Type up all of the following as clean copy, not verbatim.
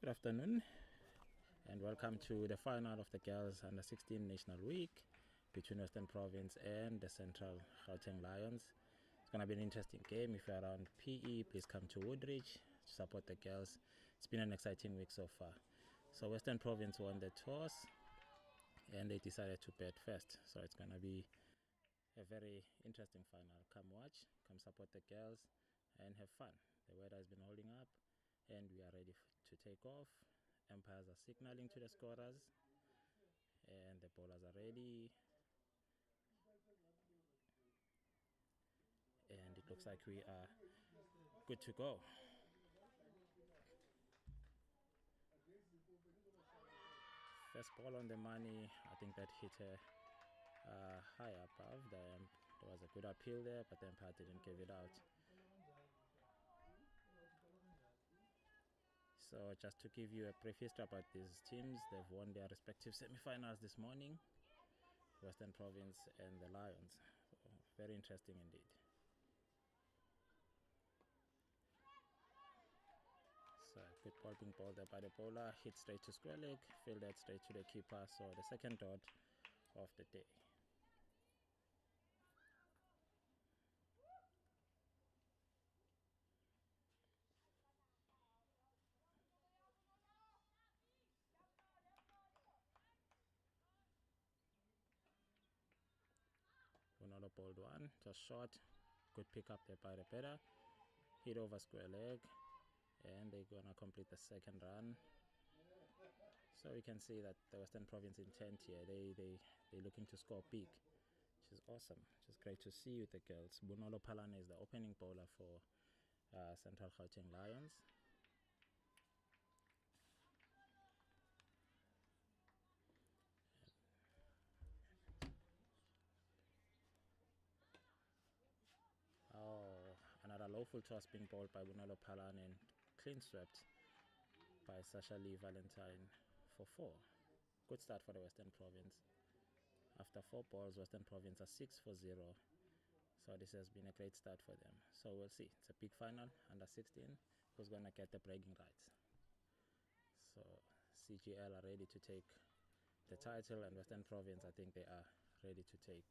Good afternoon and welcome to the final of the Girls Under 16 National Week between Western Province and the Central Gauteng Lions. It's going to be an interesting game. If you're around PE, please come to Woodridge to support the girls. It's been an exciting week so far. So Western Province won the toss and they decided to bat first. So it's going to be a very interesting final. Come watch, come support the girls and have fun. The weather has been holding up and we are ready to take off. Umpires are signaling to the scorers and the bowlers are ready, and it looks like we are good to go. First ball on the money. I think that hit a high above. There was a good appeal there, but the umpire didn't give it out. So just to give you a brief history about these teams, they've won their respective semi-finals this morning, Western Province and the Lions. So very interesting indeed. So good ball being bowled there by the bowler, hit straight to square leg, fielded straight to the keeper. So the second dot of the day. Another bowled one, just short. Good pick up there by the batter. Hit over square leg, and they're gonna complete the second run. So we can see that the Western Province intent here, they're looking to score big, which is awesome, which is great to see with the girls. Bunolo Palane is the opening bowler for Central Gauteng Lions. Another low full toss being bowled by Bunolo Palane and clean swept by Sasha Lee Valentine for 4. Good start for the Western Province. After 4 balls, Western Province are 6 for 0. So this has been a great start for them. So we'll see. It's a big final, under 16. Who's going to get the bragging rights? So CGL are ready to take the title, and Western Province, I think they are ready to take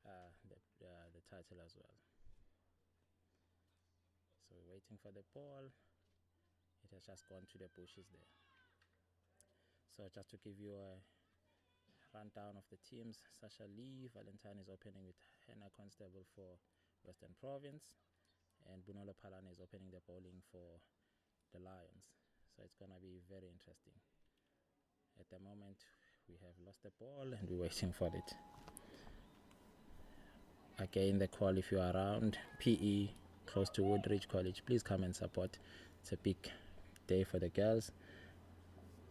the title as well. So we're waiting for the ball. It has just gone to the bushes there. So just to give you a rundown of the teams, Sasha Lee Valentine is opening with Hannah Constable for Western Province, and Bunolo Palane is opening the bowling for the Lions. So it's gonna be very interesting. At the moment we have lost the ball and we're waiting for it. Again, the call, if you are around PE close to Woodridge College, please come and support. It's a big day for the girls.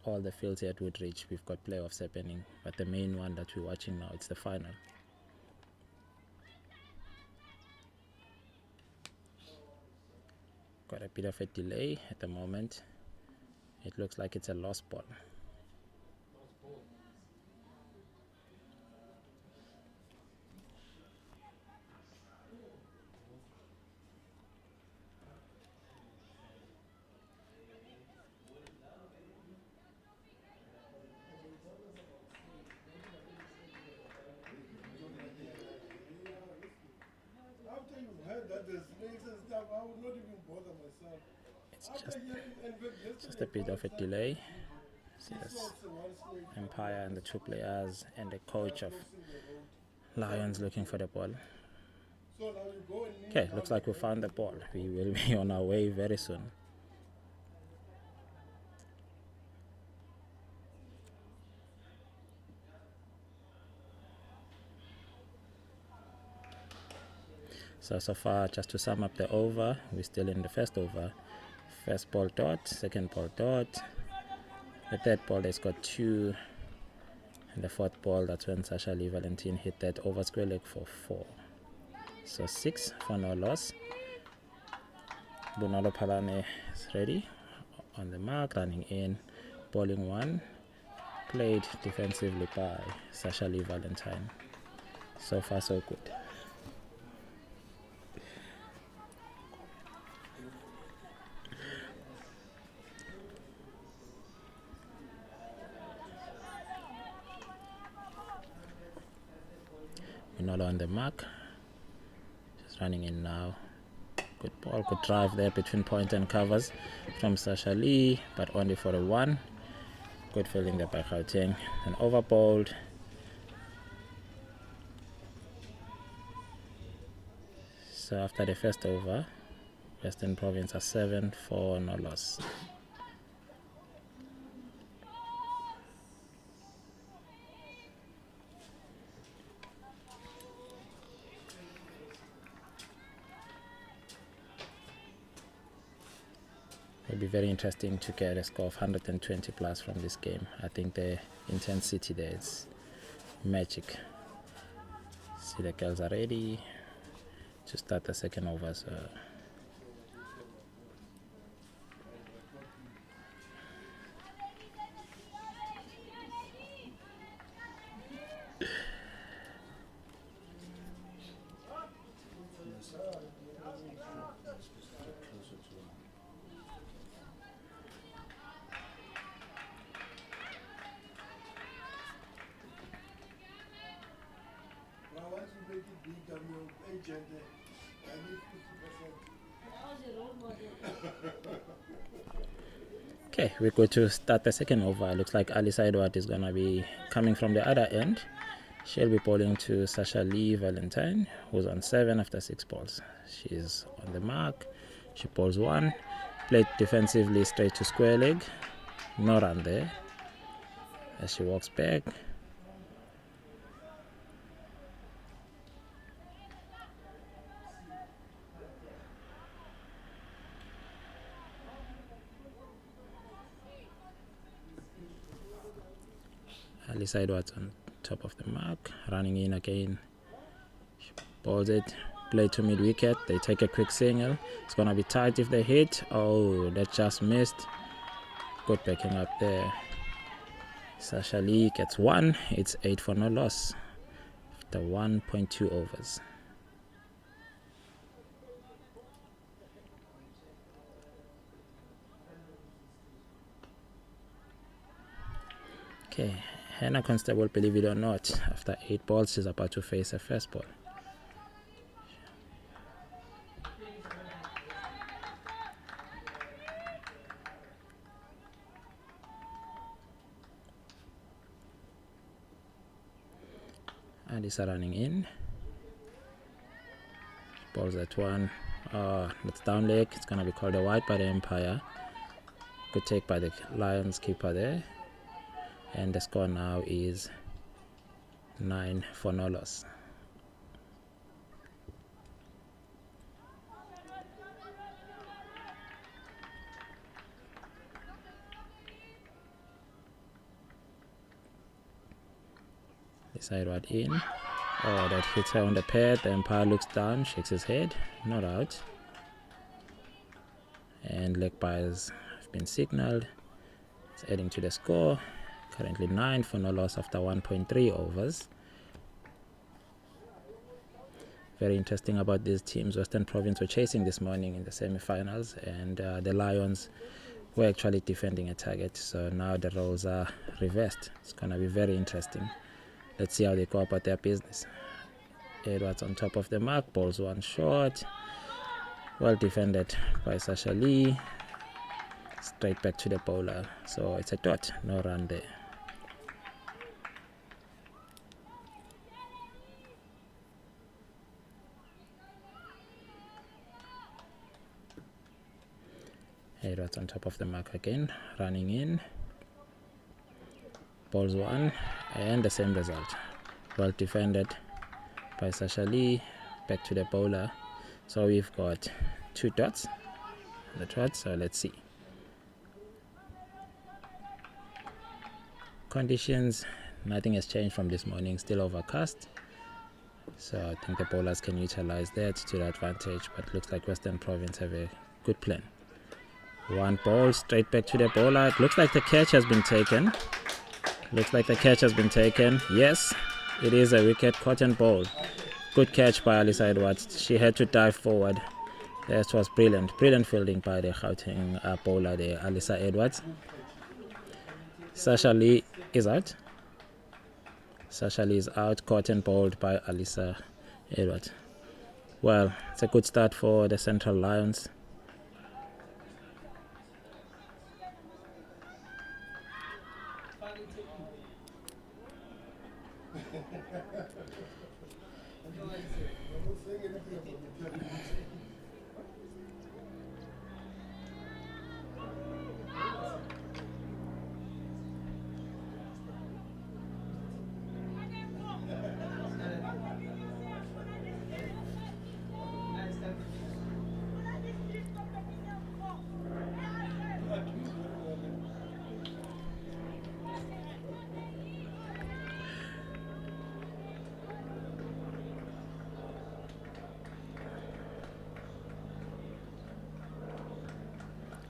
All the fields here at Woodridge, we've got playoffs happening, but the main one that we're watching now, it's the final. Got a bit of a delay at the moment. It looks like it's a lost ball. After you've heard that there's snakes and stuff, I would not even bother myself. It's just a bit of a delay. Yes. Empire and the 2 players and the coach of Lions looking for the ball. Okay, looks like we found the ball. We will be on our way very soon. So far, just to sum up the over, we're still in the first over. First ball dot, second ball dot. The third ball they got 2, and the fourth ball, that's when Sasha Lee Valentine hit that over square leg for 4. So 6 for no loss. Bunolo Palane is ready on the mark, running in, bowling 1, played defensively by Sasha Lee Valentine. So far so good. Molo on the mark. Just running in now. Good ball, good drive there between point and covers from Sasha Lee, but only for a 1. Good fielding there by Gauteng. And overbowled. So after the first over, Western Province are 7 for no loss. It'll be very interesting to get a score of 120 plus from this game. I think the intensity there is magic. See, the girls are ready to start the second over. So okay, we're going to start the second over. Looks like Alice Edward is going to be coming from the other end. She'll be bowling to Sasha Lee Valentine, who's on 7 after 6 balls. She's on the mark. She bowls 1. Played defensively straight to square leg. No run there. As she walks back. Alice Edwards on top of the mark, running in again. She bowls it, play to mid wicket. They take a quick single. It's gonna be tight if they hit. Oh, that just missed. Good backing up there. Sasha Lee gets 1. It's 8 for no loss after 1.2 overs. Okay, Hannah Constable, believe it or not, after 8 balls, she's about to face a first ball. Alisa running in. Balls at 1. That's down leg. It's going to be called a wide by the umpire. Good take by the Lions keeper there. And the score now is 9 for no loss. This side right in. Oh, that hits her on the pad. The umpire looks down, shakes his head. Not out. And leg byes have been signaled. It's adding to the score. Currently 9 for no loss after 1.3 overs. Very interesting about these teams. Western Province were chasing this morning in the semi-finals, and the Lions were actually defending a target. So now the roles are reversed. It's going to be very interesting. Let's see how they go about their business. Edwards on top of the mark, balls 1 short. Well defended by Sasha Lee. Straight back to the bowler. So it's a dot, no run there. Edwards on top of the mark again, running in. Balls 1 and the same result. Well defended by Sasha Lee, back to the bowler. So we've got 2 dots on the trot, so let's see. Conditions, nothing has changed from this morning, still overcast. So I think the bowlers can utilize that to their advantage, but looks like Western Province have a good plan. 1 ball straight back to the bowler. It looks like the catch has been taken. Yes, it is a wicket cotton ball. Good catch by Alice Edwards. She had to dive forward. That was brilliant fielding by the Gauteng bowler there, Alisa Edwards. Sasha Lee is out. Sasha Lee is out, caught and bowled by Alisa Edwards. Well, it's a good start for the Central Lions.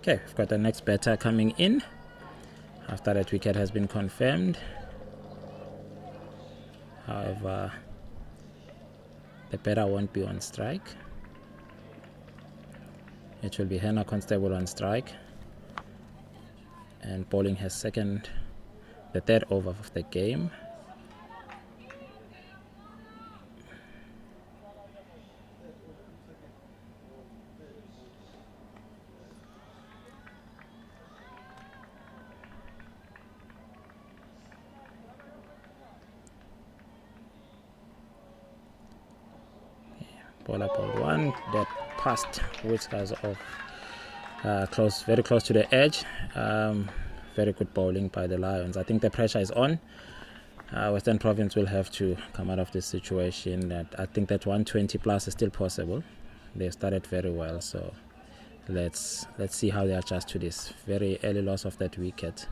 Okay, we've got the next batter coming in after that wicket has been confirmed. However, the batter won't be on strike. It will be Hannah Constable on strike, and bowling has the third over of the game. Bowler ball one, that passed Whiskers off, very close to the edge. Very good bowling by the Lions. I think the pressure is on. Western Province will have to come out of this situation. I think that 120 plus is still possible. They started very well, so let's see how they adjust to this very early loss of that wicket.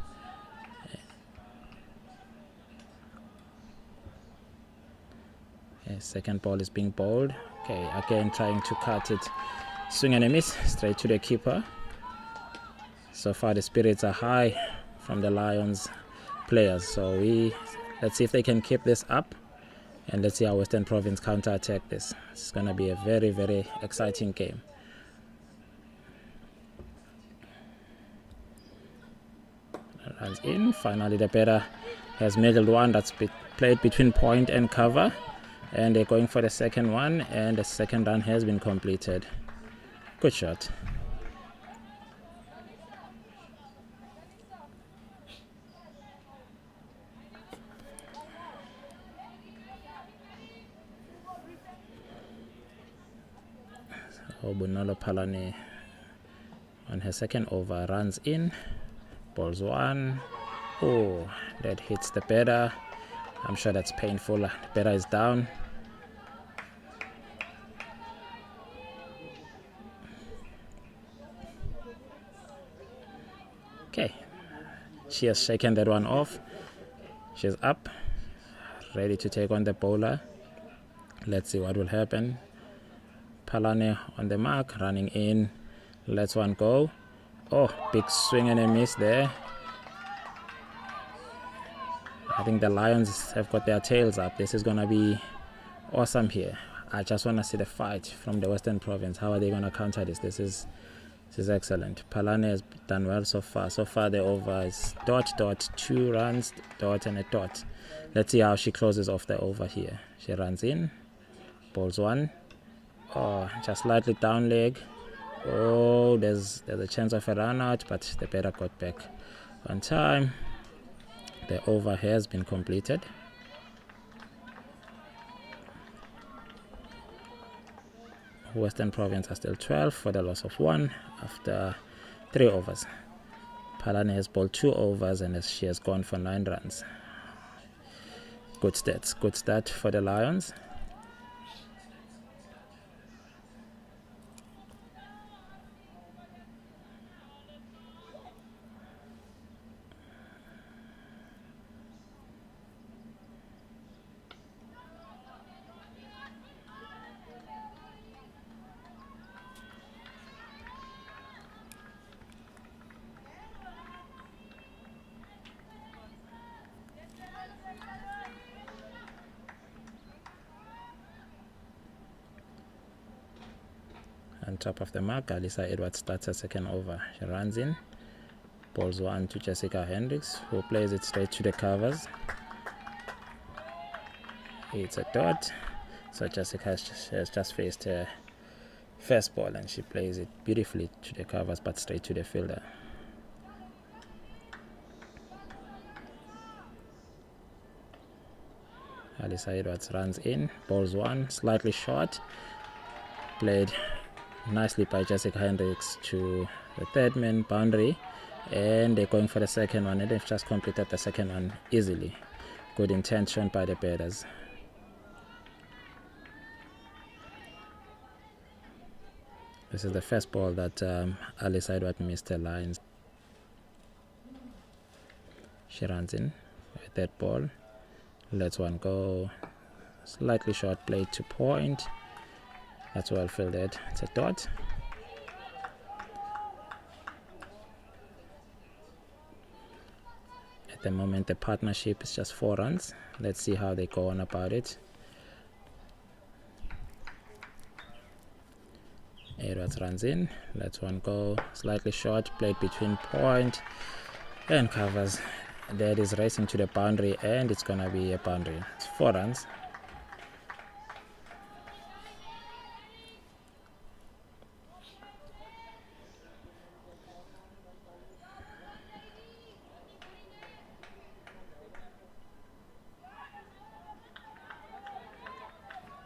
Okay, second ball is being bowled. Okay, again trying to cut it. Swing and a miss, straight to the keeper. So far the spirits are high from the Lions players. So let's see if they can keep this up. And let's see how Western Province counter-attack this. It's going to be a very, very exciting game. Runs in. Finally the batter has middled one that's played between point and cover. And they're going for the second one, and the second run has been completed. Good shot. So Bunalo Palane on her second over runs in, balls one. Oh, that hits the batter. I'm sure that's painful. The batter is down. Okay, she has shaken that one off. She's up, ready to take on the bowler. Let's see what will happen. Palane on the mark, running in. Let's one go. Oh, big swing and a miss there. I think the Lions have got their tails up. This is going to be awesome here. I just want to see the fight from the Western Province. How are they going to counter this? This is excellent. Palane has done well so far. So far the over is dot, 2 runs, dot and a dot. Let's see how she closes off the over here. She runs in, bowls one. Oh, just slightly down leg. Oh, there's a chance of a run out, but the batter got back on time. The over has been completed. Western Province are still 12 for the loss of 1 after 3 overs. Palane has bowled 2 overs and she has gone for 9 runs. Good stats. Good start for the Lions. On top of the mark, Alisa Edwards starts her second over. She runs in, balls one to Jessica Hendricks, who plays it straight to the covers. It's a dot. So Jessica has just faced her first ball and she plays it beautifully to the covers but straight to the fielder. Alisa Edwards runs in, balls one, slightly short, played nicely by Jessica Hendricks to the third man boundary, and they're going for the second one, and they've just completed the second one easily. Good intent shown by the batters. This is the first ball that Alisa Edwards missed the lines. She runs in with that ball, lets one go, slightly short, played to point. That's well fielded. It's a dot. At the moment, the partnership is just 4 runs. Let's see how they go on about it. Edwards runs in, lets one go, slightly short, played between point and covers. That is racing to the boundary, and it's gonna be a boundary. It's 4 runs.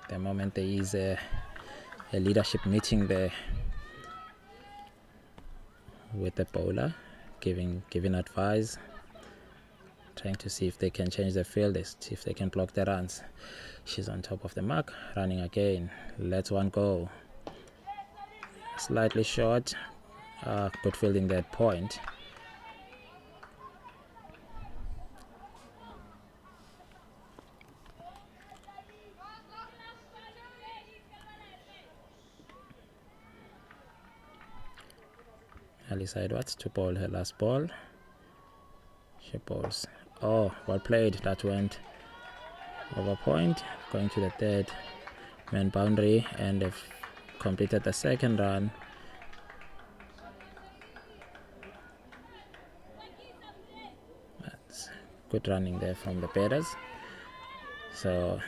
The moment there is a leadership meeting there with the bowler, giving advice, trying to see if they can change the field, if they can block the runs. She's on top of the mark, running again, lets one go, slightly short, good fielding that point. Alisa Edwards to bowl her last ball. She bowls. Oh, well played. That went over point, going to the third man boundary, and they've completed the second run. That's good running there from the batters. So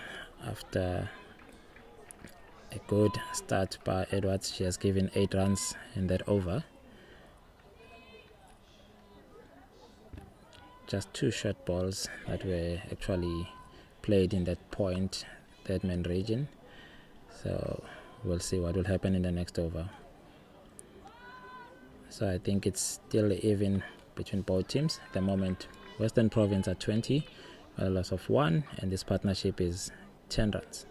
after a good start by Edwards, she has given 8 runs in that over. Just 2 short balls that were actually played in that point, third man region. So we'll see what will happen in the next over. So I think it's still even between both teams. At the moment, Western Province are 20, a loss of 1, and this partnership is 10 runs.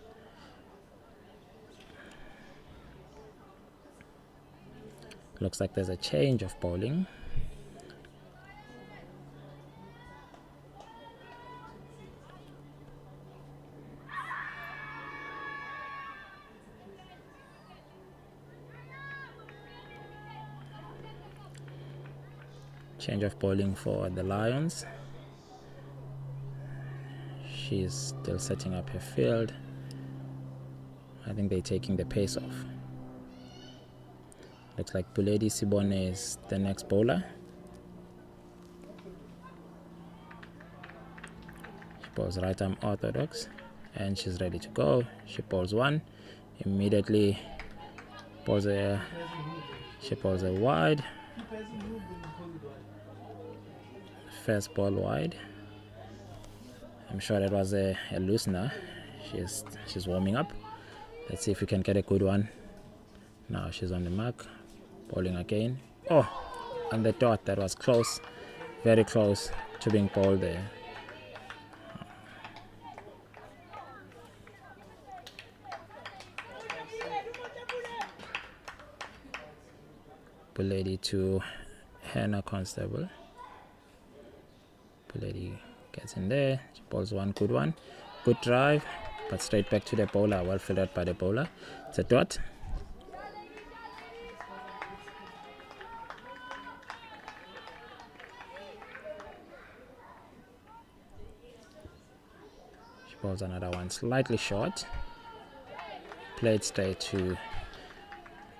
Looks like there's a change of bowling. Change of bowling for the Lions. She's still setting up her field. I think they're taking the pace off. Looks like Buledi Sibone is the next bowler. She bowls right arm orthodox, and she's ready to go. She bowls one, immediately bowls a wide. First ball wide. I'm sure that was a loosener. She's warming up. Let's see if we can get a good one. Now she's on the mark, bowling again. Oh, on the dot. That was close, very close to being bowled there. Buledi to Hannah Constable. Buledi gets in there, she bowls one, good one, good drive, but straight back to the bowler, well fielded by the bowler. It's a dot. She bowls another one, slightly short, played straight to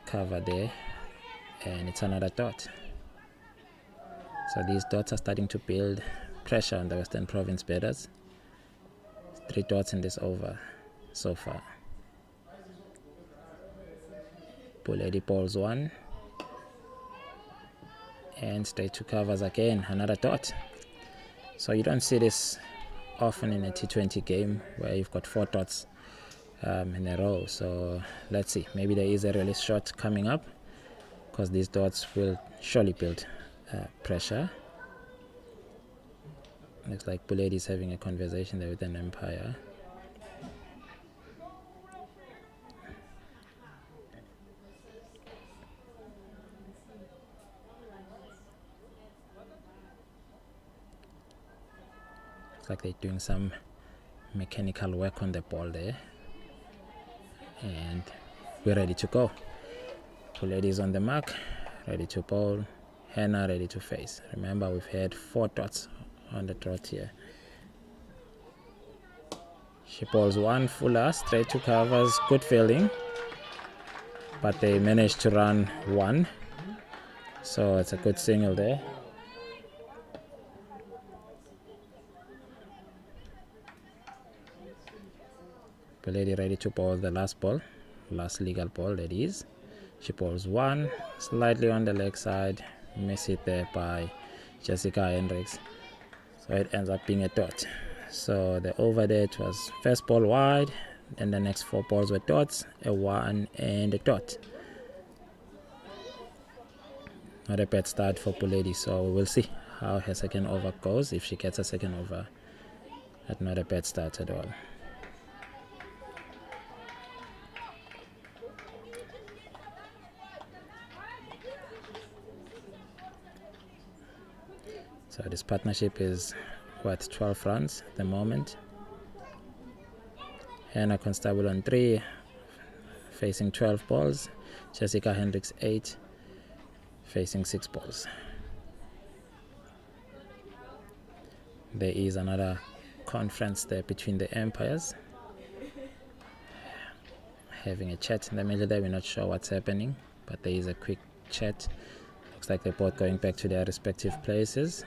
cover there, and it's another dot. So these dots are starting to build pressure on the Western Province batters. 3 dots in this over so far. Buledi bowls 1 and straight to covers again, another dot. So you don't see this often in a T20 game where you've got 4 dots in a row. So let's see, maybe there is a release shot coming up, because these dots will surely build pressure. Looks like Buledi is having a conversation there with an umpire. Looks like they're doing some mechanical work on the ball there. And we're ready to go. Buledi is on the mark, ready to bowl. Hannah ready to face. Remember, we've had 4 dots on the trot here. She bowls 1 fuller, straight to covers, good fielding, but they managed to run 1, so it's a good single there. Buledi ready to bowl the last ball, last legal ball that is. She bowls 1, slightly on the leg side, miss it there by Jessica Hendricks, so it ends up being a dot. So the over there, it was first ball wide, and the next 4 balls were dots, a 1 and a dot. Not a bad start for Buledi, so we'll see how her second over goes, if she gets a second over. But not a bad start at all. So this partnership is worth 12 runs at the moment. Hannah Constable on 3, facing 12 balls. Jessica Hendricks 8, facing 6 balls. There is another conference there between the umpires, having a chat in the middle there. We're not sure what's happening, but there is a quick chat. Looks like they're both going back to their respective places.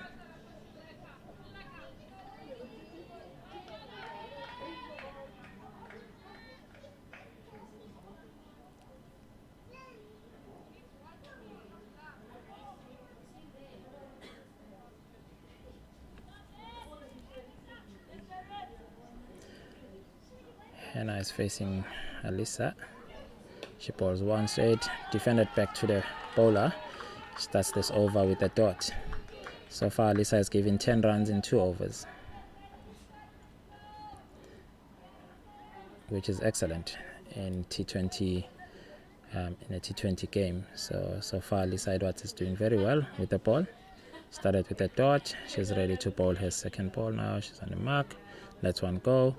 Hannah is facing Alisa. She bowls 1 straight, defended back to the bowler. Starts this over with a dot. So far Alisa has given 10 runs in 2 overs, which is excellent in T20, in a T20 game. So far Alisa Edwards is doing very well with the ball. Started with a dot. She's ready to bowl her second ball now. She's on the mark. Lets one go.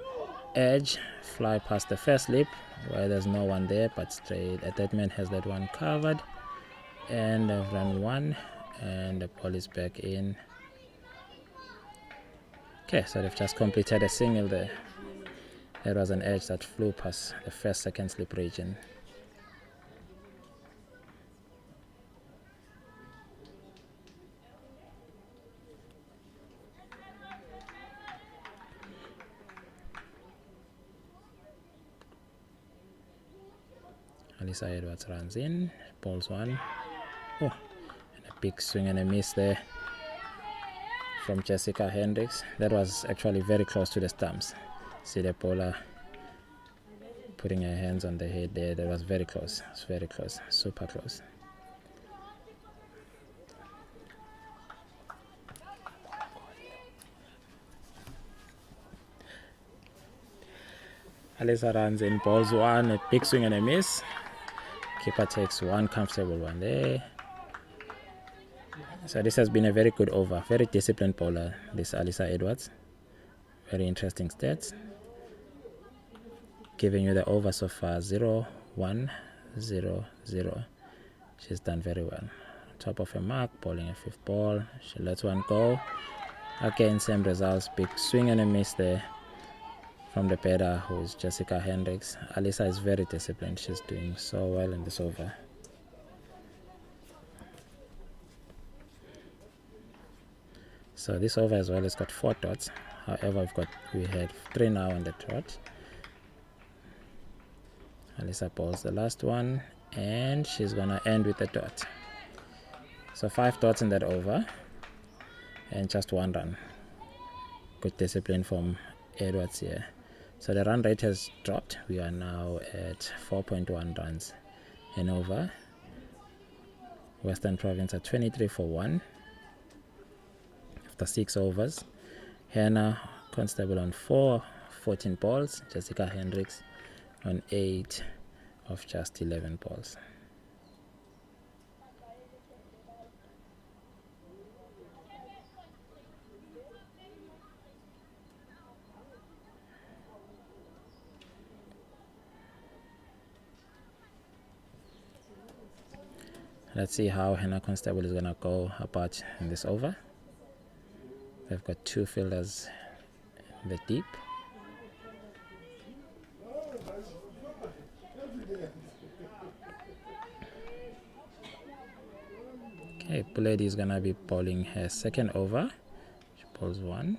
Edge, fly past the first slip where there's no one there, but straight. That man has that one covered, and they've run 1, and the ball is back in. Okay, so they've just completed a single there. There was an edge that flew past the first second slip region. Alisa Edwards runs in, bowls 1. Oh, and a big swing and a miss there from Jessica Hendricks. That was actually very close to the stumps. See the bowler putting her hands on the head there. That was very close. It's very close, super close. Alisa runs in, bowls 1, a big swing and a miss. Keeper takes 1 comfortable one there. So this has been a very good over. Very disciplined bowler, this Alisa Edwards. Very interesting stats. Giving you the over so far, 0, 1, 0, 0. She's done very well. Top of her mark, bowling a 5th ball. She lets one go. Again, same results. Big swing and a miss there from the batter, who is Jessica Hendricks. Alisa is very disciplined. She's doing so well in this over. So this over as well has got 4 dots. However, we had 3 now on the trot. Alyssa bowls the last one, and she's gonna end with a dot. So 5 dots in that over, and just 1 run. Good discipline from Edwards here. So the run rate has dropped. We are now at 4.1 runs and over. Western Province at 23 for 1 after 6 overs. Hannah Constable on 14 balls. Jessica Hendricks on 8 of just 11 balls. Let's see how Hannah Constable is going to go about in this over. They've got 2 fielders in the deep. Okay, Buledi is going to be bowling her second over. She bowls 1.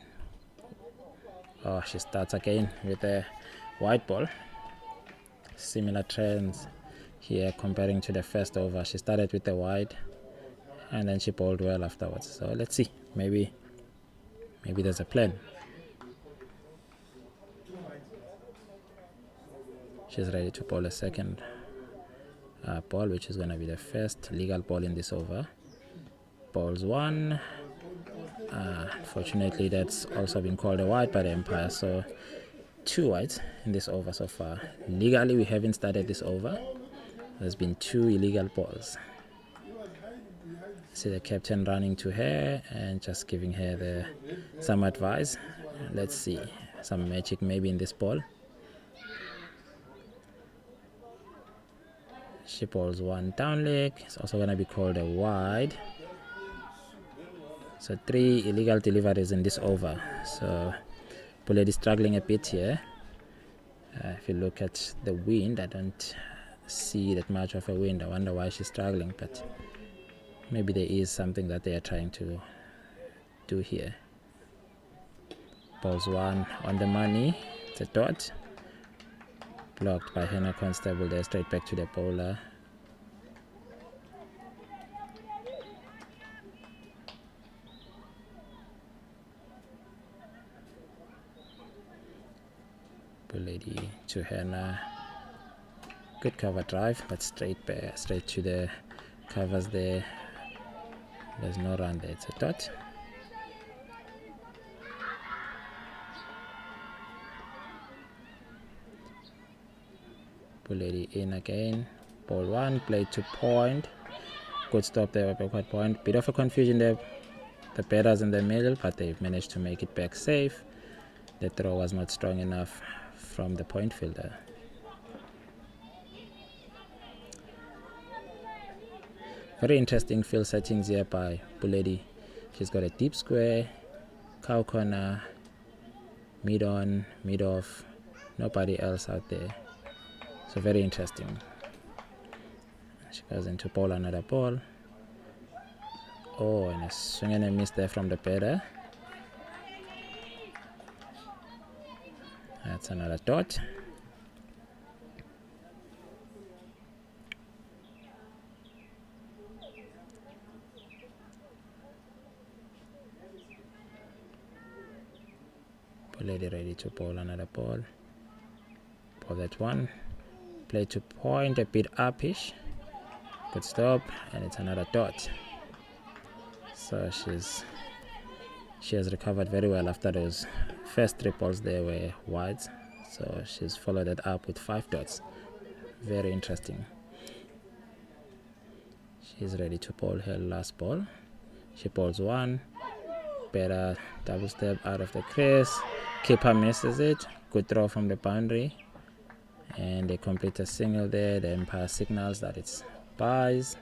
Oh, she starts again with a wide ball. Similar trends here comparing to the first over. She started with the wide and then she bowled well afterwards. So let's see, maybe there's a plan. She's ready to bowl a second ball, which is going to be the first legal ball in this over. Bowls 1. Fortunately, that's also been called a wide by the umpire. So 2 wides in this over so far. Legally, we haven't started this over. There's been 2 illegal balls. See the captain running to her and just giving her some advice. Let's see, some magic maybe in this ball. She bowls 1 down leg. It's also going to be called a wide. So 3 illegal deliveries in this over. So Bullet is struggling a bit here. If you look at the wind, I don't see that much of a wind. I wonder why she's struggling, but maybe there is something that they are trying to do here. Balls 1 on the money. It's a dot. Blocked by Hannah Constable there, straight back to the bowler. Buledi to Hannah. Good cover drive, but straight to the covers there. There's no run there. It's a dot. Buledi in again. Ball 1, played to point. Good stop there, backward point. Bit of a confusion there. The batters in the middle, but they've managed to make it back safe. The throw was not strong enough from the point fielder. Very interesting field settings here by Buledi. She's got a deep square, cow corner, mid on, mid off, nobody else out there. So very interesting. She goes into bowl another ball. Oh, and a swing and a miss there from the batter. That's another dot. Buledi ready to bowl another ball. Ball that 1. Play to point, a bit upish. Good stop, and it's another dot. So she has recovered very well after those first 3 balls there were wides. So she's followed it up with 5 dots. Very interesting. She's ready to bowl her last ball. She bowls 1. Better double step out of the crease. Keeper misses it. Good throw from the boundary. And they complete a single there. The umpire signals that it's byes.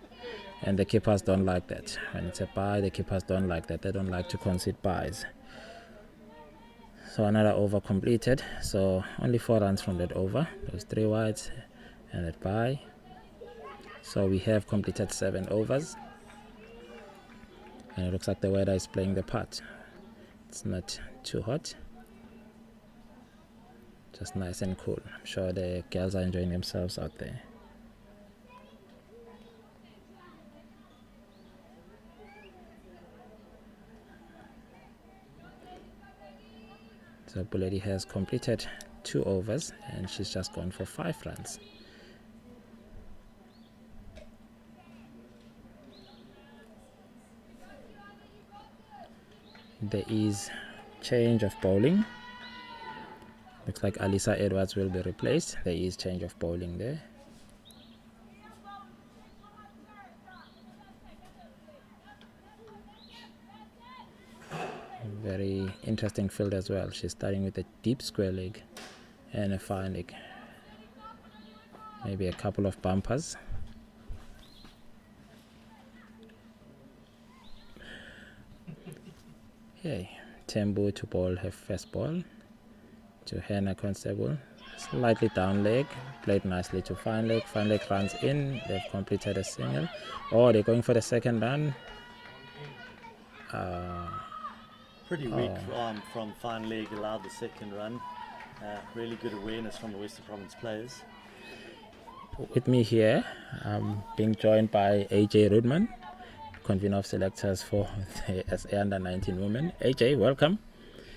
And the keepers don't like that. When it's a bye, the keepers don't like that. They don't like to concede byes. So another over completed. So only 4 runs from that over. Those 3 wides and that bye. So we have completed 7 overs. And it looks like the weather is playing the part. It's not too hot. Just nice and cool. I'm sure the girls are enjoying themselves out there. So Buledi has completed 2 overs and she's just gone for 5 runs. There is change of bowling. Looks like Alisa Edwards will be replaced. There is change of bowling there. Very interesting field as well. She's starting with a deep square leg and a fine leg. Maybe a couple of bumpers. Okay, Tembo to bowl her first ball to Hannah Constable. Slightly down leg, played nicely to fine leg. Fine leg runs in. They've completed a single. Oh, they're going for the second run. Pretty weak from fine leg, allowed the second run. Really good awareness from the Western Province players. With me here, I'm being joined by AJ Rudman, convener of selectors for the SA Under 19 women. AJ, welcome.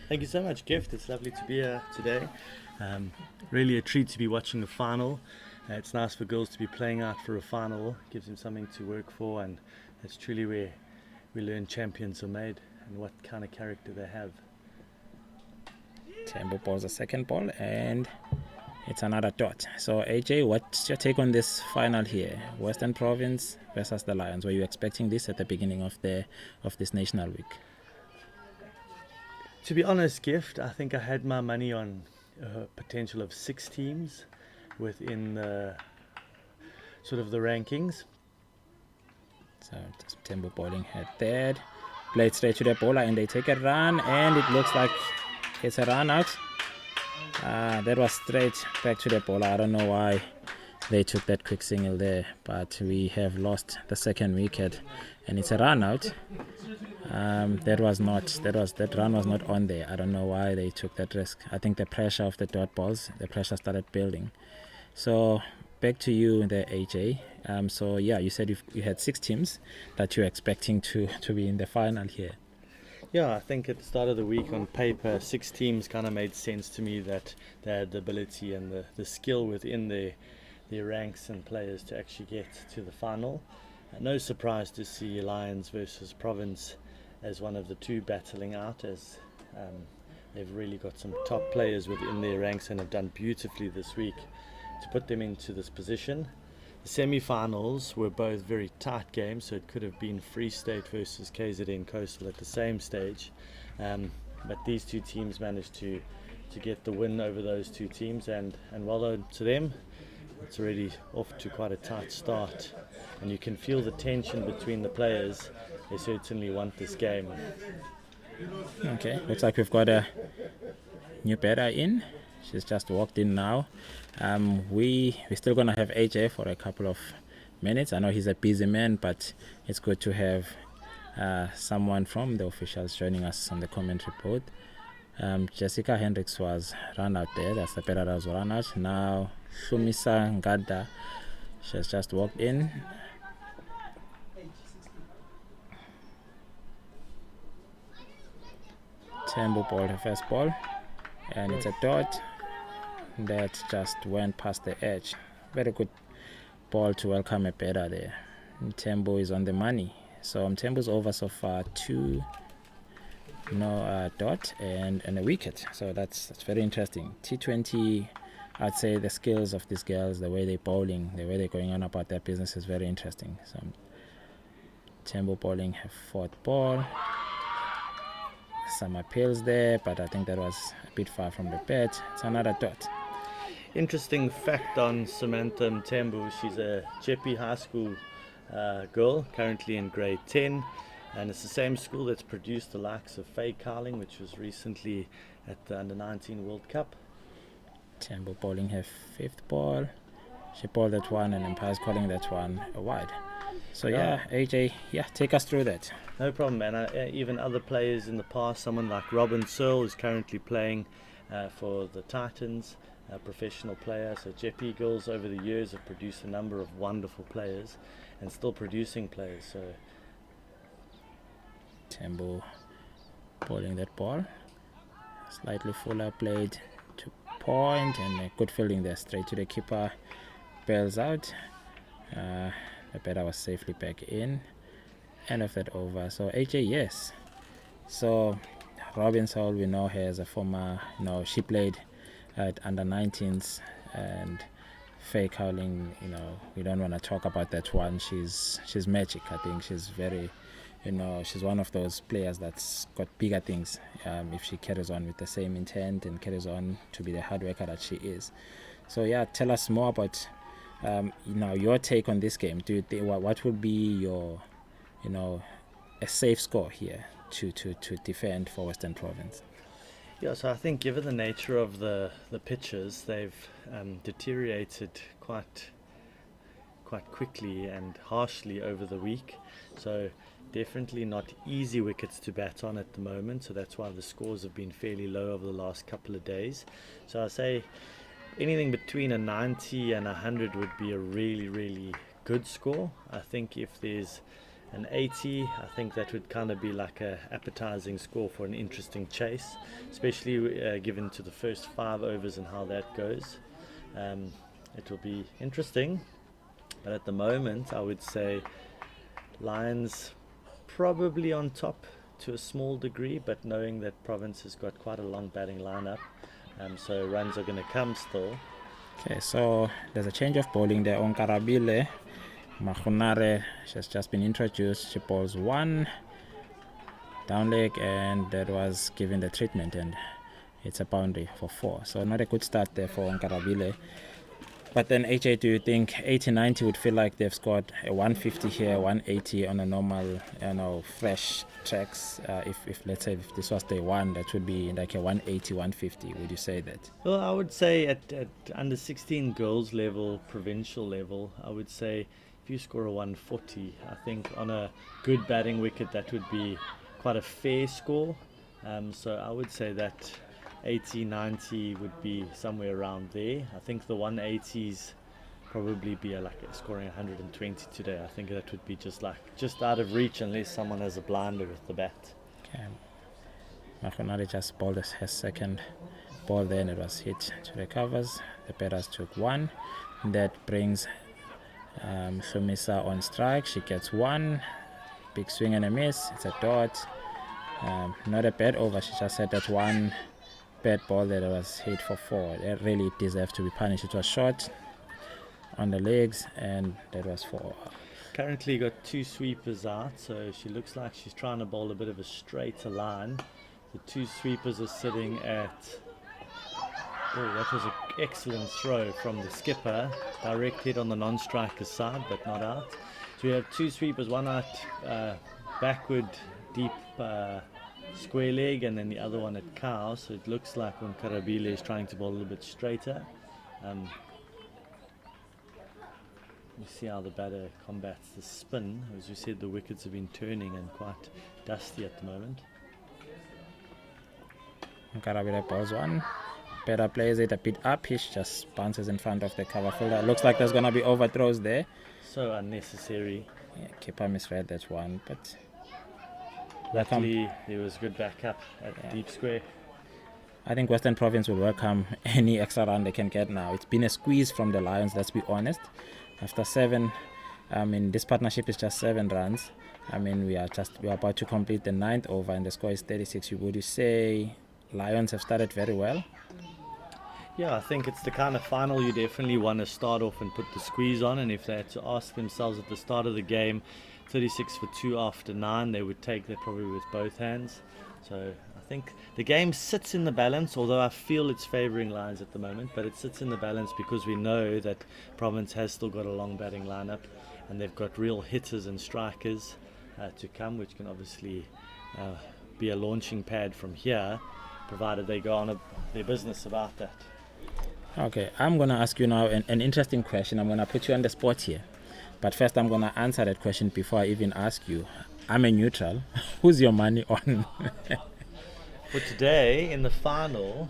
Thank you so much, Gift. It's lovely to be here today. Really a treat to be watching the final. It's nice for girls to be playing out for a final. Gives them something to work for, and it's truly where we learn champions are made and what kind of character they have. Tembo bowls a second ball and it's another dot. So AJ, what's your take on this final here? Western Province versus the Lions. Were you expecting this at the beginning of this national week? To be honest, Gift, I think I had my money on a potential of 6 teams within the sort of the rankings. So Tembo bowling her third, played straight to the bowler and they take a run and it looks like it's a run out. That was straight back to the bowler. I don't know why they took that quick single there, but we have lost the second wicket and it's a run out. That run was not on there. I don't know why they took that risk. I think the pressure of the dot balls, the pressure started building. So back to you there, AJ. So yeah, you said you had 6 teams that you're expecting to be in the final here. Yeah, I think at the start of the week on paper, 6 teams kind of made sense to me, that they had the ability and the skill within their ranks and players to actually get to the final. No surprise to see Lions versus Province as one of the 2 battling out, as they've really got some top players within their ranks and have done beautifully this week to put them into this position. The semi-finals were both very tight games, so it could have been Free State versus KZN Coastal at the same stage, but these 2 teams managed to get the win over those 2 teams, and well done to them. It's already off to quite a tight start, and you can feel the tension between the players. They certainly want this game. Okay, looks like we've got a Gqeberha in. She's just walked in now. We're still going to have AJ for a couple of minutes. I know he's a busy man, but it's good to have someone from the officials joining us on the commentary board. Jessica Hendricks was run out there. That's the better that was run out. Now Shumisa Ngada, she's just walked in. Tembo bowled her first ball and it's a dot that just went past the edge. Very good ball to welcome Gqeberha there. Tembo is on the money. So Tembo's over so far, 2 dot and a wicket. So that's very interesting. T20, I'd say the skills of these girls, the way they're bowling, the way they're going on about their business is very interesting. So Tembo bowling her 4th ball. Some appeals there, but I think that was a bit far from the bat. It's another dot. Interesting fact on Samantha Mtembu, she's a Gqeberha High School girl, currently in grade 10, and it's the same school that's produced the likes of Faye Carling, which was recently at the Under 19 World Cup. Tembo bowling her 5th ball. She bowled that one and umpire's calling that one a wide. So yeah, AJ, take us through that. No problem, man. Even other players in the past, someone like Robin Searle is currently playing for the Titans. professional player. So Gqeberha girls over the years have produced a number of wonderful players and still producing players. So Tembo bowling that ball. Slightly fuller played to point, and good fielding there, straight to the keeper. Bails out. The batter was safely back in. End of that over. So AJ, yes. So Robin Saul, we know her as a former, she played at under 19s, and Faye Cowling, we don't want to talk about that one. She's magic. I think she's very, she's one of those players that's got bigger things if she carries on with the same intent and carries on to be the hard worker that she is. So yeah, tell us more about your take on this game. Do you think what would be your, a safe score here to defend for Western Province? Yeah, so I think given the nature of the pitches, they've deteriorated quite quickly and harshly over the week. So definitely not easy wickets to bat on at the moment. So that's why the scores have been fairly low over the last couple of days. So I say anything between a 90 and 100 would be a really, really good score. I think if there's an 80, I think that would kind of be like a appetizing score for an interesting chase, especially given to the first 5 overs and how that goes. It will be interesting, but at the moment I would say Lions probably on top to a small degree, but knowing that Province has got quite a long batting lineup, so runs are going to come still. Okay, so there's a change of bowling there on Karabile. Mahunare, she's just been introduced. She bowls 1 down leg, and that was given the treatment, and it's a boundary for 4. So not a good start there for Nkarabile. But then AJ, do you think 80-90 would feel like they've scored a 150 here, 180 on a normal, fresh tracks? If let's say if this was day 1, that would be like a 180, 150. Would you say that? Well, I would say at under 16 girls level, provincial level, I would say if you score a 140, I think on a good batting wicket that would be quite a fair score. So I would say that 80-90 would be somewhere around there. I think the 180s probably be scoring 120 today. I think that would be just out of reach unless someone has a blinder with the bat. Okay. Mahonari just bowled her second ball there, and it was hit to the covers. The batters took 1. That brings Shumisa on strike. She gets 1. Big swing and a miss. It's a dot. Not a bad over. She just had that 1 bad ball that was hit for 4. It really deserved to be punished. It was short on the legs, and that was 4. Currently got 2 sweepers out, so she looks like she's trying to bowl a bit of a straighter line. The 2 sweepers are sitting at... Oh, that was an excellent throw from the skipper. Direct hit on the non-striker's side, but not out. So we have 2 sweepers, one out backward, deep square leg, and then the other one at cow. So it looks like Karabile is trying to bowl a little bit straighter. You see how the batter combats the spin. As you said, the wickets have been turning and quite dusty at the moment. Karabile balls 1. Batter plays it a bit uppish, just bounces in front of the cover fielder. Looks like there's going to be overthrows there. So unnecessary. Yeah, keeper misread that one, but luckily there was good backup at deep square. I think Western Province will welcome any extra run they can get now. It's been a squeeze from the Lions, let's be honest. After 7, this partnership is just 7 runs. We are about to complete the 9th over, and the score is 36. Would you say Lions have started very well? Yeah, I think it's the kind of final you definitely want to start off and put the squeeze on, and if they had to ask themselves at the start of the game 36 for 2 after 9, they would take that probably with both hands. So I think the game sits in the balance, although I feel it's favouring Lions at the moment, but it sits in the balance because we know that Province has still got a long batting lineup, and they've got real hitters and strikers to come, which can obviously be a launching pad from here, provided they go on their business about that. Okay, I'm going to ask you now an interesting question. I'm going to put you on the spot here. But first, I'm going to answer that question before I even ask you. I'm a neutral. Who's your money on? For today, in the final,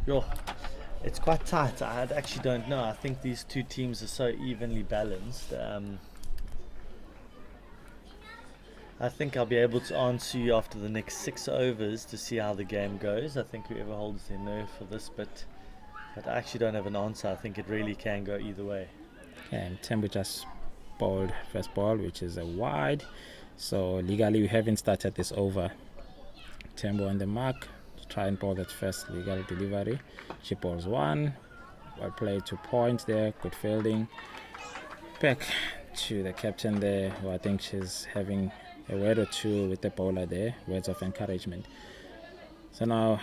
Yo, it's quite tight. I actually don't know. I think these two teams are so evenly balanced. I think I'll be able to answer you after the next 6 overs to see how the game goes. I think whoever holds their nerve for this bit, but I actually don't have an answer. I think it really can go either way. And Tembo just bowled first ball, which is a wide. So legally we haven't started this over. Tembo on the mark to try and bowl that first legal delivery. She bowls one. Well played, 2 points there. Good fielding. Back to the captain there, who I think she's having a word or two with the bowler there. Words of encouragement. So now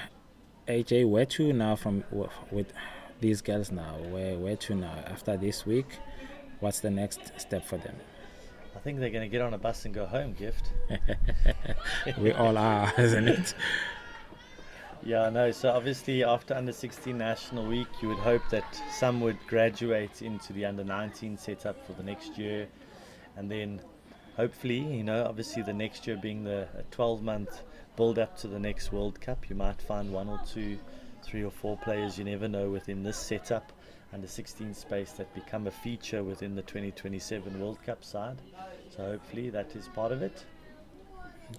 AJ, where to now from with these girls now? Where to now after this week? What's the next step for them? I think they're going to get on a bus and go home, Gift. We all are, isn't it? Yeah, no. So obviously after under 16 National Week, you would hope that some would graduate into the under 19 setup for the next year, and then hopefully, obviously the next year being the 12-month build up to the next World Cup, you might find 1 or 2, 3 or 4 players, you never know, within this setup under 16 space that become a feature within the 2027 World Cup side. So hopefully that is part of it.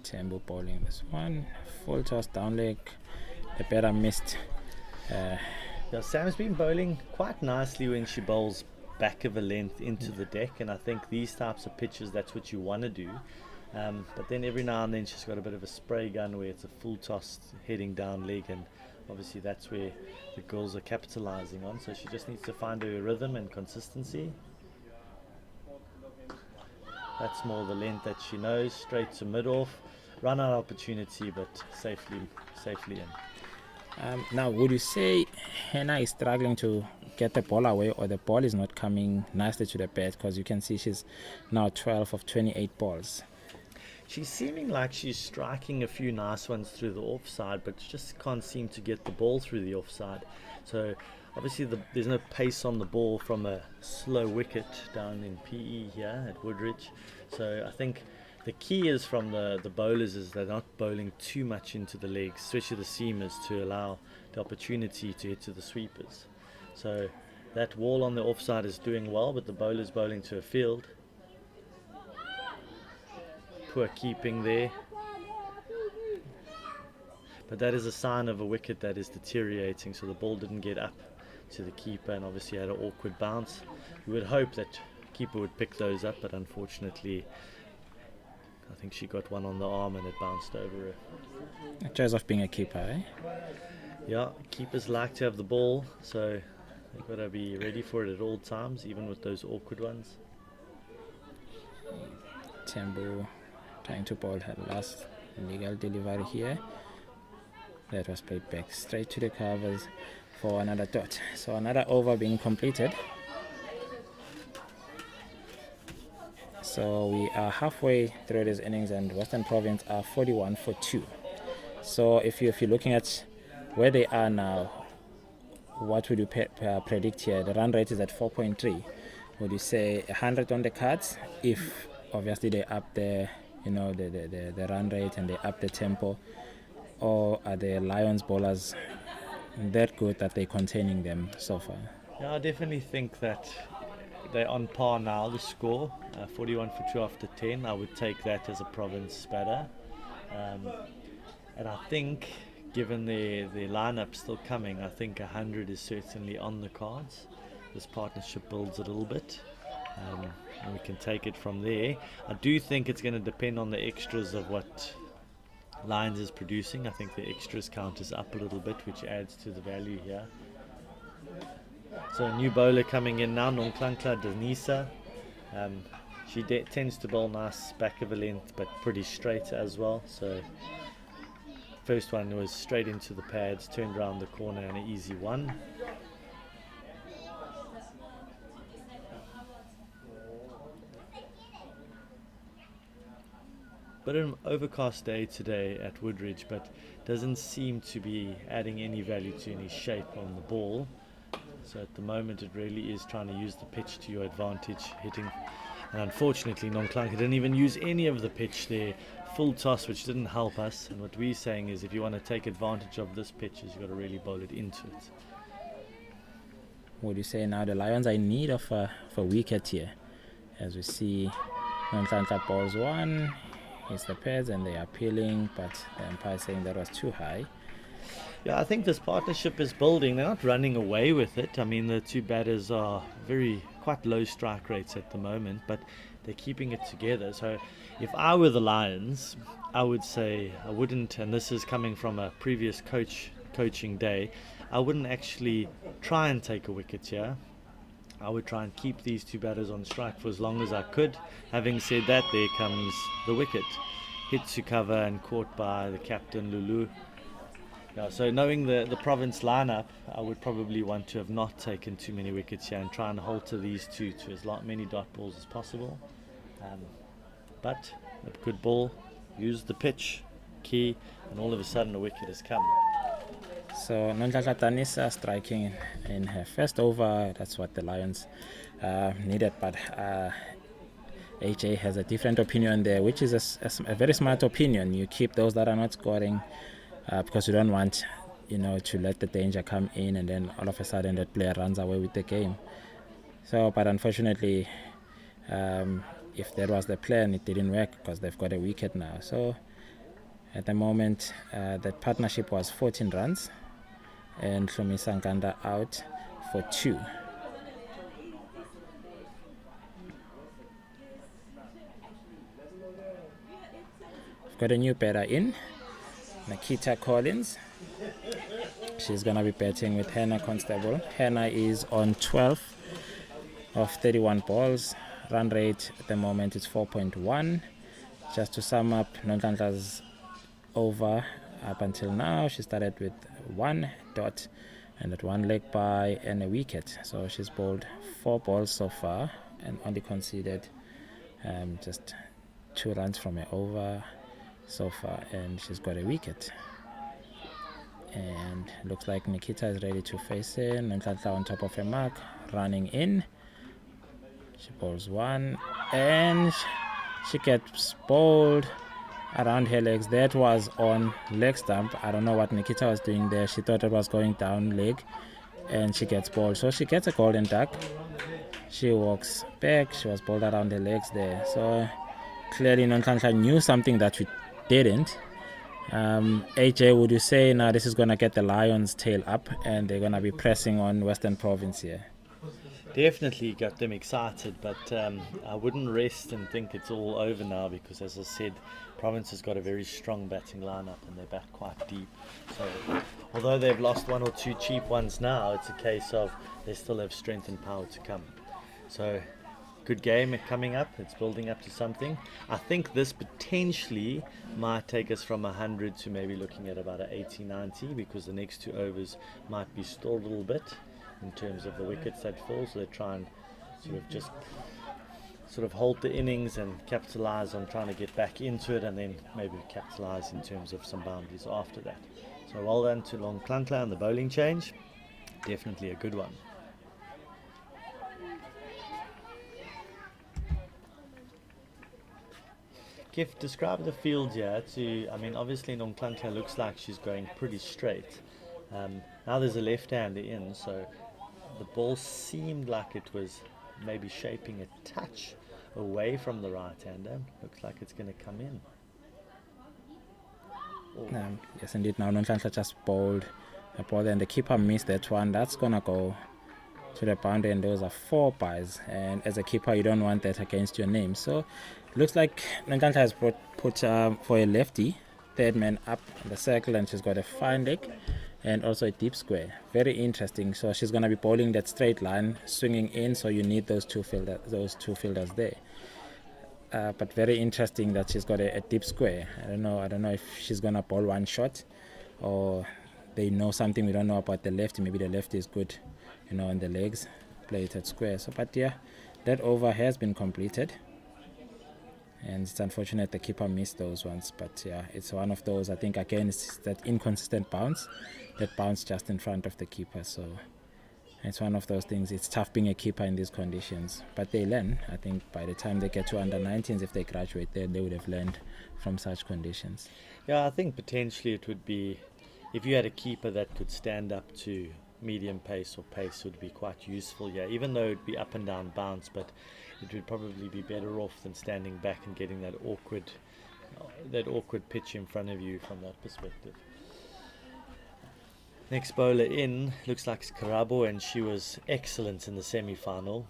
Tembo bowling this one, full toss down leg. Gqeberha missed. Yeah, Sam's been bowling quite nicely when she bowls back of a length into the deck, and I think these types of pitches, that's what you want to do. But then every now and then she's got a bit of a spray gun where it's a full toss heading down leg, and obviously that's where the girls are capitalizing on. So she just needs to find her rhythm and consistency. That's more the length that she knows, straight to mid-off. Run out opportunity, but safely in. Now, would you say Hannah is struggling to get the ball away, or the ball is not coming nicely to the bat? Because you can see she's now 12 of 28 balls. She's seeming like she's striking a few nice ones through the offside, but just can't seem to get the ball through the offside. So obviously there's no pace on the ball from a slow wicket down in PE here at Woodridge. So I think the key is from the bowlers is they're not bowling too much into the legs, especially the seamers, to allow the opportunity to hit to the sweepers. So that wall on the offside is doing well, but the bowler's bowling to a field. Poor keeping there. But that is a sign of a wicket that is deteriorating, so the ball didn't get up to the keeper and obviously had an awkward bounce. You would hope that the keeper would pick those up, but unfortunately I think she got one on the arm and it bounced over her. The choice of being a keeper, eh? Yeah, keepers like to have the ball, so they've got to be ready for it at all times, even with those awkward ones. Tembo trying to bowl her last legal delivery here. That was played back straight to the covers for another dot. So another over being completed. So we are halfway through this innings and Western Province are 41 for 2. So if you're looking at where they are now, what would you predict here? The run rate is at 4.3. Would you say 100 on the cards if obviously they up the the run rate and they up the tempo, or are the Lions bowlers that good that they're containing them so far? Yeah, I definitely think that they're on par now, the score, 41 for 2 after 10. I would take that as a province batter. And I think, given their lineup still coming, I think 100 is certainly on the cards. This partnership builds a little bit, and we can take it from there. I do think it's going to depend on the extras of what Lions is producing. I think the extras count is up a little bit, which adds to the value here. So a new bowler coming in now, Nonklankla Denisa. She tends to bowl nice back of a length, but pretty straight as well. So first one was straight into the pads, turned around the corner, and an easy one. But an overcast day today at Woodridge, but doesn't seem to be adding any value to any shape on the ball. So at the moment it really is trying to use the pitch to your advantage, hitting And unfortunately, Nonklanka didn't even use any of the pitch there. Full toss, which didn't help us. And what we're saying is, if you want to take advantage of this pitch, you've got to really bowl it into it. Would you say now the Lions are in need of a wicket here? As we see, Nonklanka balls one, hits the pads, and they are appealing, but the umpire is saying that was too high. Yeah, I think this partnership is building. They're not running away with it. I mean, the two batters are quite low strike rates at the moment, but they're keeping it together. So if I were the Lions, I would say I wouldn't, and this is coming from a previous coaching day, I wouldn't actually try and take a wicket here. I would try and keep these two batters on strike for as long as I could. Having said that, there comes the wicket. Hit to cover and caught by the captain, Lulu. Yeah, so knowing the province lineup, I would probably want to have not taken too many wickets here and try and halter these two to as many dot balls as possible. But a good ball, used the pitch, key, and all of a sudden a wicket has come. So Nonklanka Tanisa striking in her first over. That's what the Lions needed, but AJ has a different opinion there, which is a very smart opinion. You keep those that are not scoring because you don't want, to let the danger come in and then all of a sudden that player runs away with the game. So, but unfortunately, if that was the plan, it didn't work because they've got a wicket now. So at the moment, that partnership was 14 runs and Hlumi Sankanda out for 2. We've got a new batter in, Nikita Collins. She's going to be batting with Hannah Constable. Hannah is on 12 of 31 balls. Run rate at the moment is 4.1. Just to sum up, Nonklanka's over up until now, she started with 1 dot and at 1 leg by and a wicket. So she's bowled 4 balls so far and only conceded just 2 runs from her over so far, and she's got a wicket. And looks like Nikita is ready to face in. Nonklanka on top of her mark, running in. She bowls 1 and she gets bowled around her legs. That was on leg stump. I don't know what Nikita was doing there. She thought it was going down leg and she gets bowled. So she gets a golden duck. She walks back. She was bowled around the legs there. So clearly Nonklanka knew something that we didn't. AJ, would you say now this is going to get the Lions tail up and they're going to be pressing on Western Province here? Definitely got them excited, but I wouldn't rest and think it's all over now because, as I said, Province has got a very strong batting lineup and they're back quite deep. So although they've lost 1 or 2 cheap ones now, it's a case of they still have strength and power to come. So good game coming up. It's building up to something. I think this potentially might take us from 100 to maybe looking at about an 80-90 because the next 2 overs might be stalled a little bit in terms of the wickets that fall, so they try and sort of hold the innings and capitalize on trying to get back into it and then maybe capitalize in terms of some boundaries after that. So well done to Nonklanka on the bowling change. Definitely a good one. Kif, describe the field here obviously Nonklanka looks like she's going pretty straight. Now there's a left-hander in, so the ball seemed like it was maybe shaping a touch away from the right-hander. Looks like it's going to come in. Yes, indeed. Now Nonklanka just bowled a ball and the keeper missed that one. That's going to go to the boundary and those are 4 byes. And as a keeper, you don't want that against your name. So it looks like Nonklanka has put for a lefty, third man up in the circle, and she's got a fine leg and also a deep square. Very interesting. So she's going to be bowling that straight line, swinging in, so you need those two fielders there. But very interesting that she's got a deep square. I don't know if she's going to bowl one shot or they know something we don't know about the lefty. Maybe the lefty is good, on the legs, play it at square. So, but yeah, that over has been completed. And it's unfortunate the keeper missed those ones, but yeah, it's one of those. I think again it's that inconsistent bounce, that bounce just in front of the keeper. So It's one of those things. It's tough being a keeper in these conditions, but they learn. I think by the time they get to under 19s, if they graduate there, they would have learned from such conditions. Yeah, I think potentially it would be, if you had a keeper that could stand up to medium pace or pace, would be quite useful. Yeah, even though it'd be up and down bounce, but it would probably be better off than standing back and getting that awkward pitch in front of you from that perspective. Next bowler in looks like Gqeberha, and she was excellent in the semi-final,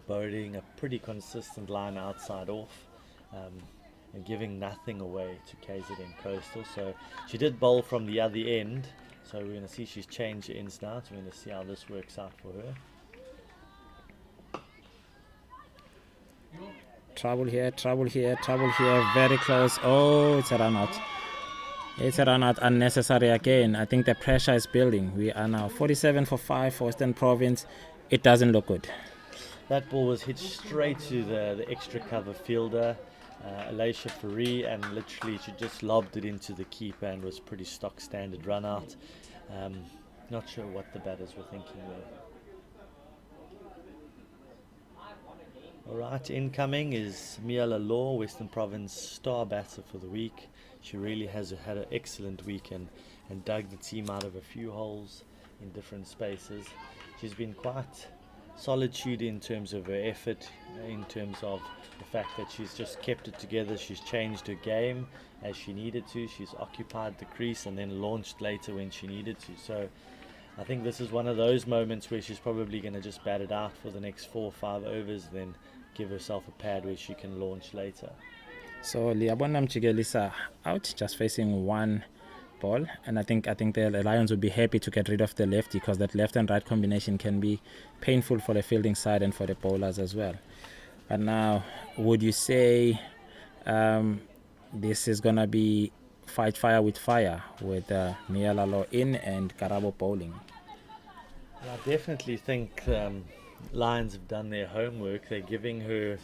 bowling a pretty consistent line outside off, and giving nothing away to KZN Coastal. So she did bowl from the other end, so we're going to see she's changed the ends now, so we're going to see how this works out for her. Trouble here, very close. Oh, it's a run out. It's a run out, unnecessary again. I think the pressure is building. We are now 47 for 5 for Western Province. It doesn't look good. That ball was hit straight to the extra cover fielder, Alicia Faree, and literally she just lobbed it into the keeper and was pretty stock standard run out. Not sure what the batters were thinking there. Alright, incoming is Mia Law, Western Province star batter for the week. She really has had an excellent week and dug the team out of a few holes in different spaces. She's been quite solitude in terms of her effort, in terms of the fact that she's just kept it together. She's changed her game as she needed to. She's occupied the crease and then launched later when she needed to. So I think this is one of those moments where she's probably going to just bat it out for the next 4 or 5 overs, then give herself a pad where she can launch later. So Liabona Mchigelisa out, just facing one ball, and I think the Lions would be happy to get rid of the lefty, because that left and right combination can be painful for the fielding side and for the bowlers as well. But now, would you say this is gonna be fight fire with Mia Lalo in and Gqeberha bowling? I definitely think Lions have done their homework. They're giving her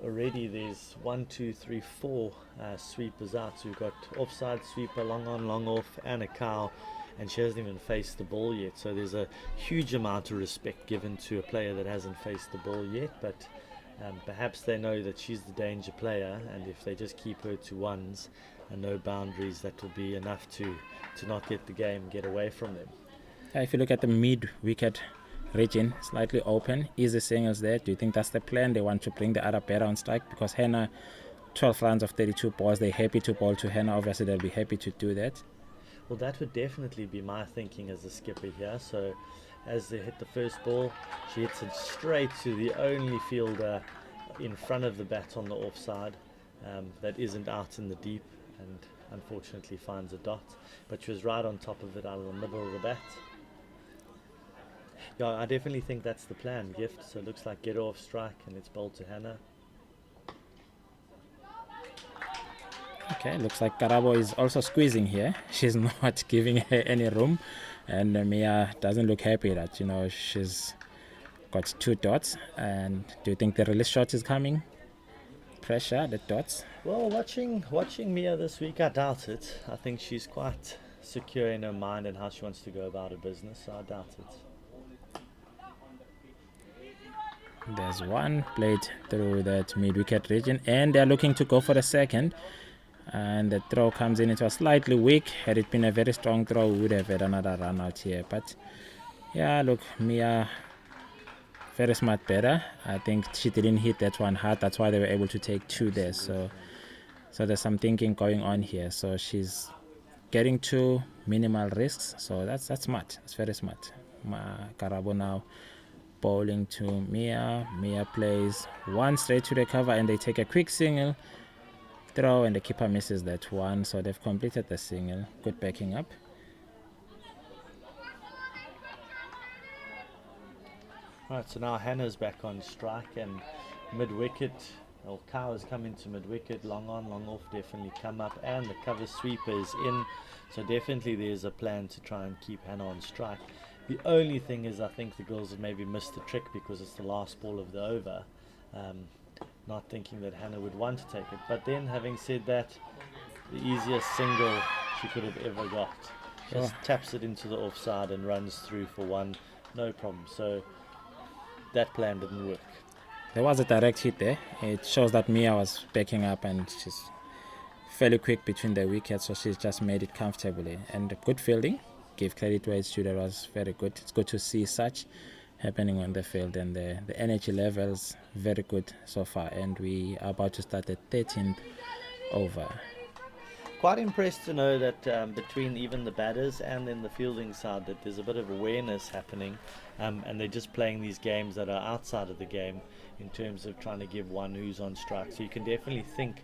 already, there's 1, 2, 3, 4 sweepers out. So we've got offside sweeper, long on, long off, and a cow, and she hasn't even faced the ball yet. So there's a huge amount of respect given to a player that hasn't faced the ball yet, but perhaps they know that she's the danger player, and if they just keep her to ones and no boundaries, that will be enough to not get the game, get away from them. If you look at the mid-wicket region, slightly open, easy singles there. Do you think that's the plan? They want to bring the other batter on strike, because Henna, 12 runs of 32 balls, they're happy to bowl to Henna. Obviously they'll be happy to do that. Well, that would definitely be my thinking as a skipper here. So as they hit the first ball, she hits it straight to the only fielder in front of the bat on the offside that isn't out in the deep, and unfortunately finds a dot, but she was right on top of it out of the middle of the bat. Yeah, I definitely think that's the plan, Gift. So it looks like get off strike and it's bowled to Hannah. Okay, looks like Gqeberha is also squeezing here. She's not giving her any room, and Mia doesn't look happy that, she's got 2 dots. And do you think the release shot is coming? Pressure, the dots? Well, watching Mia this week, I doubt it. I think she's quite secure in her mind and how she wants to go about her business, so I doubt it. There's one played through that mid-wicket region, and they're looking to go for the second. And the throw comes in. It was slightly weak. Had it been a very strong throw, we would have had another run out here. But yeah, look, Mia, very smart batter. I think she didn't hit that one hard. That's why they were able to take 2 there. So there's some thinking going on here. So she's getting 2 minimal risks. So that's smart. That's very smart. Gqeberha now bowling to Mia. Mia plays 1 straight to the cover, and they take a quick single throw, and the keeper misses that one. So they've completed the single. Good backing up. Right, so now Hannah's back on strike, and mid-wicket, Cow has come into mid-wicket, long on, long off, definitely come up, and the cover sweeper is in. So definitely there's a plan to try and keep Hannah on strike. The only thing is, I think the girls have maybe missed the trick because it's the last ball of the over, not thinking that Hannah would want to take it. But then, having said that, the easiest single she could have ever got. Just taps it into the offside and runs through for one no problem. So that plan didn't work. There was a direct hit there. It shows that Mia was backing up and she's fairly quick between the wickets, so she's just made it comfortably. And good fielding. Give credit where it's due. That was very good. It's good to see such happening on the field, and the energy levels very good so far. And we are about to start the 13th over. Quite impressed to know that between even the batters and then the fielding side that there's a bit of awareness happening, and they're just playing these games that are outside of the game in terms of trying to give one who's on strike. So you can definitely think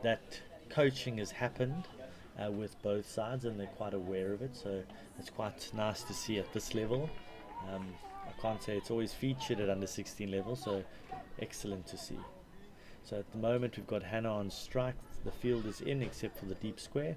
that coaching has happened with both sides, and they're quite aware of it. So it's quite nice to see at this level. I can't say it's always featured at under 16 level, so excellent to see. So at the moment we've got Hannah on strike. The field is in except for the deep square.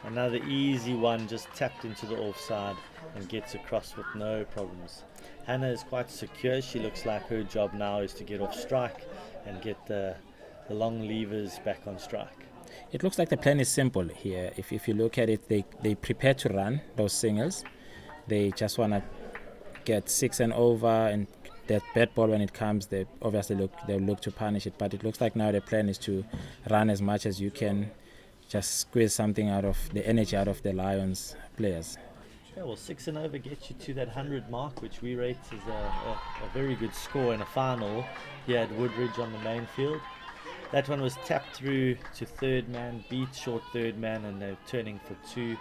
Another easy one, just tapped into the offside and gets across with no problems. Hannah is quite secure. She looks like her job now is to get off strike and get the long levers back on strike. It looks like the plan is simple here. If you look at it, they prepare to run those singles. They just want to get 6 and over, and that bad ball when it comes, they obviously they'll look to punish it. But it looks like now the plan is to run as much as you can, just squeeze something out of the energy out of the Lions players. Yeah, well, 6 and over gets you to that 100 mark, which we rate as a very good score in a final here at Woodridge on the main field. That one was tapped through to third man, beat short third man, and they're turning for 2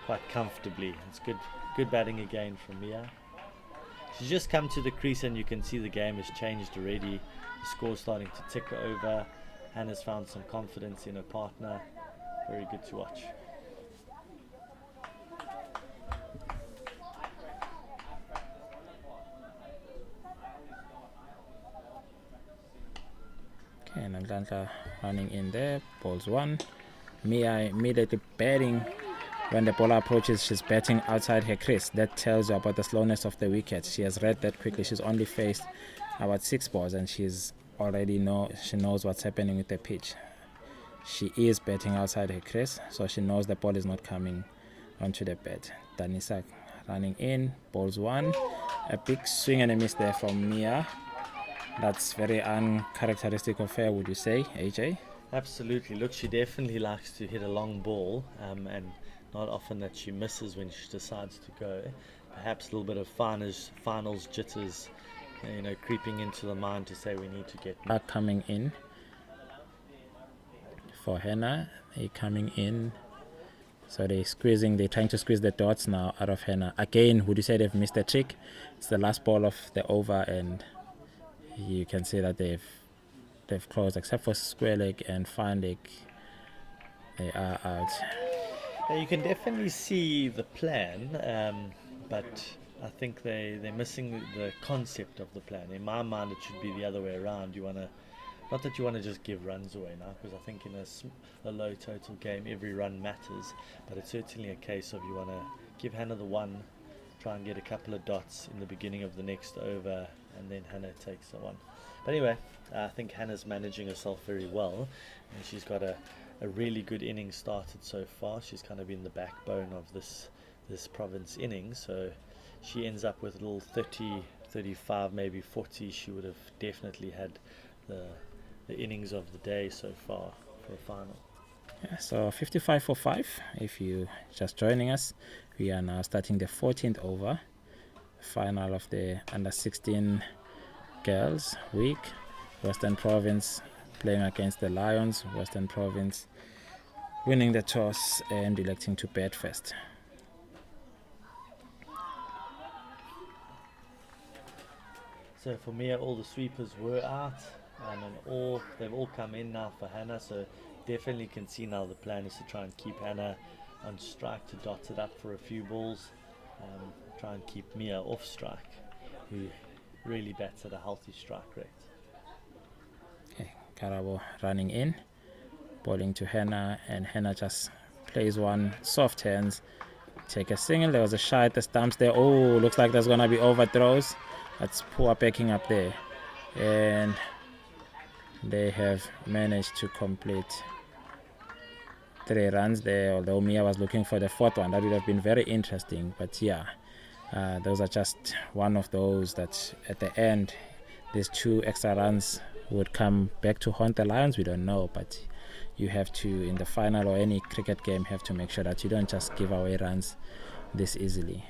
quite comfortably. It's good batting again from Mia. She's just come to the crease, and you can see the game has changed already. The score's starting to tick over. Hannah's found some confidence in her partner. Very good to watch. Okay, and Atlanta running in there. Balls 1. Mia immediately batting. When the bowler approaches, she's batting outside her crease. That tells you about the slowness of the wicket. She has read that quickly. She's only faced about 6 balls, and she's already she knows what's happening with the pitch. She is batting outside her crease, so she knows the ball is not coming onto the bat. Danisa running in, balls 1. A big swing and a miss there from Mia. That's very uncharacteristic of her, would you say, AJ? Absolutely. Look, she definitely likes to hit a long ball, and not often that she misses when she decides to go. Perhaps a little bit of finals jitters, creeping into the mind to say we need to get back. Coming in for Hannah. They're coming in, so they're trying to squeeze the dots now out of Hannah. Again, would you say they've missed the trick? It's the last ball of the over, and you can see that they've closed, except for square leg and fine leg. They are out. Yeah, you can definitely see the plan, but I think they're missing the concept of the plan. In my mind, it should be the other way around. Not that you want to just give runs away now, because I think in a low total game, every run matters. But it's certainly a case of you want to give Hannah the 1, try and get a couple of dots in the beginning of the next over, and then Hannah takes the 1. But anyway, I think Hannah's managing herself very well, and she's got a really good innings started so far. She's kind of been the backbone of this province innings, so she ends up with a little 30, 35, maybe 40. She would have definitely had the innings of the day so far for a final. Yeah, so 55 for 5. If you just joining us, we are now starting the 14th over, final of the under 16 girls week. Western Province playing against the Lions. Western Province winning the toss and electing to bat first. So for me, all the sweepers were out, and they've all come in now for Hannah. So definitely can see now the plan is to try and keep Hannah on strike, to dot it up for a few balls, try and keep Mia off strike, who really bats at a healthy strike rate. Okay, Karabo running in, bowling to Hannah, and Hannah just plays 1, soft hands, take a single. There was a shy at the stumps there. Oh, looks like there's gonna be overthrows. That's poor backing up there, and they have managed to complete 3 runs there, although Mia was looking for the 4th one. That would have been very interesting. But yeah, those are just one of those that at the end, these 2 extra runs would come back to haunt the Lions. We don't know, but you have to, in the final or any cricket game, have to make sure that you don't just give away runs this easily.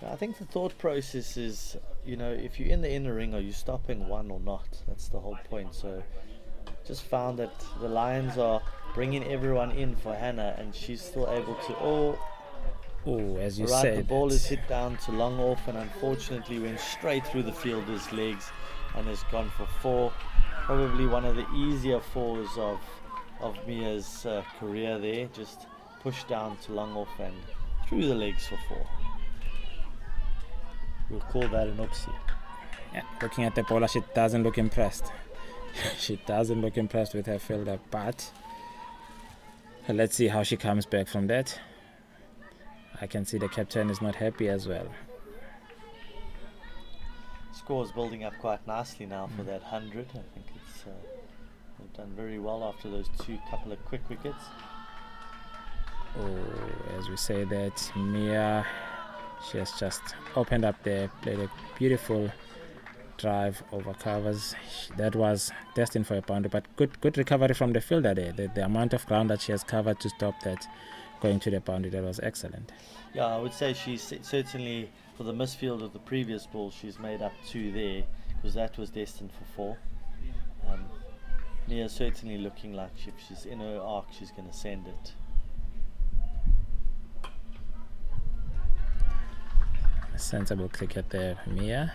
I think the thought process is, if you're in the inner ring, are you stopping one or not? That's the whole point. So just found that the Lions are bringing everyone in for Hannah, and she's still able to, as you right, said, the ball is hit down to long off, and unfortunately went straight through the fielder's legs and has gone for 4. Probably one of the easier 4s of Mia's career there. Just pushed down to long off and through the legs for 4. We'll call that an oopsie. Yeah, looking at the bowler, she doesn't look impressed. She doesn't look impressed with her fielder, but let's see how she comes back from that. I can see the captain is not happy as well. Score is building up quite nicely now for that 100. I think it's they've done very well after those couple of quick wickets. As we say that, Mia, she has just opened up there, played a beautiful drive over covers. That was destined for a boundary, but good recovery from the fielder there. The amount of ground that she has covered to stop that going to the boundary, that was excellent. Yeah, I would say she's certainly, for the misfield of the previous ball, she's made up 2 there, because that was destined for 4. Mia's certainly looking like if she's in her arc, she's going to send it. Sensible cricket there. Mia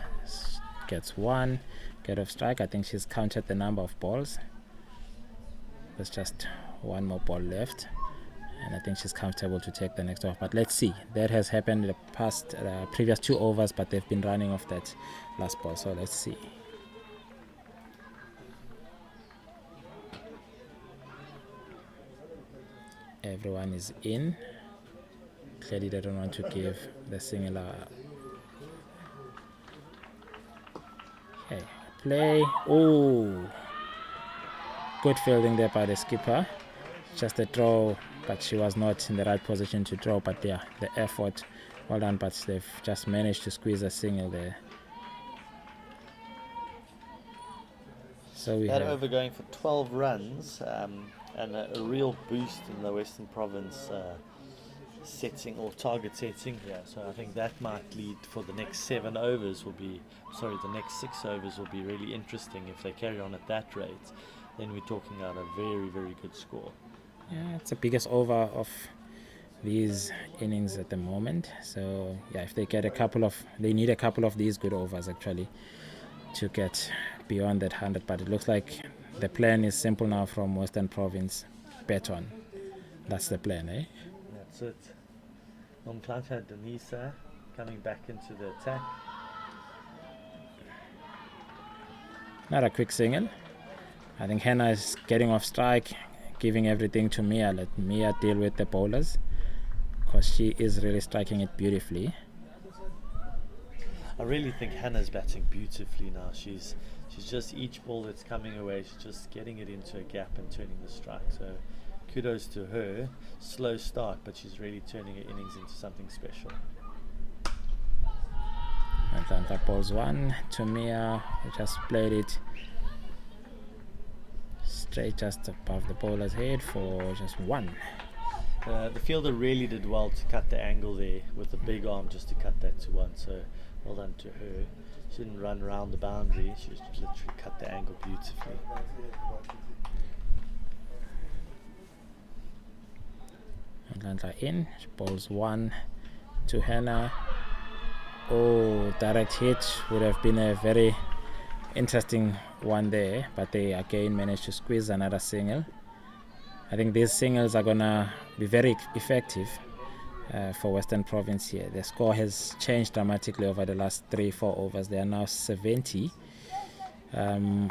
gets 1 get off strike. I think she's counted the number of balls. There's just 1 more ball left, and I think she's comfortable to take the next off. But let's see. That has happened in the past previous 2 overs, but they've been running off that last ball. So let's see. Everyone is in. Clearly they don't want to give the singular. Okay, play. Good fielding there by the skipper. Just a throw, but she was not in the right position to throw. But yeah, the effort, well done, but they've just managed to squeeze a single there. So we that have over going for 12 runs, and a real boost in the Western Province setting or target setting. Yeah, so I think that might lead for the next 7 overs the next 6 overs will be really interesting. If they carry on at that rate, then we're talking about a very, very good score. Yeah, it's the biggest over of these innings at the moment. So yeah, if they get they need a couple of these good overs actually to get beyond that 100. But it looks like the plan is simple now from Western Province. Bet on. That's the plan, eh? That's it. Nomklancha Denisa coming back into the attack. Not a quick single. I think Hannah is getting off strike, giving everything to Mia. Let Mia deal with the bowlers, because she is really striking it beautifully. I really think Hannah's batting beautifully now. She's just, each ball that's coming away, she's just getting it into a gap and turning the strike. So kudos to her. Slow start, but she's really turning her innings into something special. And then that ball's 1 to Mia, who just played it straight just above the bowler's head for just 1. The fielder really did well to cut the angle there with the big arm, just to cut that to 1. So well done to her. She didn't run around the boundary, she just literally cut the angle beautifully. Atlanta in, she bowls 1 to Hannah. Direct hit would have been a very interesting one there, but they again managed to squeeze another single. I think these singles are gonna be very effective for Western Province here. The score has changed dramatically over the last 3-4 overs. They are now 70 70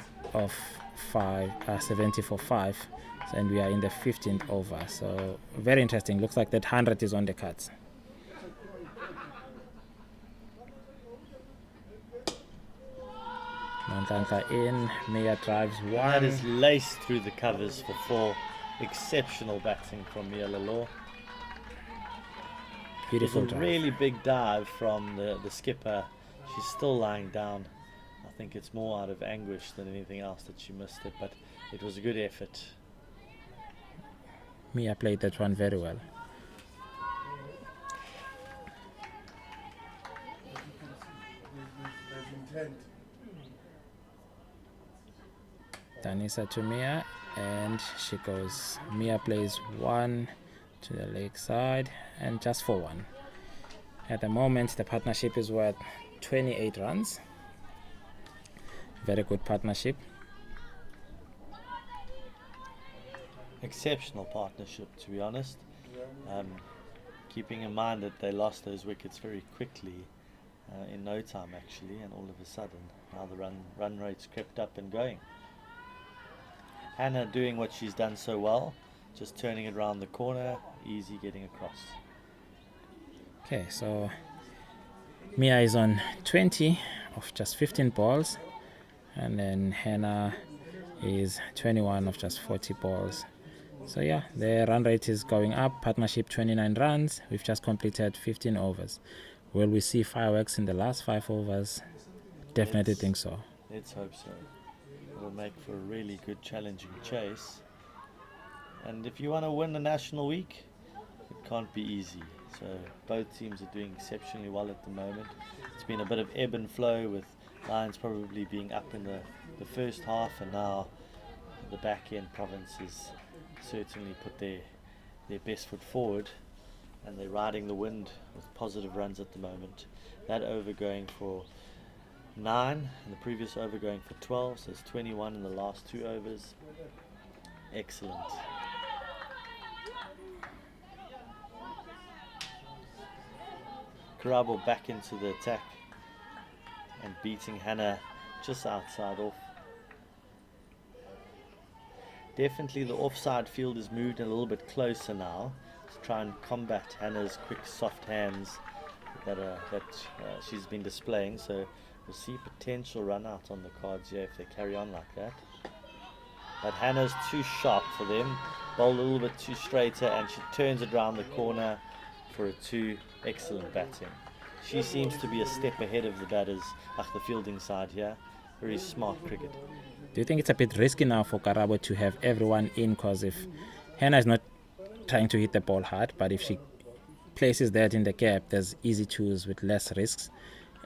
for 5, and we are in the 15th over. So very interesting. Looks like that 100 is on the cards. Mantanka in, Mia drives 1. That is laced through the covers for 4. Exceptional batting from Mia Lalo. Beautiful It was a drive. really big dive from the skipper. She's still lying down. I think it's more out of anguish than anything else that she missed it, but it was a good effort. Mia played that one very well. There's intent. Danisa to Mia, and she goes. Mia plays one to the leg side and just for one. At the moment, the partnership is worth 28 runs. Very good partnership. Exceptional partnership, to be honest. Keeping in mind that they lost those wickets very quickly, in no time actually, and all of a sudden now the run rates crept up and going. Hannah doing what she's done so well, just turning it around the corner, easy getting across. Okay, so Mia is on 20 of just 15 balls, and then Hannah is 21 of just 40 balls. So yeah, the run rate is going up. Partnership 29 runs. We've just completed 15 overs. Will we see fireworks in the last 5 overs? Definitely think so. Let's hope so. It'll make for a really good challenging chase. And if you want to win the National Week, it can't be easy. So both teams are doing exceptionally well at the moment. It's been a bit of ebb and flow, with Lions probably being up in the first half, and now the back end provinces certainly put their best foot forward, and they're riding the wind with positive runs at the moment. That over going for 9 and the previous over going for 12, so it's 21 in the last 2 overs. Excellent. Gqeberha back into the attack and beating Hannah just outside off. Definitely the offside field has moved a little bit closer now to try and combat Hannah's quick soft hands that she's been displaying. So we'll see potential run out on the cards here if they carry on like that. But Hannah's too sharp for them, bowled a little bit too straighter, and she turns it round the corner for a 2. Excellent batting. She seems to be a step ahead of the batters, the fielding side here. Very smart cricket. Do you think it's a bit risky now for Gqeberha to have everyone in? Because if Hannah is not trying to hit the ball hard, but if she places that in the gap, there's easy twos with less risks,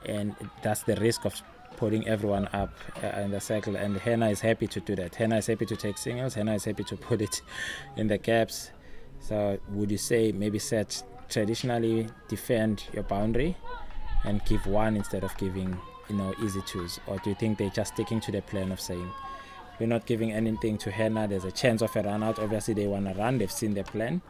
and that's the risk of putting everyone up in the circle. And Hannah is happy to do that. Hannah is happy to take singles. Hannah is happy to put it in the gaps. So would you say maybe set traditionally defend your boundary and give one instead of giving easy twos? Or do you think they're just sticking to the plan of saying we're not giving anything to Hannah, there's a chance of a run out? Obviously they want to run, they've seen the plan.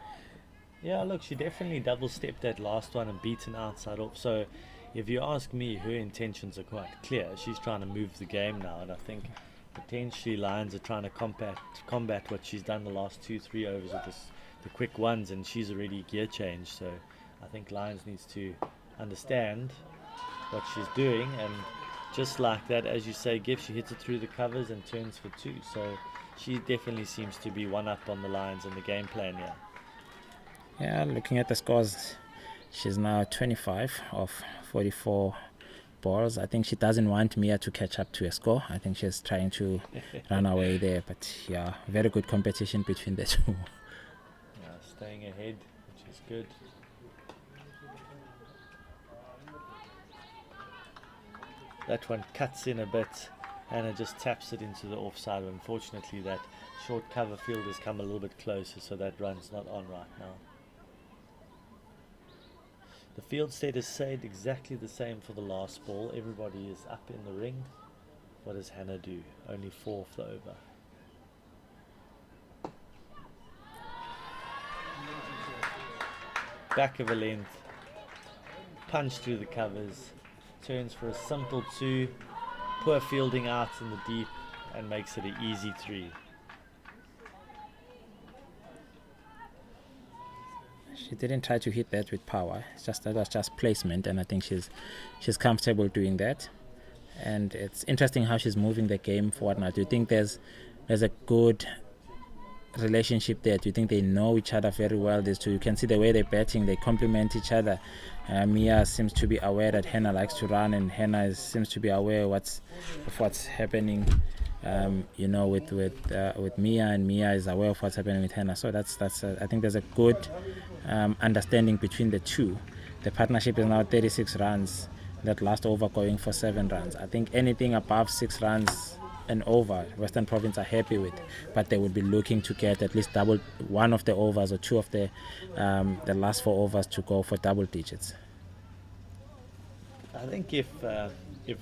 Yeah, look, she definitely double stepped that last one and beaten outside off. So if you ask me, her intentions are quite clear. She's trying to move the game now, and I think potentially Lions are trying to combat what she's done the last 2-3 overs with the quick ones, and she's already gear changed. So I think Lions needs to understand what she's doing, and just like that, as you say, she hits it through the covers and turns for 2. So she definitely seems to be one up on the Lions in the game plan here. Yeah, looking at the scores, she's now 25 of 44 balls. I think she doesn't want Mia to catch up to a score. I think she's trying to run away there. But yeah, very good competition between the two. Yeah, staying ahead, which is good. That one cuts in a bit, and it just taps it into the offside. Unfortunately, that short cover field has come a little bit closer, so that run's not on right now. The field status stayed exactly the same for the last ball. Everybody is up in the ring. What does Hannah do? Only 4 off the over. Back of a length, punch through the covers, turns for a simple 2, poor fielding out in the deep, and makes it an easy 3. She didn't try to hit that with power. That was just placement, and I think she's comfortable doing that. And it's interesting how she's moving the game forward now. Do you think there's a good relationship there? Do you think they know each other very well? These two, you can see the way they're batting, they complement each other. Mia seems to be aware that Hannah likes to run, and Hannah seems to be aware of what's happening. With Mia, and Mia is aware of what's happening with Hannah. So that's I think there's a good understanding between the two. The partnership is now 36 runs. That last over going for 7 runs. I think anything above 6 runs and over, Western Province are happy with, but they would be looking to get at least double one of the overs or 2 of the last 4 overs to go for double digits. I think if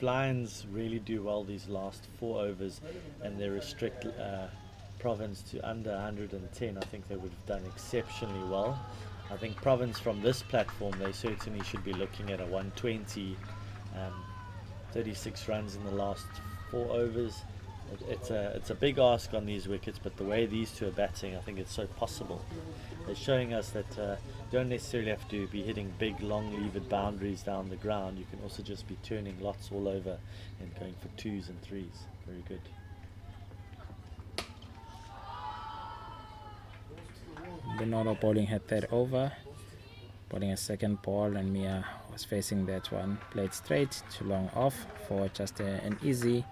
Lions really do well these last 4 overs and they restrict Province to under 110, I think they would have done exceptionally well. I think Province from this platform, they certainly should be looking at a 120, 36 runs in the last 4 overs. It's a big ask on these wickets, but the way these two are batting, I think it's so possible. They're showing us that you don't necessarily have to be hitting big, long levered boundaries down the ground. You can also just be turning lots all over and going for 2s and 3s. Very good. Bonolo bowling her 3rd over, bowling a 2nd ball, and Mia was facing that one. Played straight to long off for just an easy,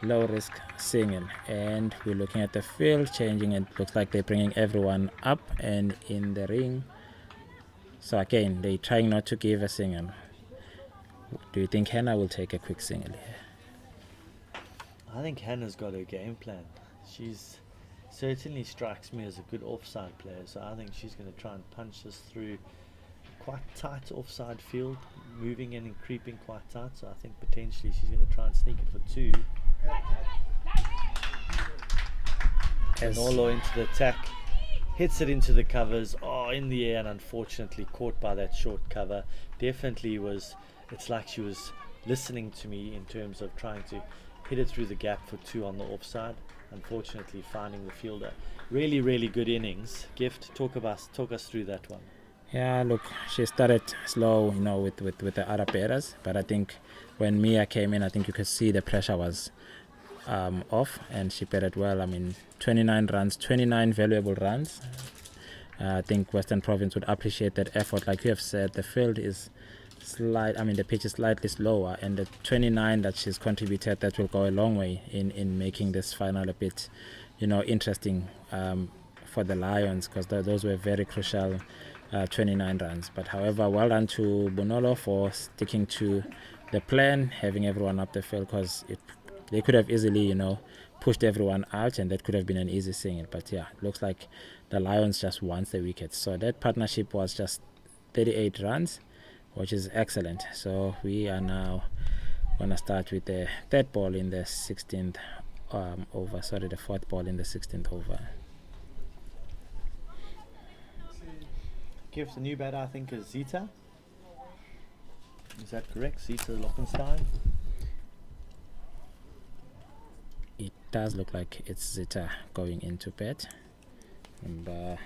low risk single. And we're looking at the field changing. It looks like they're bringing everyone up and in the ring. So again, they're trying not to give a single. Do you think Hannah will take a quick single here? I think Hannah's got her game plan. She's certainly strikes me as a good offside player, so I think she's going to try and punch this through quite tight offside field, moving in and creeping quite tight, so I think potentially she's going to try and sneak it for 2. Bonolo into the attack, hits it into the covers, in the air, and unfortunately caught by that short cover. Definitely it's like she was listening to me in terms of trying to hit it through the gap for 2 on the offside. Unfortunately finding the fielder. Really, really good innings. Gift, talk us through that one. Yeah, look, she started slow, with the other batters, but I think when Mia came in, I think you could see the pressure was off, and she batted well. I mean, 29 runs, 29 valuable runs. I think Western Province would appreciate that effort. Like you have said, the field is the pitch is slightly slower, and the 29 that she's contributed, that will go a long way in making this final a bit, interesting for the Lions, because those were very crucial 29 runs. But however, well done to Bonolo for sticking to the plan, having everyone up the field, because they could have easily, pushed everyone out, and that could have been an easy single. But yeah, it looks like the Lions just won the wicket. So that partnership was just 38 runs, which is excellent. So we are now going to start with the 3rd ball in the 16th over. Sorry, the 4th ball in the 16th over. Give the new batter, I think, is Zita. Is that correct? Zita Lockenstein? It does look like it's Zita going into bat. And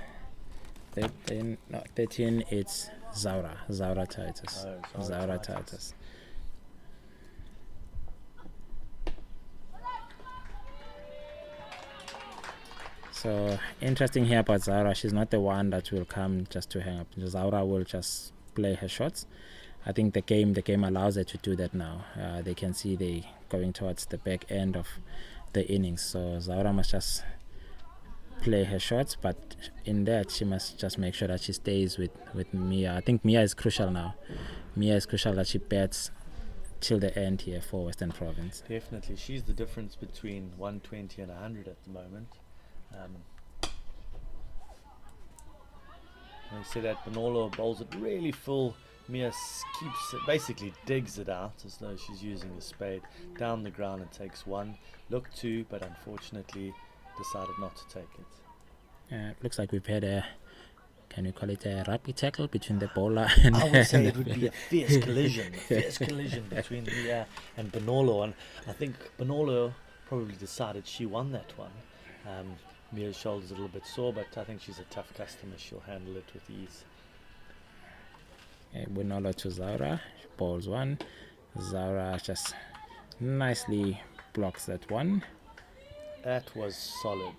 13, it's Zaura Titus. Zaura Titus. So interesting here about Zaura. She's not the one that will come just to hang up. Zaura will just play her shots. I think the game allows her to do that now. They can see they going towards the back end of the innings. So Zaura must just play her shots, but in that she must just make sure that she stays with Mia. I think Mia is crucial now. Mia is crucial that she bats till the end here for Western Province. Definitely, she's the difference between 120 and 100 at the moment. They say that Bonolo bowls it really full. Mia basically digs it out as though she's using a spade down the ground and takes 1. Looked 2, but unfortunately decided not to take it. Looks like we've had can you call it a rugby tackle between the bowler and I would say it would be a fierce collision between Mia and Bonolo, and I think Bonolo probably decided she won that one. Mia's shoulder's a little bit sore, but I think she's a tough customer. She'll handle it with ease. Bonolo to Zaura, bowls 1. Zaura just nicely blocks that one. That was solid.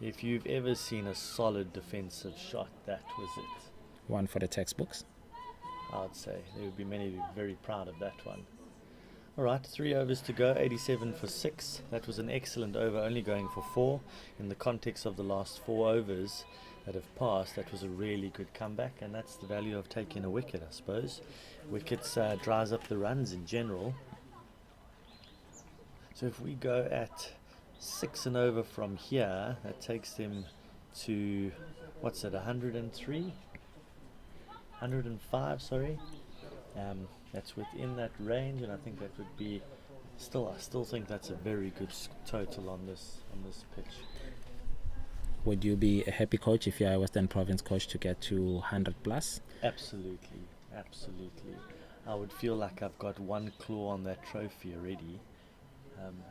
If you've ever seen a solid defensive shot, that was it. One for the textbooks. I would say there would be many very proud of that one. All right, 3 overs to go, 87 for 6. That was an excellent over, only going for 4. In the context of the last 4 overs that have passed, that was a really good comeback, and that's the value of taking a wicket, I suppose. Wickets dries up the runs in general. So if we go at 6 and over from here, that takes them to, what's it, 103? 105, sorry. That's within that range, and I think that would be I still think that's a very good total on this pitch. Would you be a happy coach if you are a Western Province coach to get to 100 plus? Absolutely. I would feel like I've got one claw on that trophy already,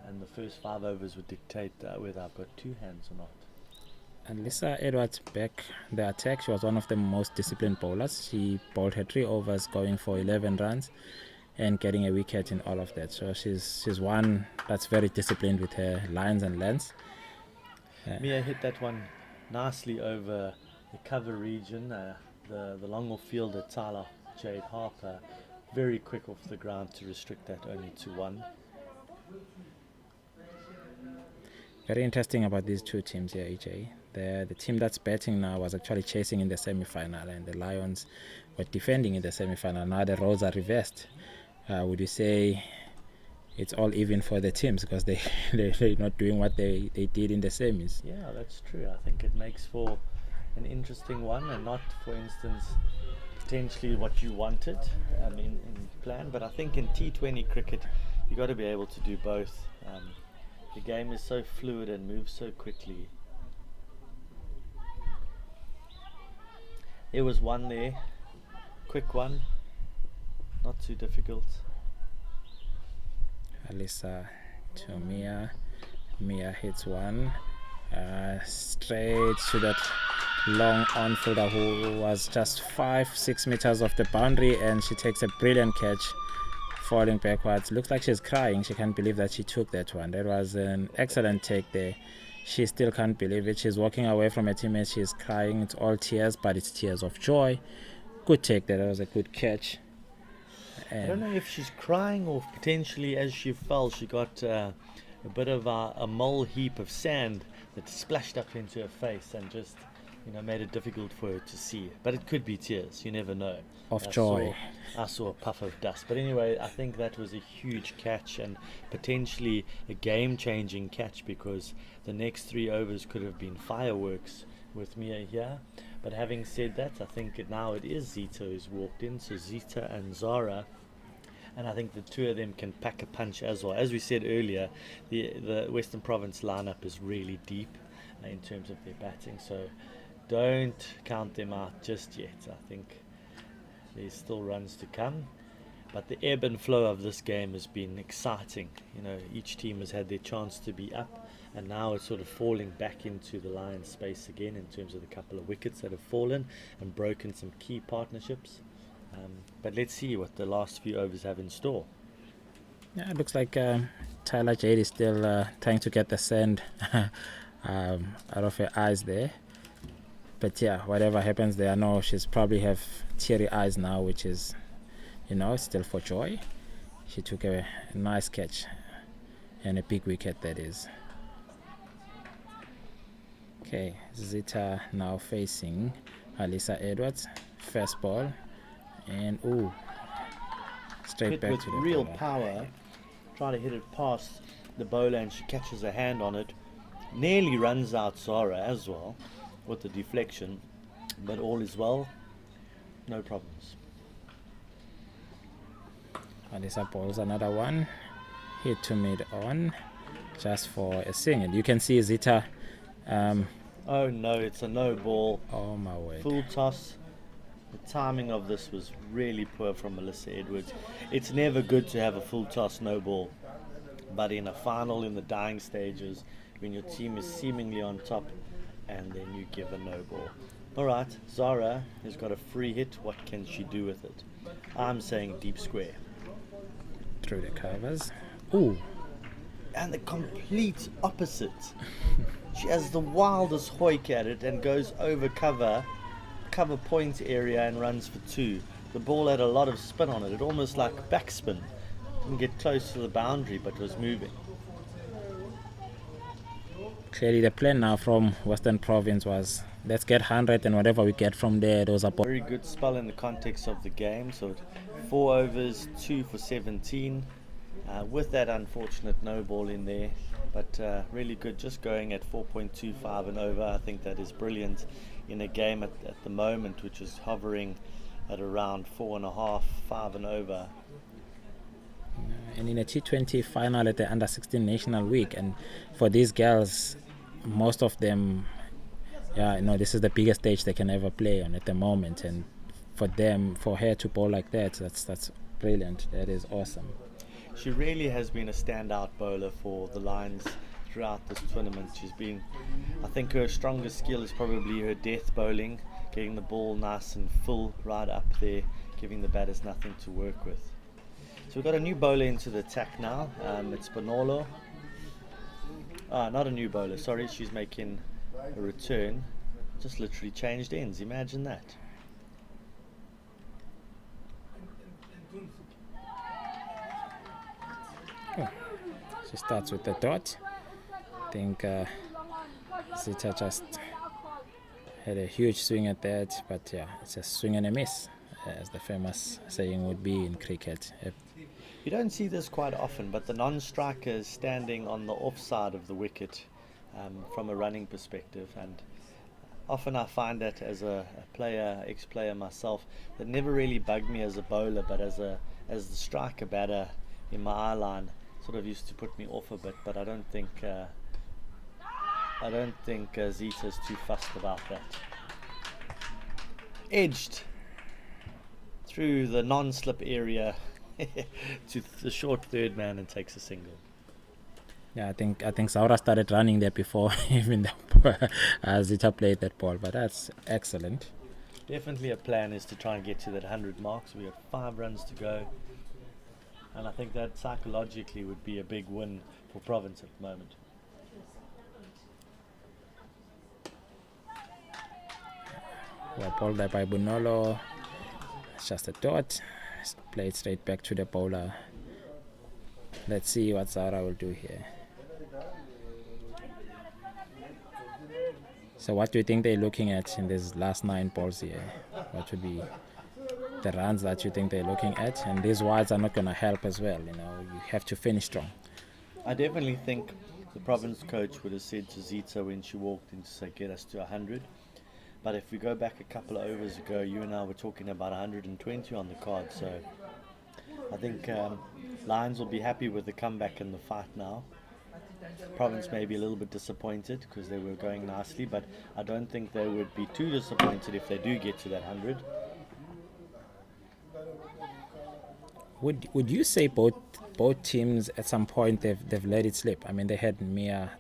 and the first 5 overs would dictate whether I've got 2 hands or not. And Lisa Edwards back the attack. She was one of the most disciplined bowlers. She bowled her 3 overs, going for 11 runs and getting a wicket in all of that. So she's one that's very disciplined with her lines and lengths. Mia hit that one nicely over the cover region. The long off fielder Tyler Jade Harper, very quick off the ground to restrict that only to 1. Very interesting about these two teams here, EJ. The team that's batting now was actually chasing in the semi-final, and the Lions were defending in the semi-final. Now the roles are reversed. Would you say it's all even for the teams because they're not doing what they did in the semis? Yeah, that's true. I think it makes for an interesting one, and not, for instance, potentially what you wanted in plan. But I think in T20 cricket, you got to be able to do both. The game is so fluid and moves so quickly. There was one there, quick one, not too difficult. Alisa to Mia. Mia hits one straight to that long on-fielder who was just 5-6 meters off the boundary, and she takes a brilliant catch, falling backwards. Looks like she's crying. She can't believe that she took that one. That was an excellent take there. She still can't believe it. She's walking away from her teammates. She's crying. It's all tears, but it's tears of joy. Good take there. That was a good catch. I don't know if she's crying or potentially as she fell, she got a bit of a mole heap of sand that splashed up into her face and just made it difficult for her to see. But it could be tears. You never know. Of joy. I saw a puff of dust. But anyway, I think that was a huge catch and potentially a game-changing catch, because the next 3 overs could have been fireworks with Mia here. But having said that, I think now it is Zita who's walked in. So Zita and Zara. And I think the 2 of them can pack a punch as well. As we said earlier, the Western Province lineup is really deep in terms of their batting. So don't count them out just yet. I think there's still runs to come, but the ebb and flow of this game has been exciting. Each team has had their chance to be up, and now it's sort of falling back into the Lions' space again in terms of the couple of wickets that have fallen and broken some key partnerships. But let's see what the last few overs have in store. Yeah, it looks like Tyler Jade is still trying to get the sand out of her eyes there. But yeah, whatever happens there, I know she's probably have teary eyes now, which is, still for joy. She took a nice catch and a big wicket, that is. Okay, Zita now facing Alisa Edwards. First ball, and straight hit back with to the real bowler. power. Try to hit it past the bowler, and she catches her hand on it. Nearly runs out Zara as well with the deflection, but all is well, no problems. Alisa bowls another one, hit to mid on, just for a single. You can see Zita. Oh no, it's a no ball. Oh my word. Full toss. The timing of this was really poor from Melissa Edwards. It's never good to have a full toss no ball, but in a final, in the dying stages, when your team is seemingly on top, and then you give a no ball. Alright, Zara has got a free hit. What can she do with it? I'm saying deep square. Through the covers. and the complete opposite. She has the wildest hoik at it and goes over cover point area and runs for 2. The ball had a lot of spin on it. It almost like backspin. Didn't get close to the boundary but was moving. Clearly the plan now from Western Province was let's get 100 and whatever we get from there, those are Very good spell in the context of the game. So 4 overs, 2 for 17. With that unfortunate no ball in there. But really good, just going at 4.25 and over. I think that is brilliant in a game at the moment, which is hovering at around 4.5, 5 and over. And in a T20 final at the Under-16 National Week, and for these girls, most of them, this is the biggest stage they can ever play on at the moment, and for her to bowl like that, that's brilliant. That is awesome. She really has been a standout bowler for the Lions throughout this tournament. I think her strongest skill is probably her death bowling, getting the ball nice and full right up there, giving the batters nothing to work with. So we've got a new bowler into the attack now. It's Bonolo. Not a new bowler, sorry, she's making a return. Just literally changed ends, imagine that. She starts with the dot. I think Zita just had a huge swing at that, but it's a swing and a miss, as the famous saying would be in cricket. You don't see this quite often, but the non-striker is standing on the offside of the wicket from a running perspective, and often I find that as a ex-player myself, that never really bugged me as a bowler, but as the striker batter in my eye line, sort of used to put me off a bit. But I don't think Zita's too fussed about that. Edged through the non-slip area to the short third man and takes a single. Yeah, I think Saura started running there before even Zita played that ball, but that's excellent. Definitely a plan is to try and get to that 100 mark. So we have 5 runs to go, and I think that psychologically would be a big win for Province at the moment. Well bowled there by Bonolo. It's just a dot. Played straight back to the bowler. Let's see what Zara will do here. So what do you think they're looking at in these last 9 balls here? What would be the runs that you think they're looking at? And these wides are not going to help as well. You have to finish strong. I definitely think the Province coach would have said to Zita when she walked in to say get us to 100. But if we go back a couple of overs ago, you and I were talking about 120 on the card. So I think Lions will be happy with the comeback and the fight now. Province may be a little bit disappointed because they were going nicely, but I don't think they would be too disappointed if they do get to that 100. Would you say both teams at some point they've let it slip? I mean, they had Mia,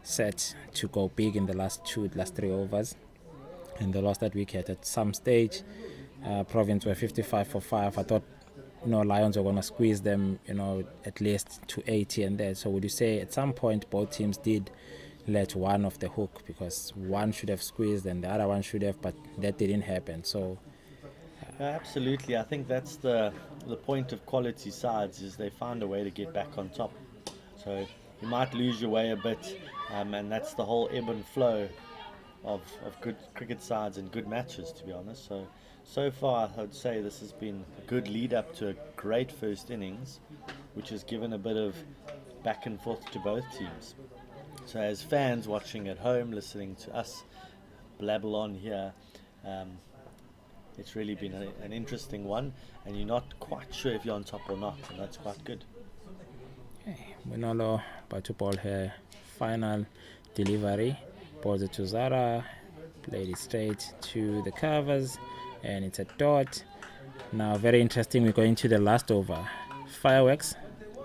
set to go big in the last 3 overs, and they lost that wicket at some stage. Province were 55 for 5. I thought Lions were going to squeeze them at least to 80 and there. So would you say at some point both teams did let one off the hook, because one should have squeezed and the other one should have, but that didn't happen? So absolutely, I think that's the point of quality sides, is they find a way to get back on top. So you might lose your way a bit, and that's the whole ebb and flow of good cricket sides and good matches, to be honest. So far I would say this has been a good lead up to a great first innings, which has given a bit of back and forth to both teams. So as fans watching at home, listening to us blabble on here, it's really been an interesting one, and you're not quite sure if you're on top or not, and that's quite good. Bonolo about to ball here, final delivery, balls it to Zara, played it straight to the covers, and it's a dot. Now very interesting, we go into the last over. Fireworks,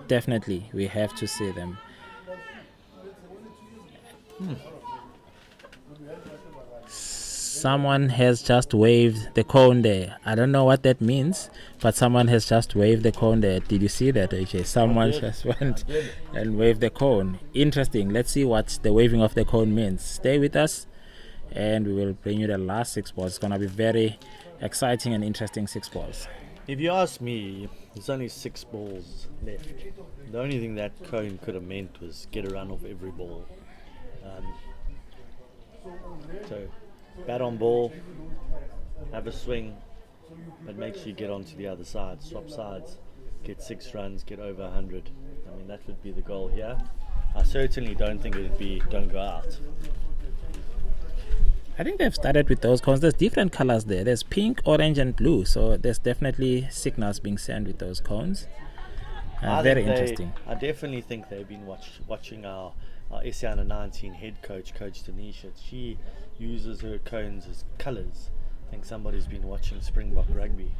definitely we have to see them. Someone has just waved the cone there. I don't know what that means, but someone has just waved the cone there. Did you see that, AJ? Someone just went and waved the cone. Interesting. Let's see what the waving of the cone means. Stay with us, and we will bring you the last 6 balls. It's going to be very exciting and interesting 6 balls. If you ask me, there's only 6 balls left. The only thing that cone could have meant was get a run off every ball. So, bat on ball, have a swing, but make sure you get onto the other side. Swap sides, get 6 runs, get over 100. I mean, that would be the goal here. I certainly don't think it would be don't go out. I think they've started with those cones. There's different colors there. There's pink, orange, and blue. So there's definitely signals being sent with those cones. Very interesting. I definitely think they've been watching our SA Under 19 head coach, Coach Tanisha. She uses her cones as colours. I think somebody's been watching Springbok rugby.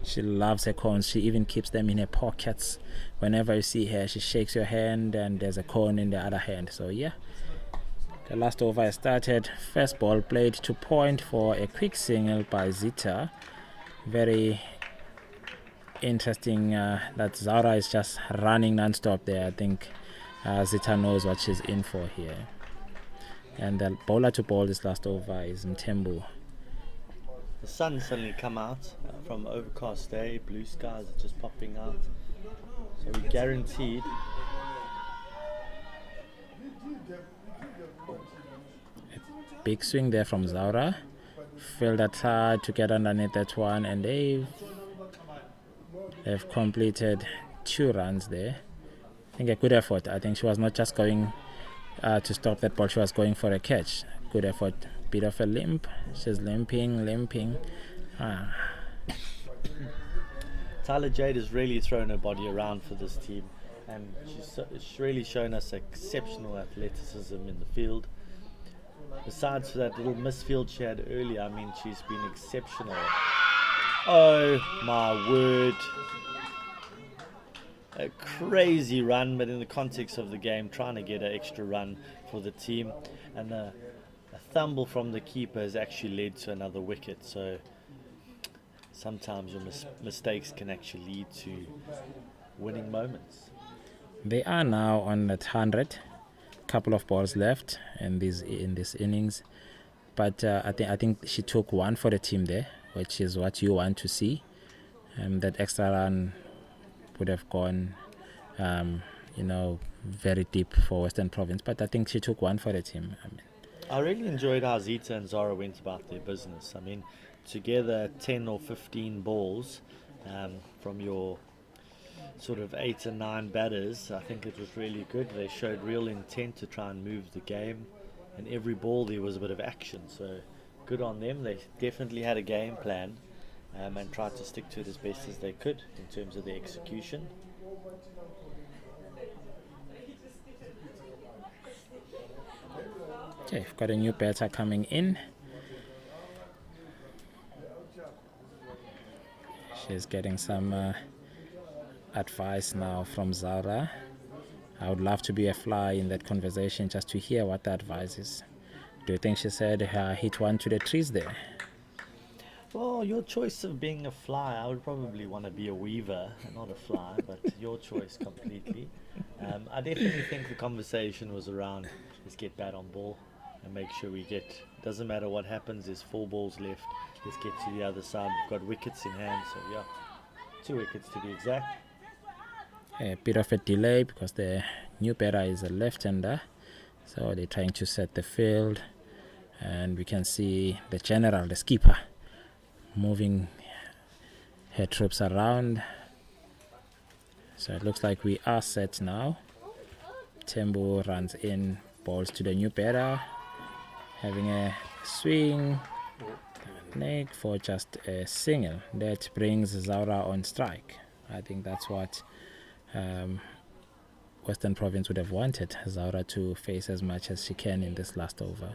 She loves her cones. She even keeps them in her pockets. Whenever you see her, she shakes your hand and there's a cone in the other hand. So yeah. The last over has started. First ball played to point for a quick single by Zita. Very interesting that Zaura is just running non-stop there. I think Zita knows what she's in for here. And the bowler to bowl this last over is Mthembu. The sun suddenly come out from overcast day. Blue skies are just popping out. So we're guaranteed. Big swing there from Zaura. Fielded hard to get underneath that one, and they've completed 2 runs there. I think a good effort. I think she was not just going to stop that ball, she was going for a catch. Good effort. Bit of a limp. She's limping. Tyler Jade has really thrown her body around for this team, and she's really shown us exceptional athleticism in the field. Besides for that little misfield she had earlier, I mean, she's been exceptional. Oh my word. A crazy run, but in the context of the game, trying to get an extra run for the team. And a fumble from the keeper has actually led to another wicket. So sometimes your mistakes can actually lead to winning moments. They are now on that 100. Couple of balls left in this innings, but I think she took 1 for the team there, which is what you want to see. That extra run would have gone very deep for Western Province, but I think she took 1 for the team. I really enjoyed how Zita and Zara went about their business. I mean, together 10 or 15 balls from your sort of 8 and 9 batters. I think it was really good. They showed real intent to try and move the game, and every ball there was a bit of action, so good on them. They definitely had a game plan and tried to stick to it as best as they could in terms of the execution. Okay, we've got a new batter coming in. She's getting some advice now from Zara. I would love to be a fly in that conversation just to hear what the advice is. Do you think she said hit 1 to the trees there? Well, your choice of being a fly, I would probably want to be a weaver, not a fly, but your choice completely. I definitely think the conversation was around, let's get bat on ball and make sure we get, doesn't matter what happens, there's 4 balls left, let's get to the other side. We've got wickets in hand, so yeah, 2 wickets to be exact. A bit of a delay because the new batter is a left-hander, so they're trying to set the field, and we can see the general, the skipper, moving her troops around. So it looks like we are set now. Tembo runs in, balls to the new batter, having a swing leg for just a single. That brings Zaura on strike. I think that's what Western Province would have wanted Zaura to face as much as she can in this last over.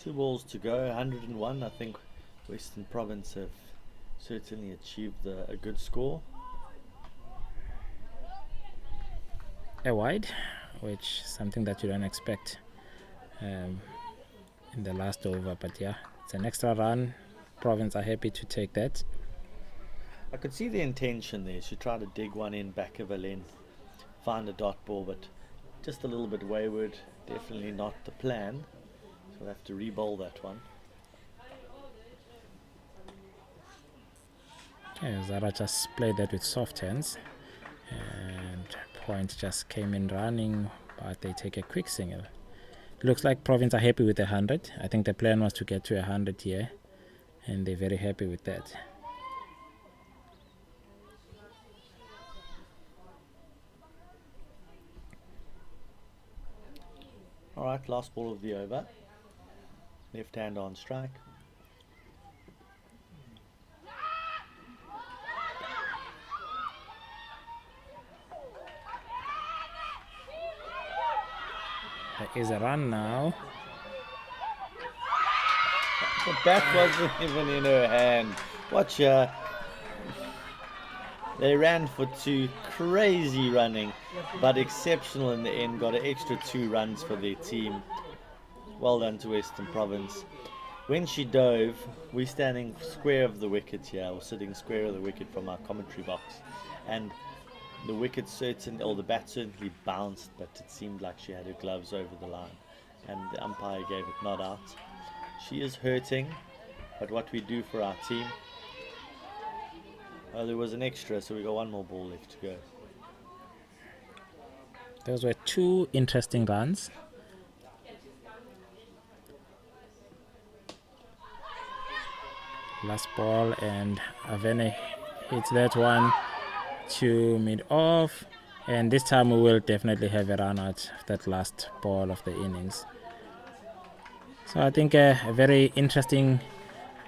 2 balls to go, 101. I think Western Province have certainly achieved a good score. A wide, which is something that you don't expect in the last over. But yeah, it's an extra run. Province are happy to take that. I could see the intention there. She tried to dig one in back of a lane, find a dot ball, but just a little bit wayward. Definitely not the plan. So we'll have to re-bowl that one. Okay, Zara just played that with soft hands, and point just came in running, but they take a quick single. Looks like Province are happy with 100. I think the plan was to get to 100 here, and they're very happy with that. Alright, last ball of the over. Left hand on strike. There is a run now. The bat wasn't even in her hand. Watch her. They ran for two, crazy running, but exceptional in the end. Got an extra 2 runs for their team. Well done to Western Province. When she dove, we're standing square of the wicket here, or sitting square of the wicket from our commentary box, and the wicket certainly, or the bat certainly bounced, but it seemed like she had her gloves over the line, and the umpire gave it not out. She is hurting, but what we do for our team. Oh, there was an extra, so we got 1 more ball left to go. Those were 2 interesting runs. Last ball, and Avene hits that one to mid off, and this time we will definitely have a run out of that last ball of the innings. So I think a very interesting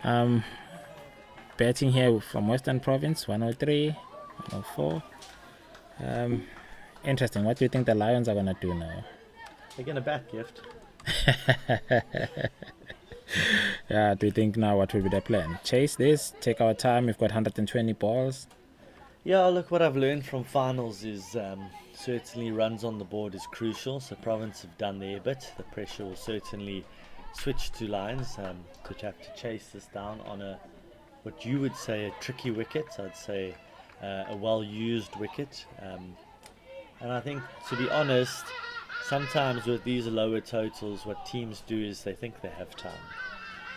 batting here from Western Province. 103, 104. Interesting. What do you think the Lions are going to do now? They're going to bat, Gift. Yeah, do you think now what will be the plan? Chase this, take our time. We've got 120 balls. Yeah, look, what I've learned from finals is certainly runs on the board is crucial. So Province have done their bit. The pressure will certainly switch to Lions, which have to chase this down on a, what you would say, a tricky wicket. I'd say a well-used wicket. And I think, to be honest, sometimes with these lower totals, what teams do is they think they have time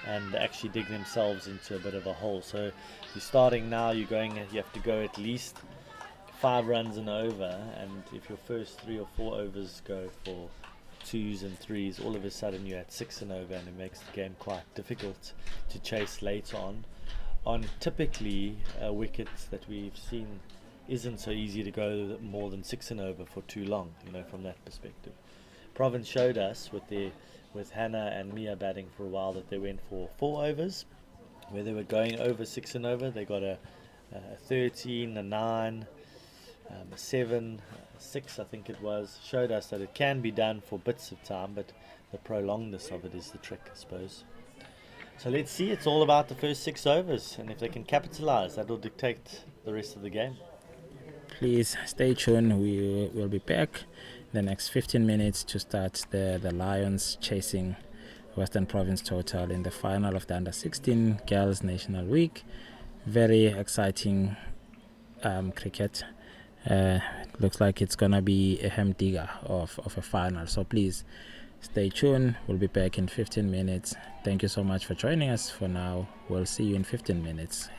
and actually dig themselves into a bit of a hole. So you're starting now, you have to go at least 5 runs and over, and if your first 3 or 4 overs go for 2s and 3s, all of a sudden you're at 6 and over, and it makes the game quite difficult to chase later on typically wickets that we've seen. Isn't so easy to go more than 6 and over for too long, from that perspective. Province showed us with Hannah and Mia batting for a while that they went for 4 overs, where they were going over 6 and over. They got a 13, a 9, a 7, a 6, I think it was. Showed us that it can be done for bits of time, but the prolongedness of it is the trick, I suppose. So let's see. It's all about the first 6 overs, and if they can capitalize, that will dictate the rest of the game. Please stay tuned. We will be back the next 15 minutes to start the Lions chasing Western Province total in the final of the Under-16 Girls National Week. Very exciting cricket. Looks like it's gonna be a hamdigger of a final, so please stay tuned. We'll be back in 15 minutes. Thank you so much for joining us. For now, we'll see you in 15 minutes.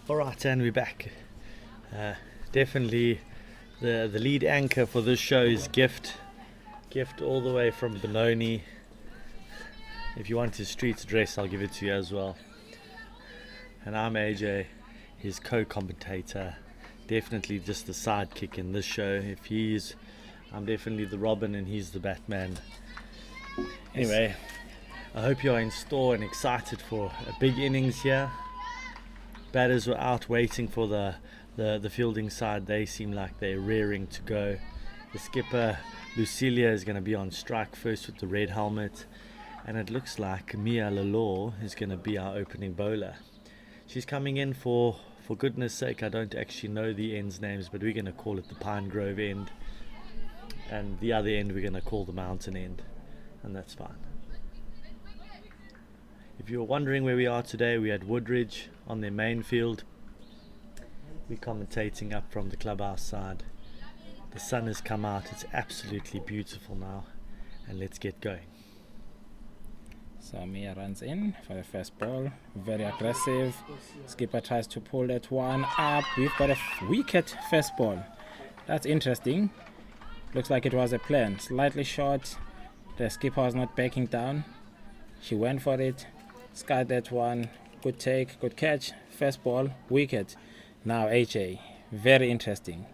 Alright, and we're back. Definitely the lead anchor for this show is Gift all the way from Benoni. If you want his street address, I'll give it to you as well. And I'm AJ, his co-commentator, definitely just the sidekick in this show. I'm definitely the Robin and he's the Batman. Anyway, I hope you're in store and excited for a big innings here. Batters were out waiting for the fielding side. They seem like they're rearing to go. The skipper Lucilia is going to be on strike first with the red helmet, and it looks like Mia Lalor is going to be our opening bowler. She's coming in for goodness sake, I don't actually know the ends names, but we're going to call it the Pine Grove end, and the other end we're going to call the mountain end, and that's fine. If you're wondering where we are today, we're at Woodridge on their main field. We're commentating up from the clubhouse side. The sun has come out, it's absolutely beautiful now, and let's get going. So Mia runs in for the first ball, very aggressive. Skipper tries to pull that one up. We've got a wicket first ball. That's interesting. Looks like it was a plan. Slightly short. The skipper was not backing down. She went for it, skied that one. Good take, good catch. First ball, wicket. Now AJ, very interesting.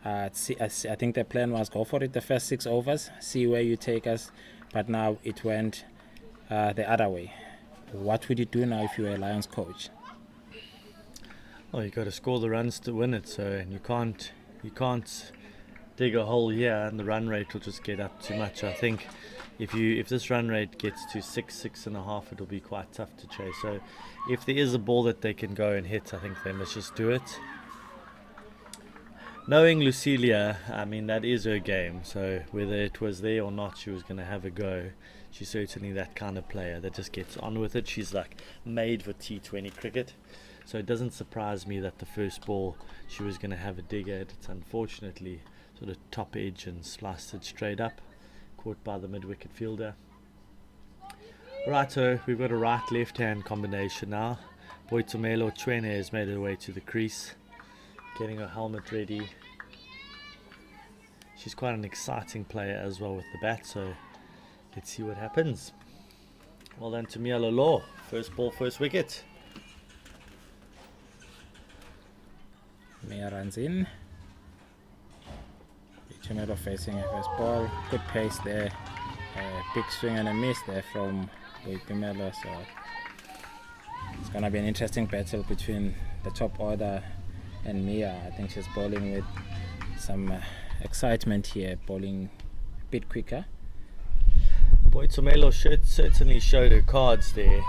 I think the plan was go for it the first 6 overs, see where you take us, but now it went the other way. What would you do now if you were a Lions coach? Well, you got to score the runs to win it, so and you can't dig a hole here and the run rate will just get up too much. I think if this run rate gets to 6.5, it'll be quite tough to chase. So if there is a ball that they can go and hit, I think they must just do it. Knowing Lucilia, I mean, that is her game, so whether it was there or not, she was going to have a go. She's certainly that kind of player that just gets on with it. She's like made for T20 cricket, so it doesn't surprise me that the first ball she was going to have a dig at. It's unfortunately sort of top edge and sliced it straight up, caught by the mid-wicket fielder. Right, so we've got a right-left hand combination now. Boitumelo Chwene has made her way to the crease, getting her helmet ready. She's quite an exciting player as well with the bat, so let's see what happens. Well done to Mia Lalor. First ball, first wicket. Mia runs in. Boitumelo facing a first ball. Good pace there. Big swing and a miss there from Gqeberha. So it's going to be an interesting battle between the top order and Mia. I think she's bowling with some excitement here, bowling a bit quicker. Boitumelo certainly showed her cards there.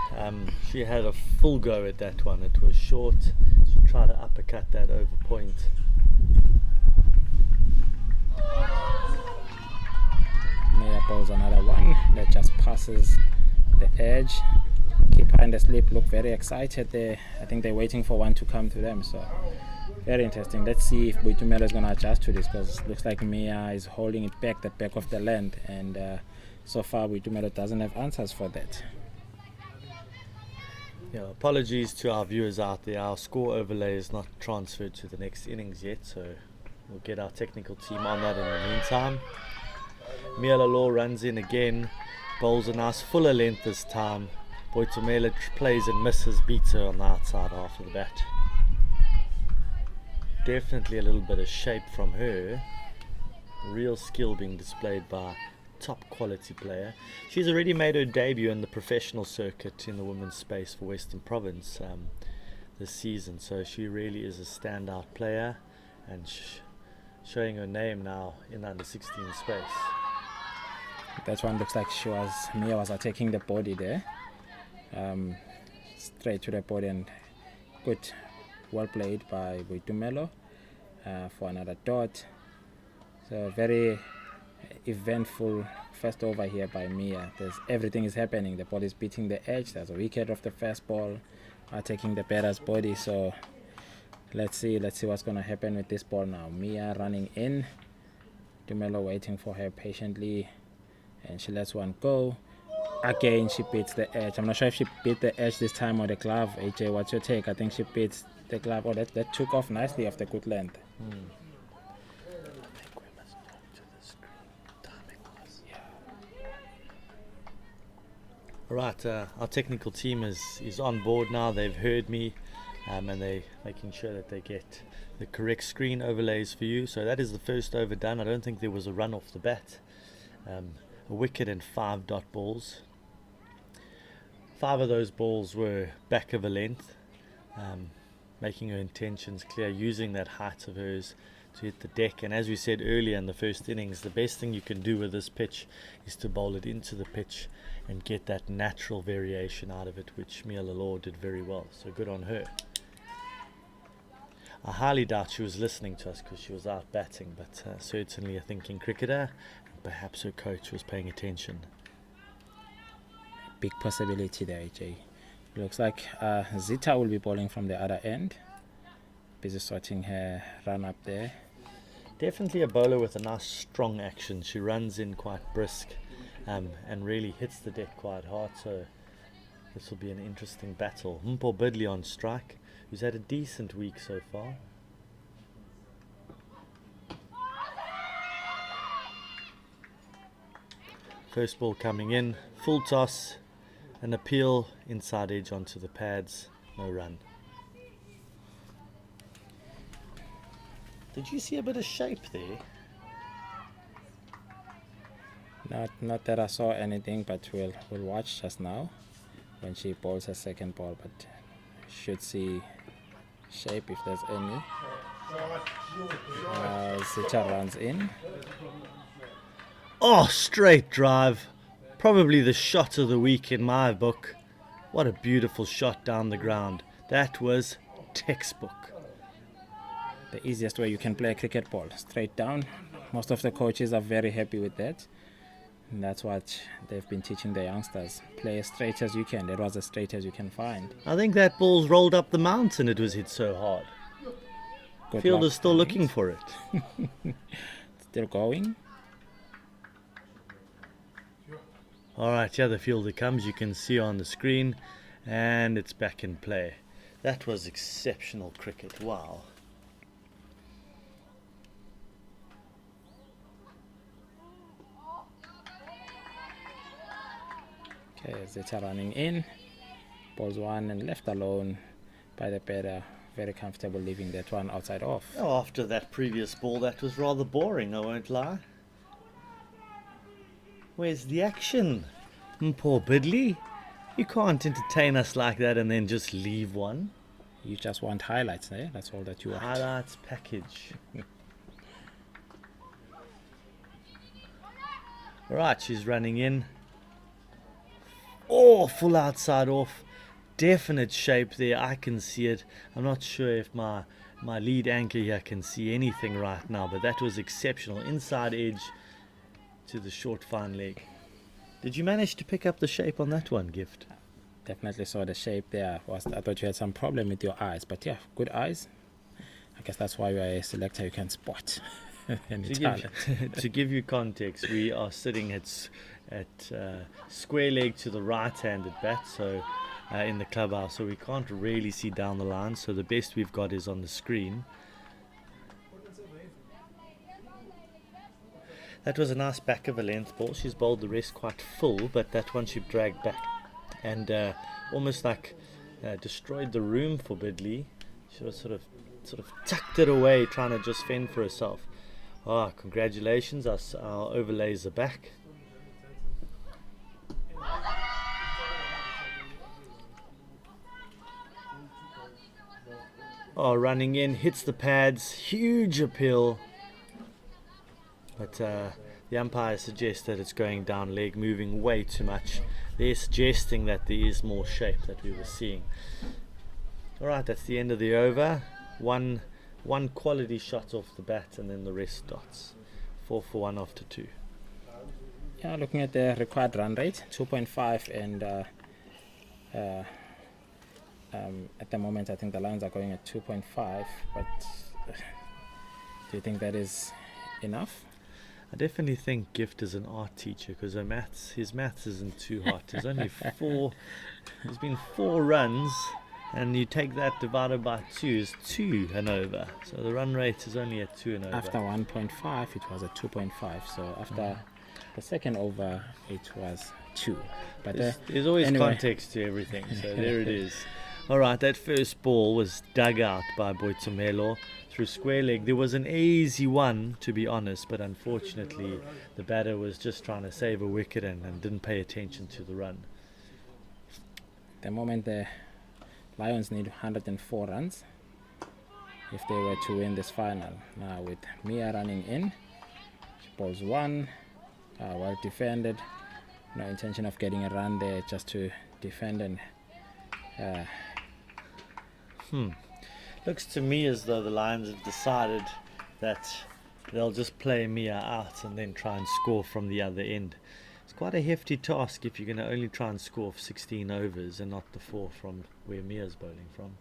She had a full go at that one. It was short. She tried to uppercut that over point. Mia bowls another one that just passes the edge. Keeper and the slip look very excited there. I think they're waiting for one to come to them. So very interesting. Let's see if Boitumelo is going to adjust to this, because it looks like Mia is holding it back, the back of the land, and so far Boitumelo doesn't have answers for that. Yeah, apologies to our viewers out there. Our score overlay is not transferred to the next innings yet, so we'll get our technical team on that in the meantime. Mia Lalor runs in again, bowls a nice fuller length this time. Boitumelo plays and misses, beats her on the outside half of the bat. Definitely a little bit of shape from her. Real skill being displayed by a top quality player. She's already made her debut in the professional circuit in the women's space for Western Province this season, so she really is a standout player and showing her name now in the under 16 space. That one looks like Mia was attacking the body there, straight to the body, and good. Well played by Boitumelo for another dot. So very eventful first over here by Mia. Everything is happening. The ball is beating the edge. There's a wicket of the first ball, attacking the batter's body. So let's see what's going to happen with this ball now. Mia running in. Boitumelo waiting for her patiently, and she lets one go. Again, she beats the edge. I'm not sure if she beat the edge this time or the glove. AJ, what's your take? I think she beats the glove. Oh, that took off nicely off the good length. I think we must talk to the screen. Timing wise. Right, our technical team is on board now. They've heard me, and they're making sure that they get the correct screen overlays for you. So that is the first over done. I don't think there was a run off the bat. A wicket and 5 dot balls. 5 of those balls were back of a length, making her intentions clear, using that height of hers to hit the deck. And as we said earlier in the first innings, the best thing you can do with this pitch is to bowl it into the pitch and get that natural variation out of it, which Mia Lalor did very well. So good on her. I highly doubt she was listening to us because she was out batting, but certainly a thinking cricketer, and perhaps her coach was paying attention. Big possibility there, AJ. Looks like Zita will be bowling from the other end. Busy sorting her run up there. Definitely a bowler with a nice strong action. She runs in quite brisk and really hits the deck quite hard. So this will be an interesting battle. Gqeberha on strike, who's had a decent week so far. First ball coming in, full toss, an appeal inside edge onto the pads, no run. Did you see a bit of shape there? Not that I saw anything, but we'll watch just now when she bowls her second ball, but should see shape if there's any. Zita runs in. Oh, straight drive. Probably the shot of the week in my book. What a beautiful shot down the ground. That was textbook. The easiest way you can play a cricket ball, straight down. Most of the coaches are very happy with that. And that's what they've been teaching the youngsters. Play as straight as you can. That was as straight as you can find. I think that ball's rolled up the mountain. It was hit so hard. Good Fielder's luck, still Innings. looking for it. Still going. Alright, yeah, the fielder comes. You can see on the screen. And it's back in play. That was exceptional cricket. Wow. Okay, Zita running in. Balls one and left alone by the batter. Very comfortable leaving that one outside off. Oh, after that previous ball, that was rather boring, I won't lie. Where's the action? Gqeberha? You can't entertain us like that and then just leave one. You just want highlights, eh? That's all that you want. Highlights package. Right, she's running in. Oh, full outside off. Definite shape there. I can see it. I'm not sure if my lead anchor here can see anything right now, but that was exceptional. Inside edge to the short fine leg. Did you manage to pick up the shape on that one, Gift? Definitely saw the shape there. I thought you had some problem with your eyes, but yeah, good eyes. I guess that's why you're a selector. You can spot any talent. To give you context, we are sitting at square leg to the right-handed bat, so in the clubhouse, so we can't really see down the line. So the best we've got is on the screen. That was a nice back of a length ball. She's bowled the rest quite full, but that one she dragged back and almost like destroyed the room for Bidley. She was sort of tucked it away, trying to just fend for herself. Ah, congratulations, our overlays are back. Oh, running in, hits the pads, huge appeal. But the umpire suggests that it's going down leg, moving way too much. They're suggesting that there is more shape that we were seeing. Alright, that's the end of the over. One quality shot off the bat and then the rest dots. 4 for 1 after 2. Yeah, looking at the required run rate, 2.5, and at the moment I think the Lions are going at 2.5, but do you think that is enough? I definitely think Gift is an art teacher, because his maths isn't too hot. There's only there's been 4 runs, and you take that divided by 2 is 2 and over. So the run rate is only at 2 and over. After 1.5, it was at 2.5. So after the second over, it was 2. But there's always anyway. context to everything, so there it is. Alright, that first ball was dug out by Boitumelo through square leg. There was an easy one, to be honest, but unfortunately the batter was just trying to save a wicket and didn't pay attention to the run. The moment the Lions need 104 runs if they were to win this final. Now with Mia running in, she bowls 1, well defended, no intention of getting a run there, just to defend and Looks to me as though the Lions have decided that they'll just play Mia out and then try and score from the other end. It's quite a hefty task if you're going to only try and score 16 overs and not the 4 from where Mia's bowling from.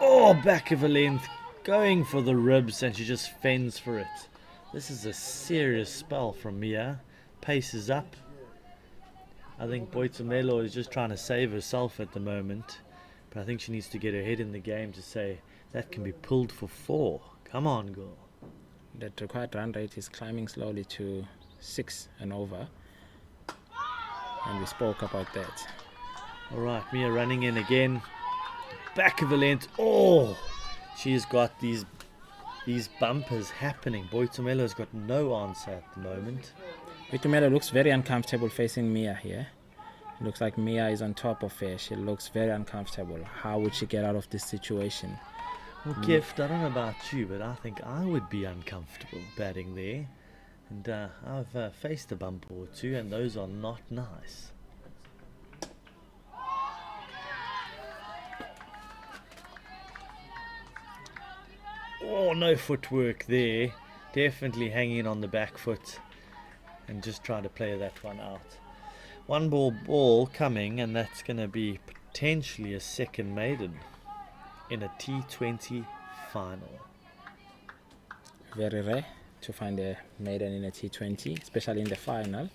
Oh, back of a length, going for the ribs, and she just fends for it. This is a serious spell from Mia. Pace is up. I think Boitumelo is just trying to save herself at the moment, but I think she needs to get her head in the game to say that can be pulled for 4. Come on, girl. That required run rate is climbing slowly to 6 and over, and we spoke about that. Alright, Mia running in again. Back of a length. Oh, she's got these bumpers happening. Boitumelo's got no answer at the moment. Boitumelo looks very uncomfortable facing Mia here. It looks like Mia is on top of her. She looks very uncomfortable. How would she get out of this situation? Well, Gift, I don't know about you, but I think I would be uncomfortable batting there. And I've faced a bumper or 2, and those are not nice. Oh, no footwork there. Definitely hanging on the back foot and just trying to play that one out. 1 ball coming, and that's going to be potentially a second maiden in a T20 final. Very rare to find a maiden in a T20, especially in the final.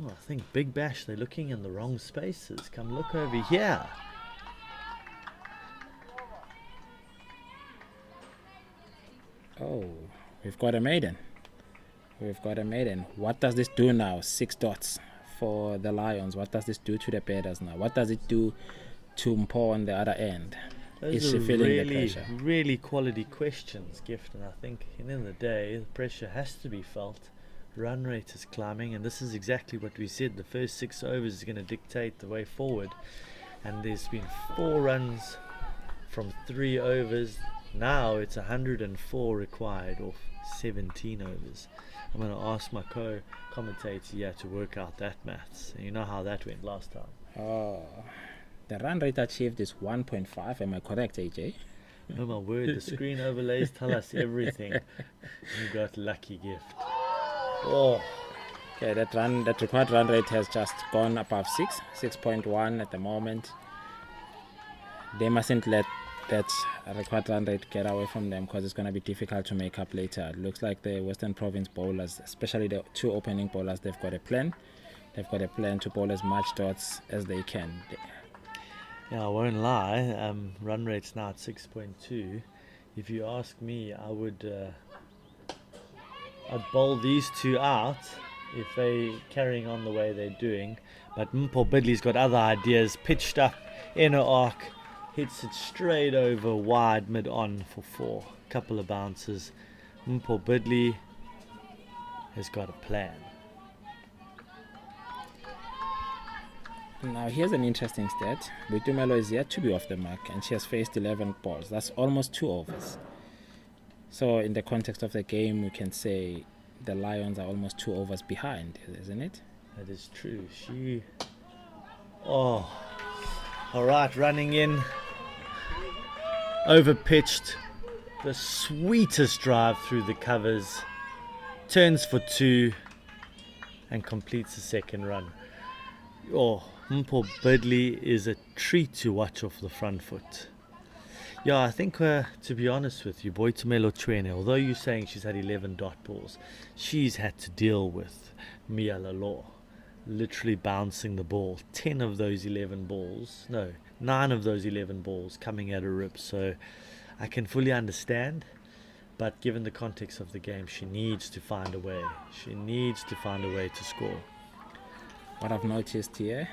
Oh, I think Big Bash, they're looking in the wrong spaces. Come look over here. Oh, we've got a maiden. We've got a maiden. What does this do now? 6 dots for the Lions. What does this do to the batters now? What does it do to Mpo on the other end? Is she feeling the pressure? Really quality questions, Gift, and I think at the end of the day, the pressure has to be felt. Run rate is climbing, and this is exactly what we said. The first 6 overs is going to dictate the way forward. And there's been 4 runs from 3 overs. Now it's 104 required off 17 overs. I'm going to ask my co-commentator here to work out that maths. You know how that went last time. Oh, the run rate achieved is 1.5. Am I correct, AJ? Oh my word, the screen overlays tell us everything. You got lucky, Gift. Oh, okay, that required run rate has just gone above 6.1 at the moment. They mustn't let that required run rate get away from them, because it's going to be difficult to make up later. It looks like the Western Province bowlers, especially the 2 opening bowlers, they've got a plan. They've got a plan to bowl as much dots as they can. yeah, I won't lie. Run rate's now at 6.2. If you ask me, I'd bowl these 2 out if they carrying on the way they're doing. But Mpo Bidley's got other ideas. Pitched up, inner arc, hits it straight over wide mid-on for 4. Couple of bounces. Mpo Bidley has got a plan. Now here's an interesting stat. Boitumelo is yet to be off the mark, and she has faced 11 balls. That's almost 2 overs. So in the context of the game, we can say the Lions are almost 2 overs behind, isn't it? That is true. Oh, all right, running in. Overpitched, the sweetest drive through the covers, turns for 2 and completes the second run. Oh, Mpo Bidley is a treat to watch off the front foot. Yeah, I think to be honest with you, Boitumelo Chwene, although you're saying she's had 11 dot balls, she's had to deal with Mia Lalo literally bouncing the ball. 10 of those 11 balls, no, 9 of those 11 balls coming at her ribs. So I can fully understand, but given the context of the game, she needs to find a way. She needs to find a way to score. What I've noticed here,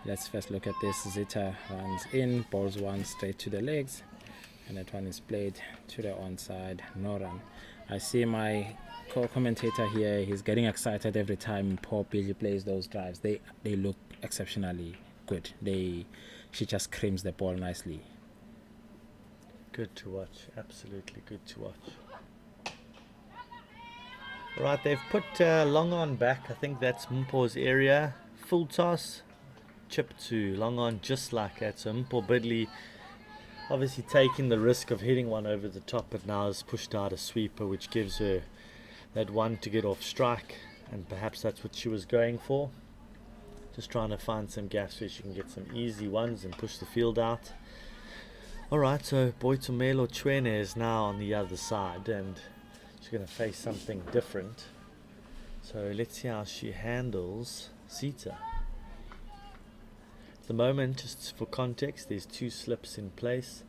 let's first look at this. Zita runs in, balls one straight to the legs, and that one is played to the onside, no run. I see my co-commentator here, he's getting excited every time Paul Billy plays those drives. They look exceptionally good. She just creams the ball nicely. Good to watch, absolutely good to watch. Right, they've put Long On back. I think that's Mpo's area. Full toss, chip to Long On, just like that. So Mpo Bidley obviously taking the risk of hitting one over the top, but now has pushed out a sweeper, which gives her that one to get off strike, and perhaps that's what she was going for. Just trying to find some gaps where she can get some easy ones and push the field out. Alright, so Boitumelo Chwene is now on the other side, and she's going to face something different. So let's see how she handles Zita. At the moment, just for context, there's 2 slips in place,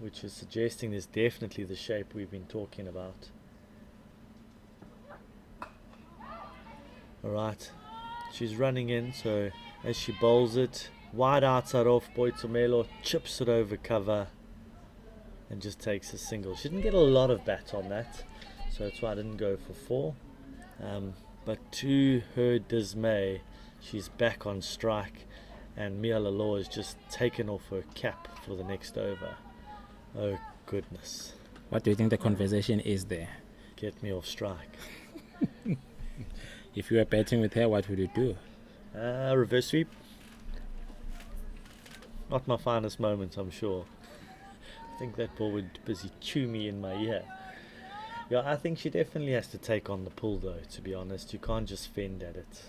which is suggesting there's definitely the shape we've been talking about. Alright, she's running in, so as she bowls it, wide outside off, Boitumelo chips it over cover and just takes a single. She didn't get a lot of bat on that, so that's why I didn't go for 4. But to her dismay, she's back on strike, and Mia Lalo has just taken off her cap for the next over. Oh goodness. What do you think the conversation is there? Get me off strike. If you were batting with her, what would you do? Reverse sweep. Not my finest moment, I'm sure. I think that ball would busy chew me in my ear. Yeah, I think she definitely has to take on the pull though, to be honest. You can't just fend at it.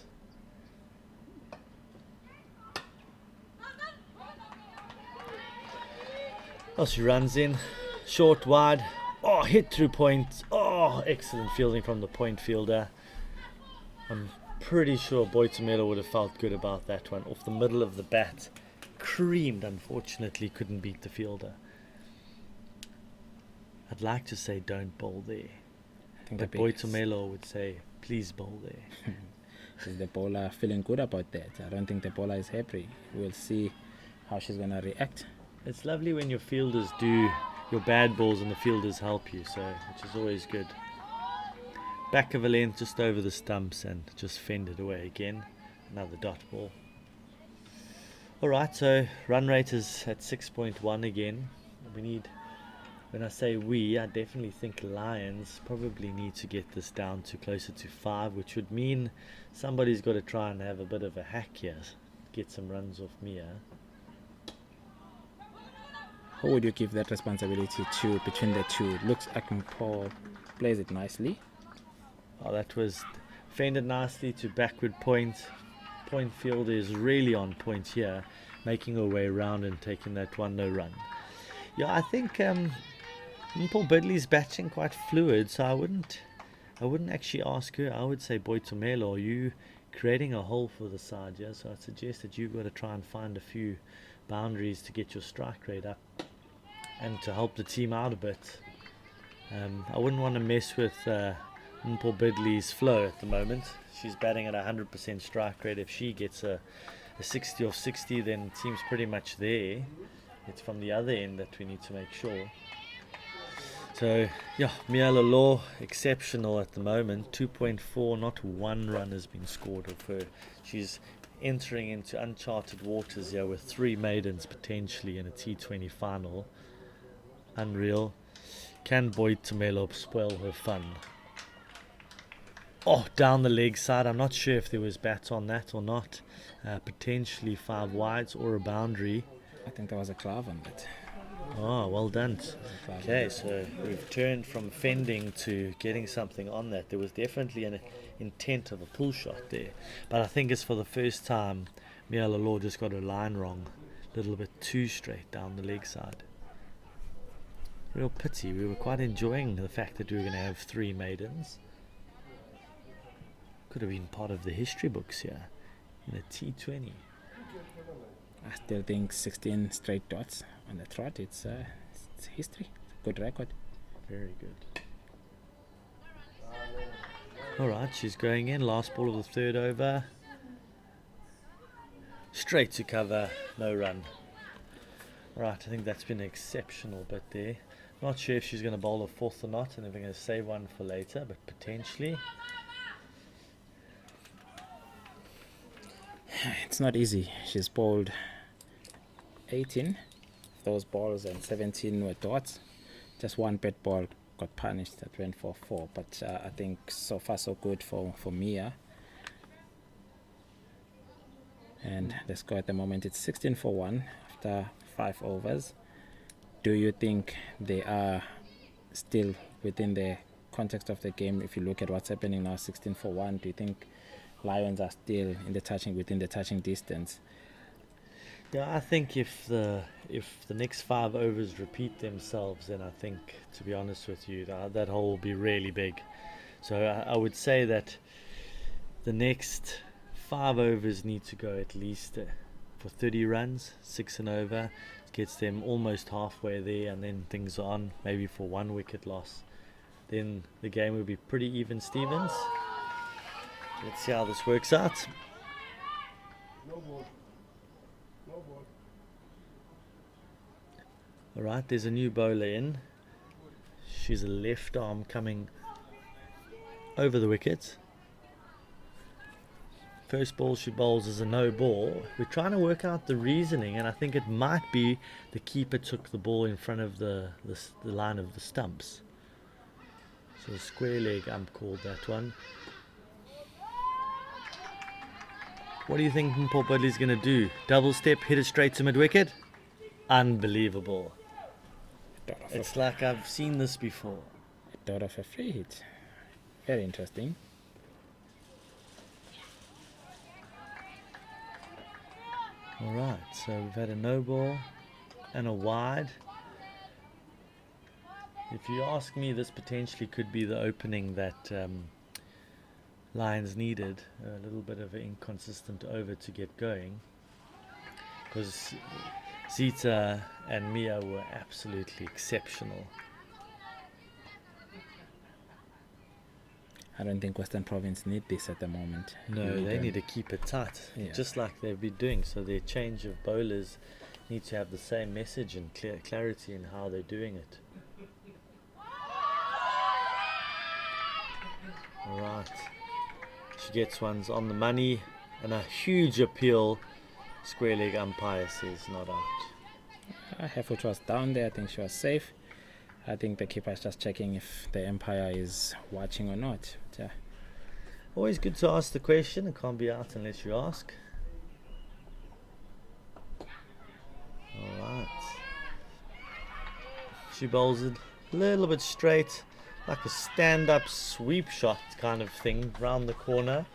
Oh, she runs in. Short, wide. Oh, hit through point. Oh, excellent fielding from the point fielder. I'm pretty sure Boitumelo would have felt good about that one. Off the middle of the bat. Creamed, unfortunately, couldn't beat the fielder. I'd like to say don't bowl there. But Boitumelo would say, please bowl there. Is the bowler feeling good about that? I don't think the bowler is happy. We'll see how she's going to react. It's lovely when your fielders do your bad balls and the fielders help you, so which is always good. Back of a length just over the stumps and just fended away again. Another dot ball. Alright, so run rate is at 6.1 again. We need, when I say we, I definitely think Lions probably need to get this down to closer to 5, which would mean somebody's got to try and have a bit of a hack here. Get some runs off Mia. Who would you give that responsibility to between the two? It looks like Paul plays it nicely. Oh, that was fended nicely to backward point. Point fielder is really on point here, making her way around and taking that 1-no run. Yeah, I think Paul Bidley's batting quite fluid, so I wouldn't actually ask her. I would say, Boitumelo, are you creating a hole for the side? Yeah, so I suggest that you've got to try and find a few boundaries to get your strike rate up and to help the team out a bit. I wouldn't want to mess with Paul Bidley's flow at the moment. She's batting at 100% strike rate. If she gets a 60 off 60, then the team's pretty much there. It's from the other end that we need to make sure. So yeah, Mia Lalo exceptional at the moment. 2.4, not 1 run has been scored of her. She's entering into uncharted waters here with 3 maidens potentially in a T20 final. Unreal. Can Boitumelo spoil her fun? Oh, down the leg side. I'm not sure if there was bat on that or not. Potentially 5 wides or a boundary. I think there was a glove on that. Oh, well done. Okay, so we've turned from fending to getting something on that. There was definitely an intent of a pull shot there. But I think it's for the first time Mia Lalo just got her line wrong. A little bit too straight down the leg side. Real pity. We were quite enjoying the fact that we were going to have 3 maidens. Could have been part of the history books here in a T20. I still think 16 straight dots on the trot. It's history. It's a good record. Very good. Alright, she's going in. Last ball of the 3rd over. Straight to cover. No run. Right, I think that's been an exceptional bit there. Not sure if she's going to bowl a 4th or not, and if we're going to save one for later, but potentially. It's not easy. She's bowled 18 of those balls and 17 were dots. Just one bad ball got punished that went for 4, but I think so far so good for Mia. And the score at the moment it's 16 for 1 after 5 overs. Do you think they are still within the context of the game? If you look at what's happening now, 16 for 1, do you think Lions are still within the touching distance? Yeah, I think if the next 5 overs repeat themselves, then I think, to be honest with you, that hole will be really big. So I would say that the next 5 overs need to go at least for 30 runs, 6 and over. Gets them almost halfway there, and then things are on maybe for 1 wicket loss. Then the game will be pretty even Stevens. Let's see how this works out. No ball. No ball. Alright, there's a new bowler in. She's a left arm coming over the wicket. First ball she bowls is a no ball. We're trying to work out the reasoning, and I think it might be the keeper took the ball in front of the line of the stumps. So the square leg ump called that one. What do you think Paul Budley's going to do? Double step, hit it straight to mid wicket? Unbelievable. It's like I've seen this before. A dot of a free hit. Very interesting. Alright, so we've had a no ball and a wide. If you ask me, this potentially could be the opening that Lions needed. A little bit of an inconsistent over to get going, because Zita and Mia were absolutely exceptional. I don't think Western Province need this at the moment. No, they need to keep it tight, just like they've been doing. So their change of bowlers need to have the same message and clarity in how they're doing it. Alright, she gets ones on the money, and a huge appeal. Square leg umpire says not out. Her foot was down there. I think she was safe. I think the keeper is just checking if the umpire is watching or not. But, always good to ask the question. It can't be out unless you ask. Alright. She bowls it a little bit straight, like a stand-up sweep shot kind of thing, round the corner.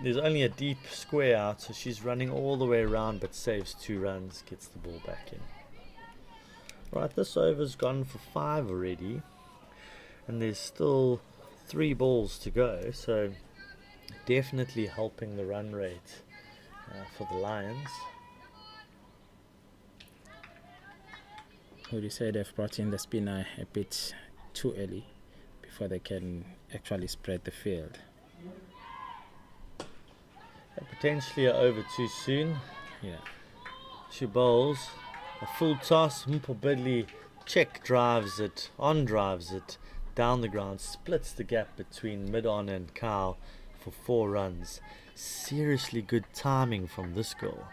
There's only a deep square out, so she's running all the way around, but saves 2 runs, gets the ball back in. Right, this over's gone for 5 already, and there's still 3 balls to go, so definitely helping the run rate for the Lions. would you say they've brought in the spinner a bit too early before they can actually spread the field? Potentially over too soon. Yeah. She bowls a full toss. Mpobedli drives it down the ground, splits the gap between mid-on and cow for 4 runs. Seriously good timing from this girl.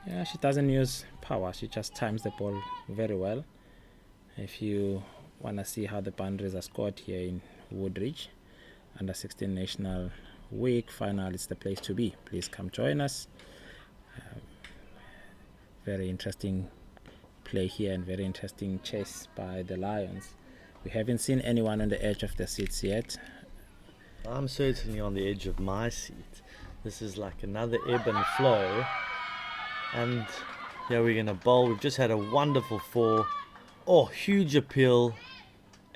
Yeah, she doesn't use power. She just times the ball very well. If you want to see how the boundaries are scored here in Woodridge, under 16 National Week final is the place to be. Please come join us. Very interesting play here and very interesting chase by the Lions. We haven't seen anyone on the edge of the seats yet. I'm certainly on the edge of my seat. This is like another ebb and flow, and yeah, we're going to bowl. We've just had a wonderful 4 Oh, huge appeal.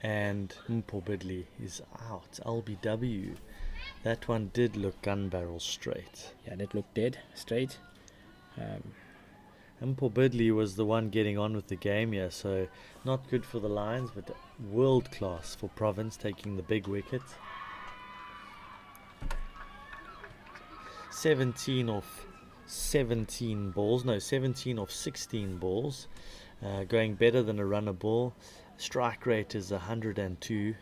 And Mpobidli is out. LBW. That one did look gun barrel straight. Yeah, that looked dead straight. Mpobidli was the one getting on with the game here, so not good for the Lions, but world class for Province, taking the big wicket. 17 off 17 balls, no, 17 off 16 balls, going better than a runner ball. Strike rate is 102.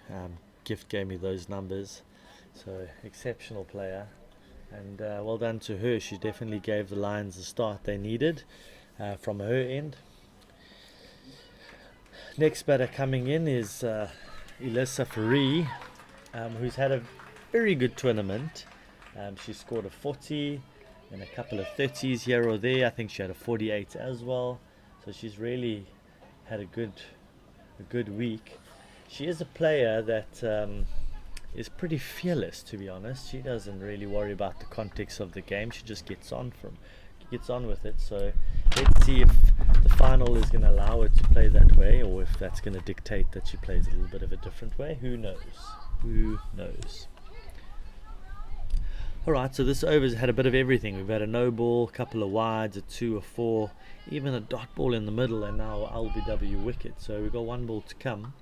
Gift gave me those numbers, so exceptional player, and well done to her. She definitely gave the Lions the start they needed from her end. Next batter coming in is Elisa Faree, who's had a very good tournament. She scored a 40 and a couple of 30s here or there. I think she had a 48 as well, so she's really had a good week. She is a player that is pretty fearless, to be honest. She doesn't really worry about the context of the game. She just gets on with it. So let's see if the final is going to allow her to play that way, or if that's going to dictate that she plays a little bit of a different way. Who knows? Alright, so this over's had a bit of everything. We've had a no ball, a couple of wides, a 2, a 4, even a dot ball in the middle, and now LBW wicket. So we've got one ball to come.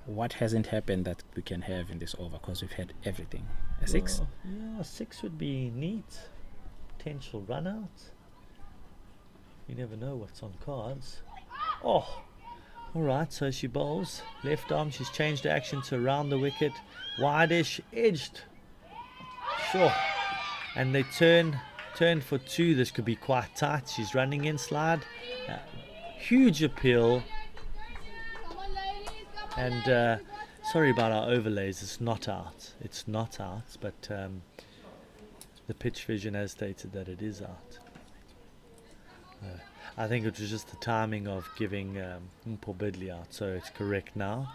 What hasn't happened that we can have in this over? Because we've had everything. A 6? Well, yeah, a 6 would be neat. Potential run out. You never know what's on cards. Oh, alright, so she bowls. Left arm, she's changed her action to around the wicket. Wide-ish, edged. Sure. And they turn for 2. This could be quite tight. She's running in slide. Huge appeal. And sorry about our overlays. It's not out. But the pitch vision has stated that it is out. I think it was just the timing of giving Mpobidli out, so it's correct now.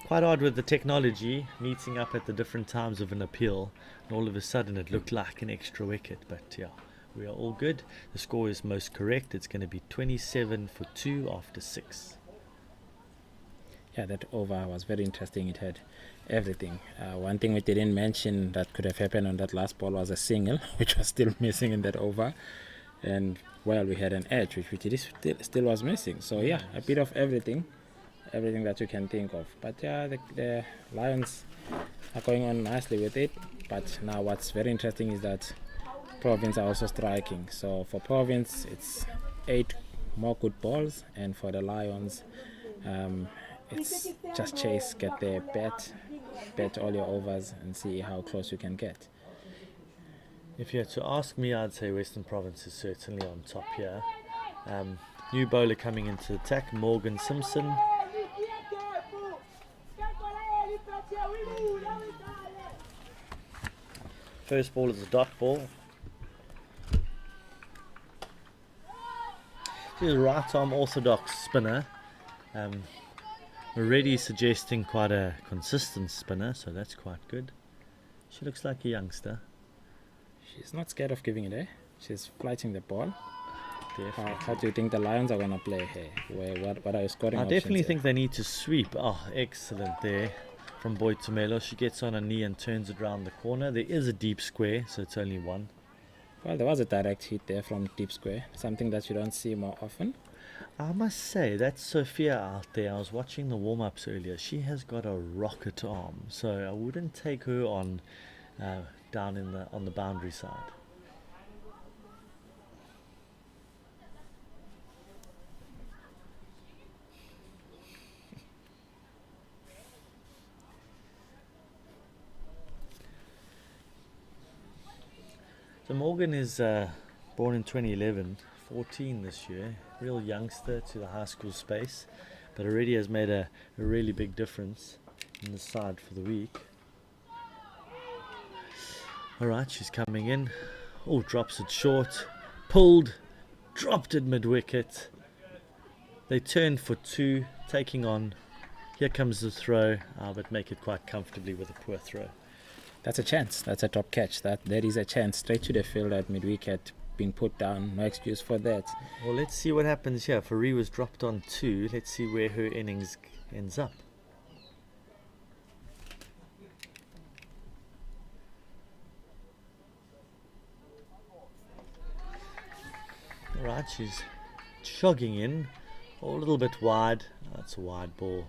Quite odd with the technology meeting up at the different times of an appeal, and all of a sudden it looked like an extra wicket. But yeah, we are all good. The score is most correct. It's going to be 27 for 2 after 6. Yeah, that over was very interesting. It had everything. One thing we didn't mention that could have happened on that last ball was a single, which was still missing in that over. And well, we had an edge, which still was missing. So yeah, a bit of everything that you can think of. But yeah, the Lions are going on nicely with it. But now what's very interesting is that Province are also striking. So for Province, it's 8 more good balls, and for the Lions, it's just chase, get there, bet all your overs and see how close you can get. If you had to ask me, I'd say Western Province is certainly on top here. New bowler coming into attack, Morgan Simpson. First ball is a dot ball. She's a right arm orthodox spinner. Already suggesting quite a consistent spinner, so that's quite good. She looks like a youngster. She's not scared of giving it, eh? She's flighting the ball. Definitely. How do you think the Lions are going to play here? What are your scoring I options definitely here? think they need to sweep. Oh, excellent there from Boyd Tumelo. She gets on her knee and turns it round the corner. There is a deep square, so it's only 1. Well, there was a direct hit there from deep square, something that you don't see more often. I must say, that's Sophia out there. I was watching the warm-ups earlier. She has got a rocket arm, so I wouldn't take her on down on the boundary side. So Morgan is born in 2011, 14 this year, real youngster to the high school space, but already has made a really big difference in the side for the week. Alright, she's coming in. Oh, drops it short, pulled, dropped it mid-wicket. They turn for 2, taking on. Here comes the throw, but make it quite comfortably with a poor throw. That's a chance. That's a top catch. That is a chance straight to the field at mid-wicket. being put down. No excuse for that. Well, let's see what happens here. Fourie was dropped on 2. Let's see where her innings ends up. Right, she's jogging in, a little bit wide. That's a wide ball.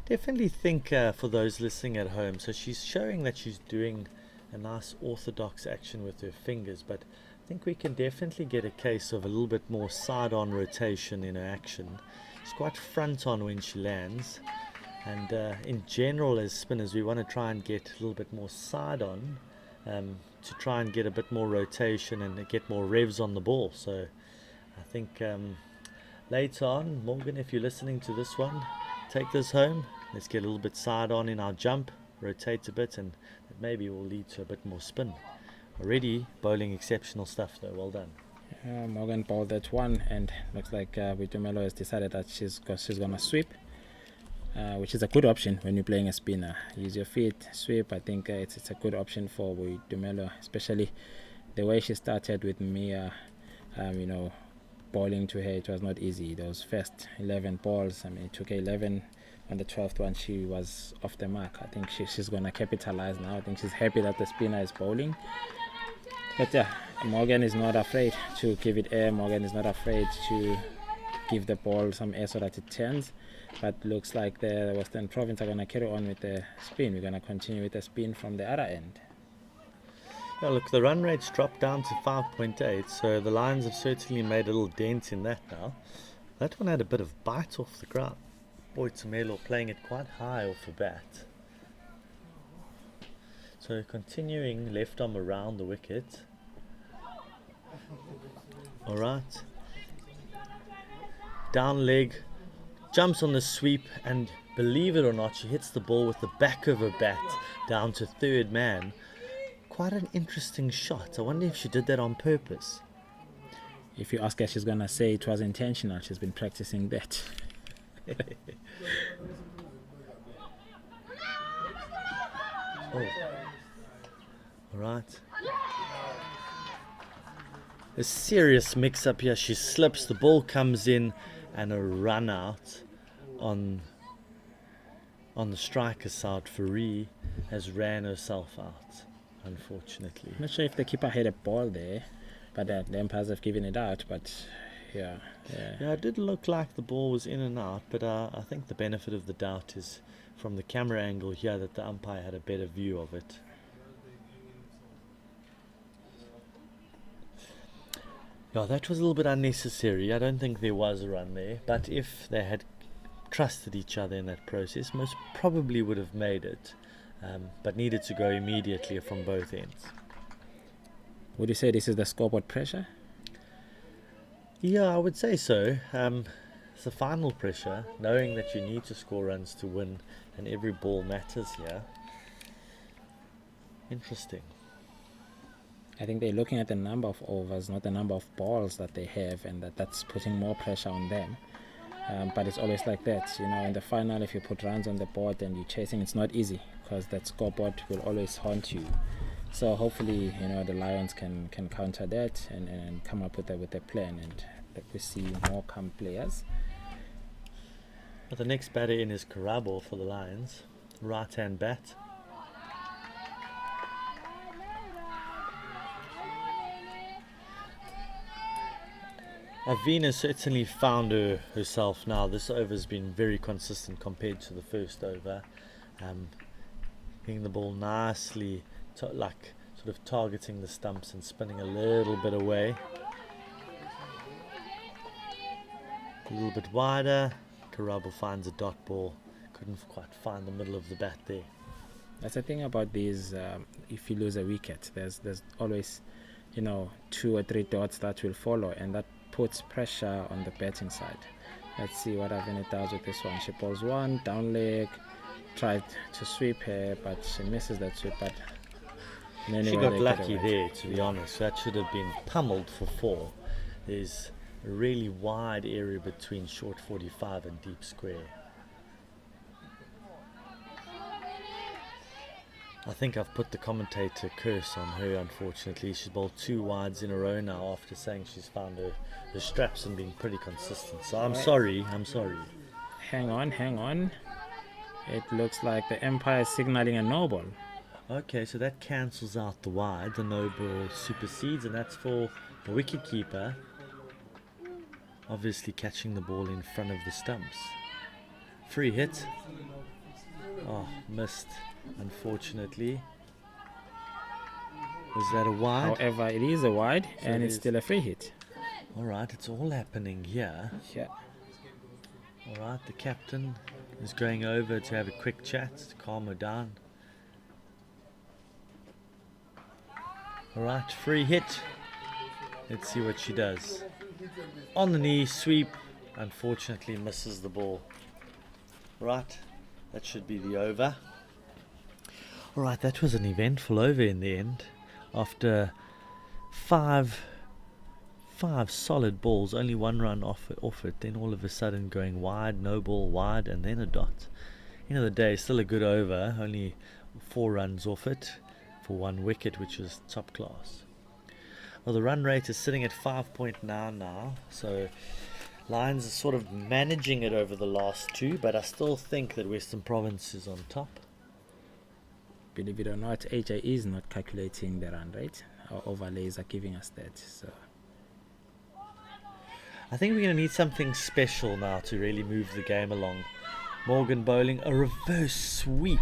Definitely think for those listening at home, so she's showing that she's doing a nice orthodox action with her fingers, but I think we can definitely get a case of a little bit more side-on rotation in her action. She's quite front-on when she lands, and in general as spinners we want to try and get a little bit more side-on to try and get a bit more rotation and get more revs on the ball. So I think later on, Morgan, if you're listening to this one, take this home. Let's get a little bit side on in our jump, rotate a bit, and it maybe will lead to a bit more spin. Already bowling exceptional stuff though, well done. Morgan bowled that one, and looks like Gqeberha has decided that she's gonna sweep, which is a good option when you're playing a spinner. Use your feet, sweep. I think it's a good option for Gqeberha, especially the way she started with Mia. Bowling to her, it was not easy. Those first 11 balls, it took her 11. On the 12th one, she was off the mark. I think she's going to capitalize now. I think she's happy that the spinner is bowling. But yeah, Morgan is not afraid to give it air. Morgan is not afraid to give the ball some air so that it turns. But looks like the Western Province are going to carry on with the spin. We're going to continue with the spin from the other end. Yeah, look, the run rate's dropped down to 5.8, so the Lions have certainly made a little dent in that now. That one had a bit of bite off the ground. Boy, Tumelo playing it quite high off the bat. So continuing left arm around the wicket. Alright. Down leg, jumps on the sweep, and believe it or not, she hits the ball with the back of her bat down to third man. Quite an interesting shot. I wonder if she did that on purpose. If you ask her, she's going to say it was intentional. She's been practicing that. Oh. Alright. A serious mix-up here. She slips, the ball comes in, and a run out on the striker side. Fourie has ran herself out, unfortunately. I'm not sure if the keeper had a ball there, but the umpires have given it out. But yeah, it did look like the ball was in and out, but I think the benefit of the doubt is from the camera angle here that the umpire had a better view of it. Yeah, that was a little bit unnecessary. I don't think there was a run there, but if they had trusted each other in that process, most probably would have made it, but needed to go immediately from both ends. Would you say this is the scoreboard pressure? Yeah, I would say so. It's the final pressure, knowing that you need to score runs to win, and every ball matters here. Interesting. I think they're looking at the number of overs, not the number of balls that they have, and that's putting more pressure on them. But it's always like that, in the final, if you put runs on the board and you're chasing, it's not easy because that scoreboard will always haunt you. So hopefully, the Lions can counter that and come up with a plan, and we see more calm players. But the next batter in is Gqeberha for the Lions, right-hand bat. Avina certainly found herself now. This over's been very consistent compared to the first over. Hitting the ball nicely, sort of targeting the stumps and spinning a little bit away. A little bit wider. Gqeberha finds a dot ball. Couldn't quite find the middle of the bat there. That's the thing about these. If you lose a wicket, there's always, 2 or 3 dots that will follow, and that puts pressure on the batting side. Let's see what Avina does with this one. She pulls one, down leg, tried to sweep her, but she misses that sweep. But she got lucky there, to be honest. That should have been pummeled for 4. There's a really wide area between short 45 and deep square. I think I've put the commentator curse on her, unfortunately. She's bowled 2 wides in a row now after saying she's found her straps and been pretty consistent. So I'm sorry. Hang on. It looks like the Empire is signaling a no ball. Okay, so that cancels out the wide. The no ball supersedes, and that's for the wicketkeeper. Obviously catching the ball in front of the stumps. Free hit. Oh, missed, unfortunately. Was that a wide? However, it is a wide, So and it it's is. still a free hit. Alright, it's all happening here. Yeah. Alright, the captain is going over to have a quick chat to calm her down. Alright, free hit. Let's see what she does. On the knee, sweep. Unfortunately misses the ball. Right, that should be the over. Alright, that was an eventful over in the end. After five solid balls, only 1 run off it, then all of a sudden going wide, no ball, wide, and then a dot. End of the day, still a good over, only 4 runs off it for 1 wicket, which is top class. Well, the run rate is sitting at 5.9 now, so Lions are sort of managing it over the last 2, but I still think that Western Province is on top. Believe it or not, AJ is not calculating the run rate. Our overlays are giving us that. So I think we're going to need something special now to really move the game along. Morgan bowling a reverse sweep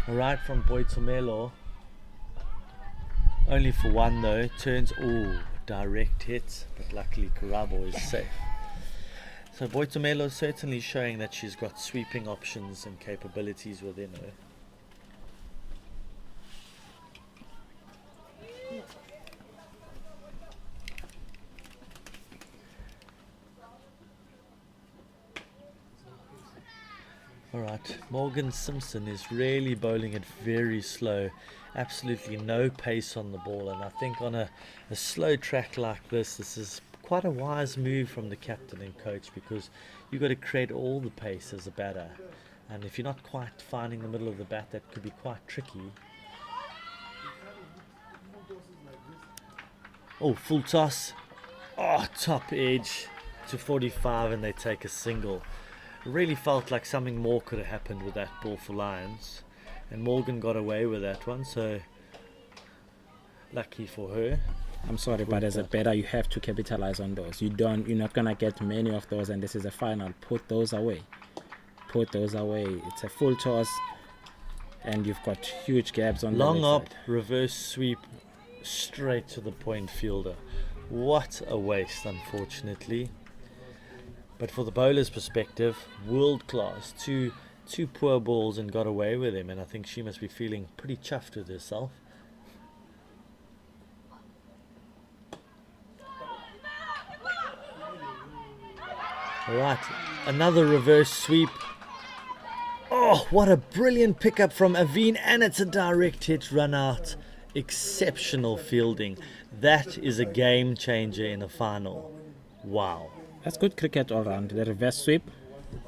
right from Boitumelo. Only for 1 though. Turns, direct hit, but luckily Karabo is safe. So Boitumelo is certainly showing that she's got sweeping options and capabilities within her. Alright, Morgan Simpson is really bowling it very slow. Absolutely no pace on the ball, and I think on a slow track like this is quite a wise move from the captain and coach, because you've got to create all the pace as a batter, and if you're not quite finding the middle of the bat, that could be quite tricky. Oh, full toss. Oh, top edge to 45, and they take a single. Really felt like something more could have happened with that ball for Lions, and Morgan got away with that one, so lucky for her. I'm sorry, but as a batter, you have to capitalize on those. You're not gonna get many of those, and this is a final. Put those away. It's a full toss, and you've got huge gaps on long the up, side. reverse sweep, straight to the point fielder. What a waste, unfortunately. But for the bowler's perspective, world class. Two poor balls and got away with him, and I think she must be feeling pretty chuffed with herself. Alright, another reverse sweep. Oh, what a brilliant pickup from Aveen, and it's a direct hit run out. Exceptional fielding. That is a game changer in a final. Wow. That's good cricket all round. The reverse sweep,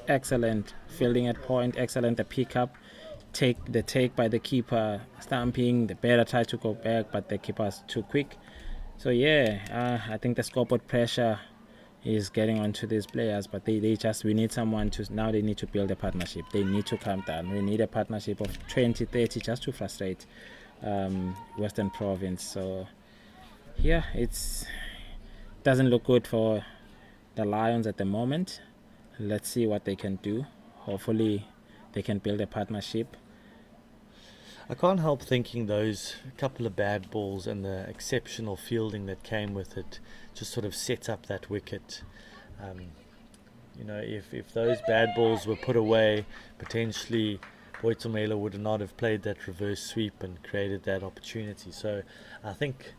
excellent. Fielding at point, excellent. The pickup, take by the keeper, stamping. The batter tried to go back, but the keeper's too quick. So yeah, I think the scoreboard pressure is getting onto these players, but we need someone to, now they need to build a partnership. They need to calm down. We need a partnership of 20-30 just to frustrate Western Province. So yeah, doesn't look good for the Lions at the moment. Let's see what they can do. Hopefully they can build a partnership. I can't help thinking those couple of bad balls and the exceptional fielding that came with it just sort of set up that wicket. If those bad balls were put away, potentially Boitumelo would not have played that reverse sweep and created that opportunity. So I think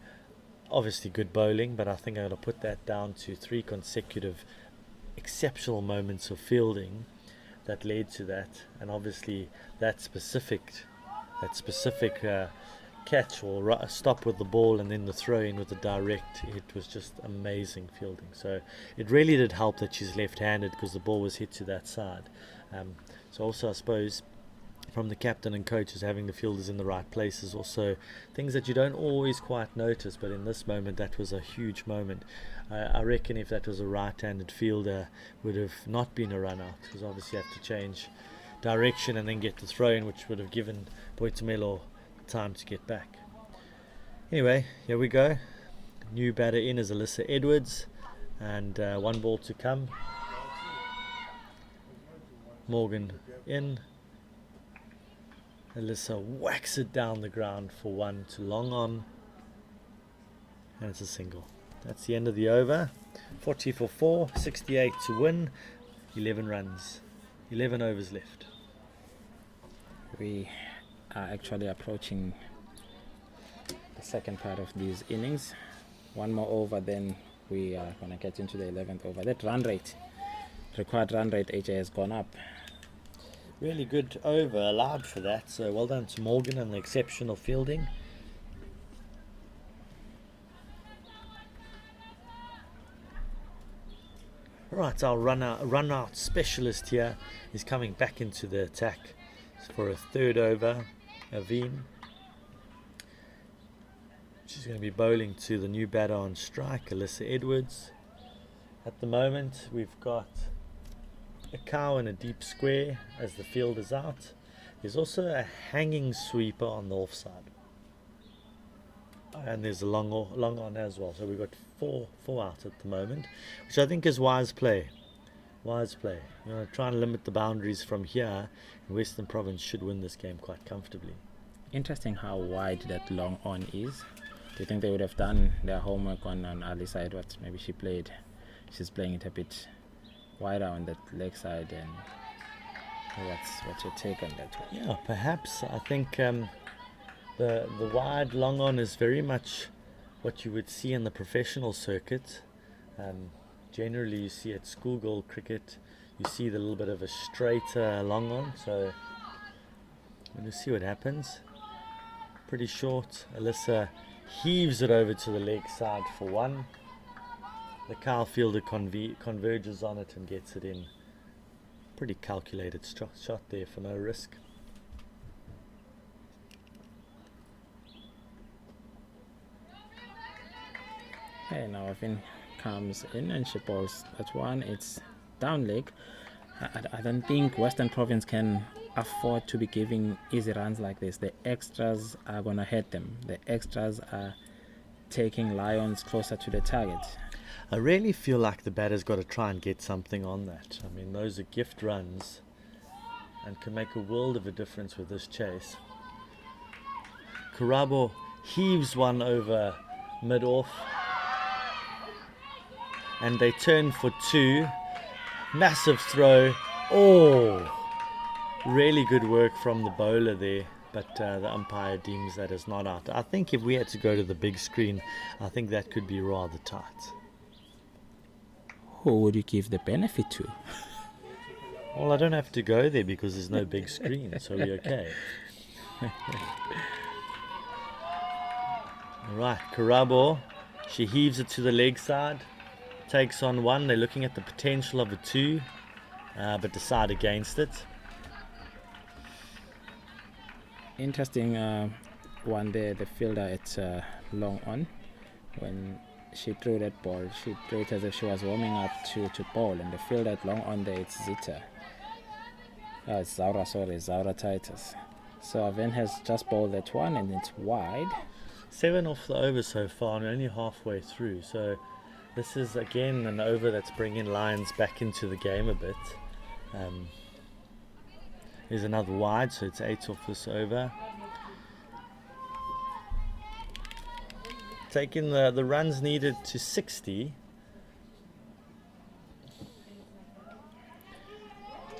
obviously good bowling, but I think I'm going to put that down to 3 consecutive exceptional moments of fielding that led to that, and obviously that specific catch or stop with the ball and then the throw in with the direct hit was just amazing fielding. So it really did help that she's left-handed, because the ball was hit to that side. So also I suppose from the captain and coaches, having the fielders in the right places. Also, things that you don't always quite notice, but in this moment, that was a huge moment. I reckon if that was a right-handed fielder, would have not been a run out, because obviously you have to change direction and then get the throw in, which would have given Boitumelo time to get back. Anyway, here we go. New batter in is Alyssa Edwards, and 1 ball to come. Morgan in. Alyssa whacks it down the ground for 1 to long on, and it's a single. That's the end of the over. 40 for 4, 68 to win, 11 runs, 11 overs left. We are actually approaching the second part of these innings. 1 more over, then we are going to get into the 11th over. That run rate, required run rate, AJ, has gone up. Really good over, allowed for that, so well done to Morgan and the exceptional fielding. Right, our run out specialist here is coming back into the attack for a 3rd over. Aveen. She's going to be bowling to the new batter on strike, Alyssa Edwards. At the moment, we've got a cow in a deep square as the field is out. There's also a hanging sweeper on the offside, and there's a long on as well. So we've got four out at the moment, which I think is wise play. Wise play. You know, try and limit the boundaries from here, and Western Province should win this game quite comfortably. Interesting how wide that long on is. Do you think they would have done their homework on Ali's side? What maybe she's playing it a bit wider on that leg side, and what's your take on that one? Yeah, perhaps. I think the wide long on is very much what you would see in the professional circuit. Generally, you see at schoolgirl cricket, you see the little bit of a straighter long on. So we'll see what happens. Pretty short. Alyssa heaves it over to the leg side for 1. The cow fielder converges on it and gets it in. Pretty calculated shot there for no risk. Okay, now Avin comes in and she bowls that 1. It's down leg. I don't think Western Province can afford to be giving easy runs like this. The extras are going to hurt them. The extras are taking Lions closer to the target. I really feel like the batter's got to try and get something on that. I mean, those are gift runs and can make a world of a difference with this chase. Karabo heaves one over mid-off, and they turn for 2. Massive throw. Oh, really good work from the bowler there, but the umpire deems that as not out. I think if we had to go to the big screen, I think that could be rather tight. Who would you give the benefit to? Well, I don't have to go there because there's no big screen, so we're okay. Alright, Karabo, she heaves it to the leg side, takes on 1. They're looking at the potential of a 2, but decide against it. Interesting one there, the fielder at long on. When she threw that ball, she threw it as if she was warming up to bowl, and the fielder at long on there, it's Zita. It's Zaura Titus. So Avin has just bowled that 1 and it's wide. 7 off the over so far and only halfway through, so this is again an over that's bringing Lions back into the game a bit. There's another wide, so it's 8 off this over. Taking the runs needed to 60.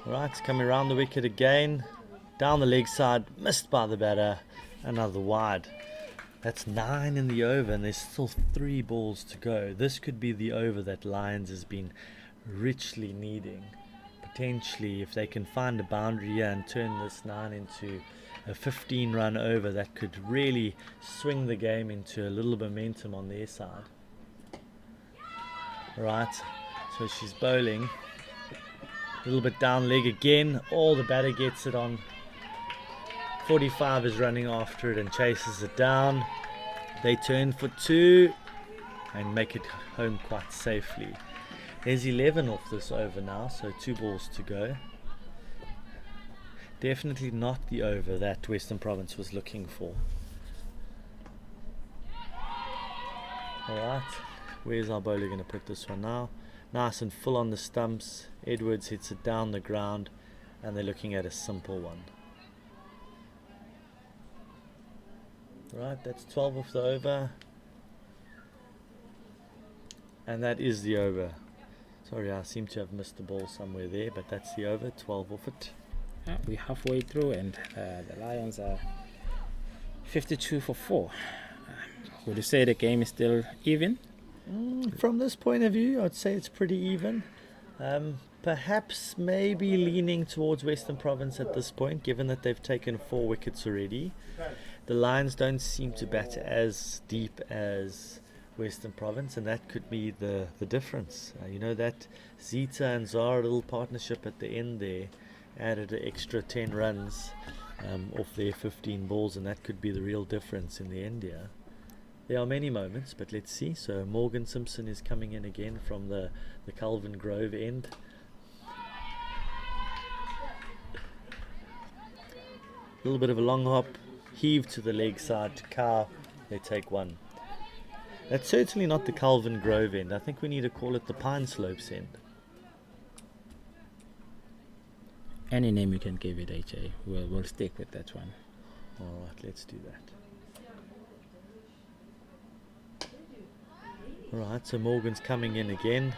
Right, it's coming around the wicket again. Down the leg side, missed by the batter. Another wide. That's 9 in the over, and there's still 3 balls to go. This could be the over that Lions has been richly needing. Potentially, if they can find a boundary here and turn this 9 into a 15-run over, that could really swing the game into a little momentum on their side. Right, so she's bowling. A little bit down leg again. The batter gets it on 45 is running after it and chases it down. They turn for 2 and make it home quite safely. There's 11 off this over now, so 2 balls to go. Definitely not the over that Western Province was looking for. Alright, where's our bowler going to put this one now? Nice and full on the stumps. Edwards hits it down the ground, and they're looking at a simple one. Right, that's 12 off the over. And that is the over. Sorry, I seem to have missed the ball somewhere there, but that's the over, 12 off it. We're halfway through, and the Lions are 52 for 4. Would you say the game is still even? From this point of view, I'd say it's pretty even. Perhaps maybe leaning towards Western Province at this point, given that they've taken 4 wickets already. The Lions don't seem to bat as deep as Western Province, and that could be the difference. You know, that Zita and Zara little partnership at the end there added an extra 10 runs off their 15 balls, and that could be the real difference in the end here. There are many moments, but let's see. So Morgan Simpson is coming in again from the Calvin Grove end. A little bit of a long hop, heave to the leg side to Cow. They take 1. That's certainly not the Calvin Grove end. I think we need to call it the Pine Slopes end. Any name you can give it, HA. We'll stick with that one. Alright, let's do that. Alright, so Morgan's coming in again.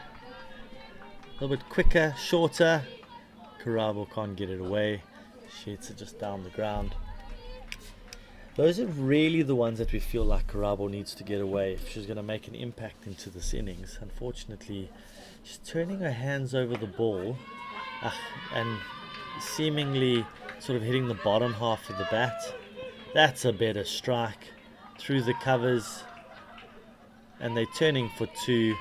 A little bit quicker, shorter. Karabo can't get it away. She hits it just down the ground. Those are really the ones that we feel like Karabo needs to get away if she's going to make an impact into this innings. Unfortunately, she's turning her hands over the ball and seemingly sort of hitting the bottom half of the bat. That's a better strike through the covers, and they're turning for 2.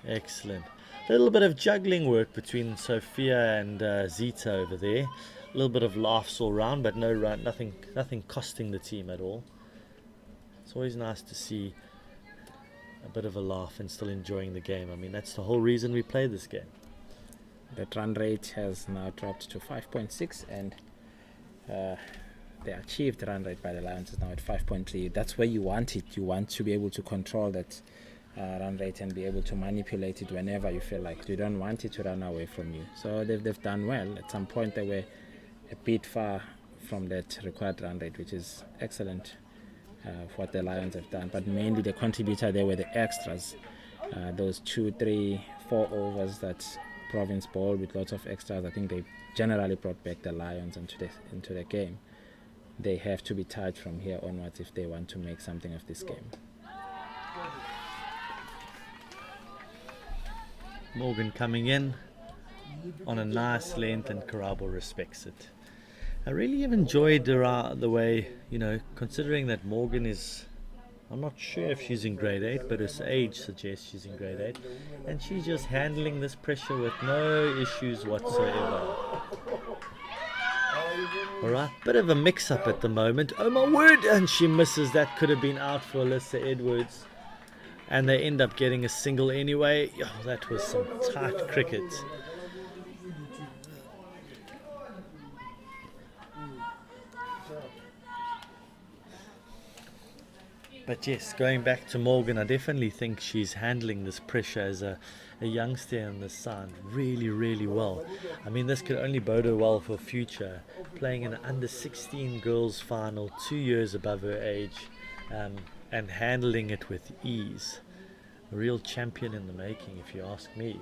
Excellent. A little bit of juggling work between Sophia and Zita over there. A little bit of laughs all round, but no run, nothing costing the team at all. It's always nice to see a bit of a laugh and still enjoying the game. I mean, that's the whole reason we play this game. The run rate has now dropped to 5.6, and the achieved run rate by the Lions is now at 5.3. That's where you want it. You want to be able to control that run rate and be able to manipulate it whenever you feel like. You don't want it to run away from you. So they've done well. At some point they were a bit far from that required run rate, which is excellent for what the Lions have done. But mainly the contributor there were the extras. Those 2, 3, 4 overs that Province bowled with lots of extras. I think they generally brought back the Lions into the game. They have to be tied from here onwards if they want to make something of this game. Morgan coming in on a nice length, and Karabo respects it. I really have enjoyed the way, you know, considering that Morgan is, I'm not sure if she's in grade 8, but her age suggests she's in grade 8, and she's just handling this pressure with no issues whatsoever. Alright, bit of a mix-up at the moment. Oh my word! And she misses. That could have been out for Alyssa Edwards. And they end up getting a single anyway. Oh, that was some tight cricket. But yes, going back to Morgan, I definitely think she's handling this pressure as a youngster on the side really, really well. I mean, this could only bode her well for future. Playing in an under-16 girls final, 2 years above her age, and handling it with ease. A real champion in the making, if you ask me.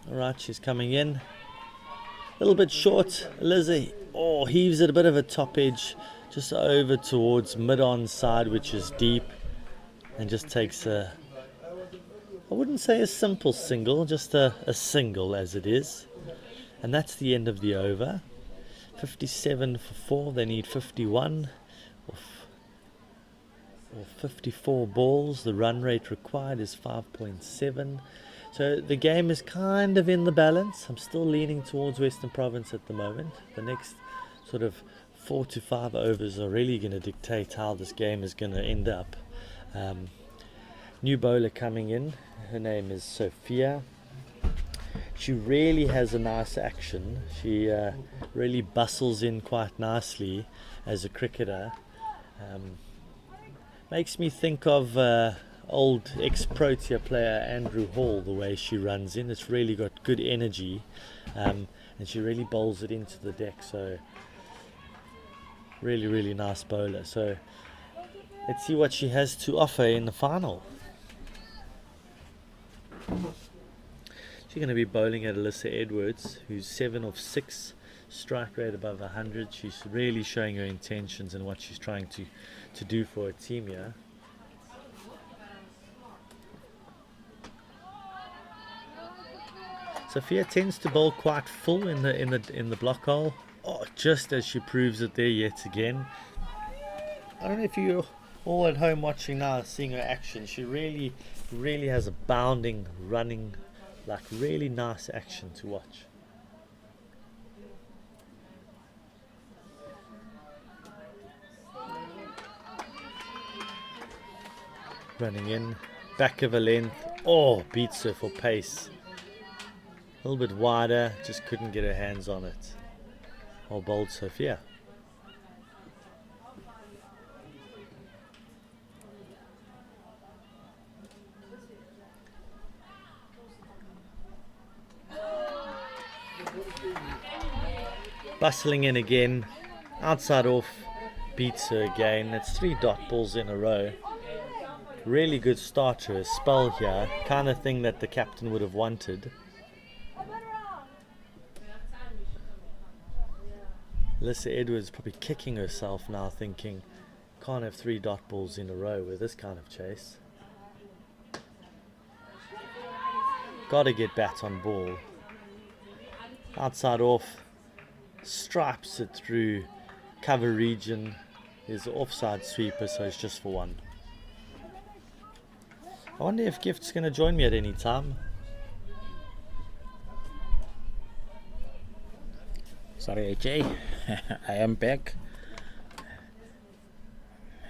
Alright, she's coming in. A little bit short, Lizzie. Oh, heaves it a bit of a top edge, just over towards mid-on side, which is deep, and just takes a, I wouldn't say a simple single, just a single as it is. And that's the end of the over. 57 for 4, they need 51. Oof. or 54 balls. The run rate required is 5.7. So the game is kind of in the balance. I'm still leaning towards Western Province at the moment. The next sort of 4 to 5 overs are really going to dictate how this game is going to end up. New bowler coming in. Her name is Sophia. She really has a nice action. She really bustles in quite nicely as a cricketer. Makes me think of old ex-Protea player Andrew Hall, the way she runs in. It's really got good energy, and she really bowls it into the deck. So really nice bowler. So let's see what she has to offer in the final. She's going to be bowling at Alyssa Edwards, who's 7 of 6, strike rate above 100. She's really showing her intentions and what she's trying to do for her team here. Sophia tends to bowl quite full in the block hole. Oh, just as she proves it there yet again. I don't know if you're all at home watching now, seeing her action. She really has a bounding, running, like really nice action to watch. Running in, back of a length. Oh, beats her for pace. A little bit wider, just couldn't get her hands on it. Well bowled, Sophia. Bustling in again, outside off, beats her again. It's 3 dot balls in a row. Really good start to her spell here, kind of thing that the captain would have wanted. Alyssa Edwards probably kicking herself now, thinking, can't have 3 dot balls in a row with this kind of chase. Gotta get bat on ball. Outside off, stripes it through cover region. There's an offside sweeper, so it's just for 1. I wonder if Gift's going to join me at any time. Sorry AJ, I am back.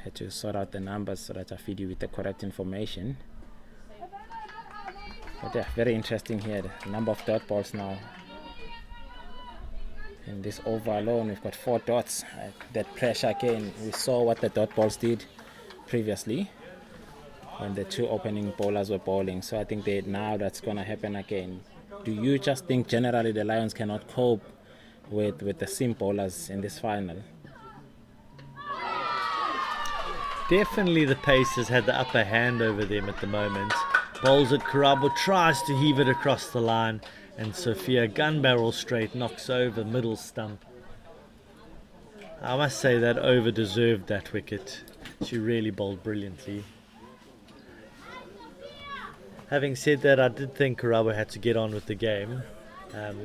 Had to sort out the numbers so that I feed you with the correct information. But yeah, very interesting here. The number of dot balls now. In this over alone, we've got 4 dots. That pressure again, we saw what the dot balls did previously when the 2 opening bowlers were bowling. So I think now that's going to happen again. Do you just think generally the Lions cannot cope with the seam bowlers in this final? Definitely the pace has had the upper hand over them at the moment. Bowls at Gqeberha, tries to heave it across the line, and Sophia gun barrel straight knocks over middle stump. I must say that over deserved that wicket. She really bowled brilliantly. Having said that, I did think Gqeberha had to get on with the game.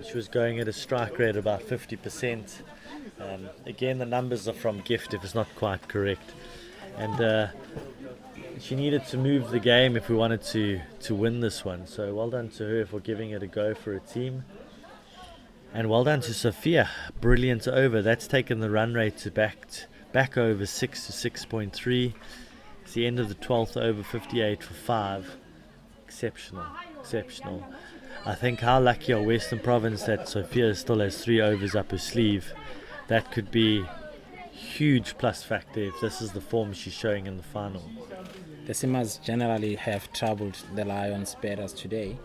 She was going at a strike rate about 50%. Again, the numbers are from Gift if it's not quite correct. And she needed to move the game if we wanted to win this one. So well done to her for giving it a go for a team. And well done to Sophia. Brilliant over. That's taken the run rate to back over 6 to 6.3. It's the end of the 12th over, 58 for 5. Exceptional. I think how lucky are Western Province that Sophia still has 3 overs up her sleeve. That could be huge plus factor if this is the form she's showing in the final. The seamers generally have troubled the Lions batters today.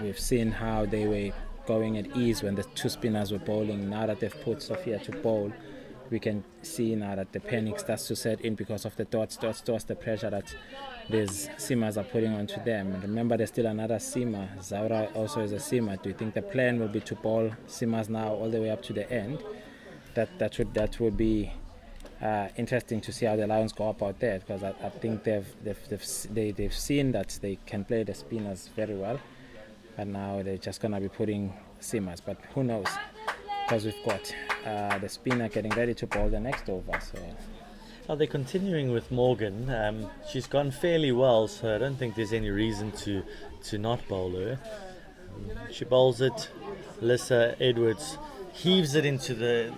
We've seen how they were going at ease when the 2 spinners were bowling. Now that they've put Sophia to bowl, we can see now that the panic starts to set in because of the dots, the pressure that these seamers are putting onto them. And remember, there's still another seamer. Zaura also is a seamer. Do you think the plan will be to bowl seamers now all the way up to the end? That would be interesting to see how the Lions go about that, because I think they've seen that they can play the spinners very well, and now they're just gonna be putting seamers. But who knows? Because we've got the spinner getting ready to bowl the next over. So Oh, they're continuing with Morgan. She's gone fairly well, so I don't think there's any reason to not bowl her. She bowls it. Alyssa Edwards heaves it into the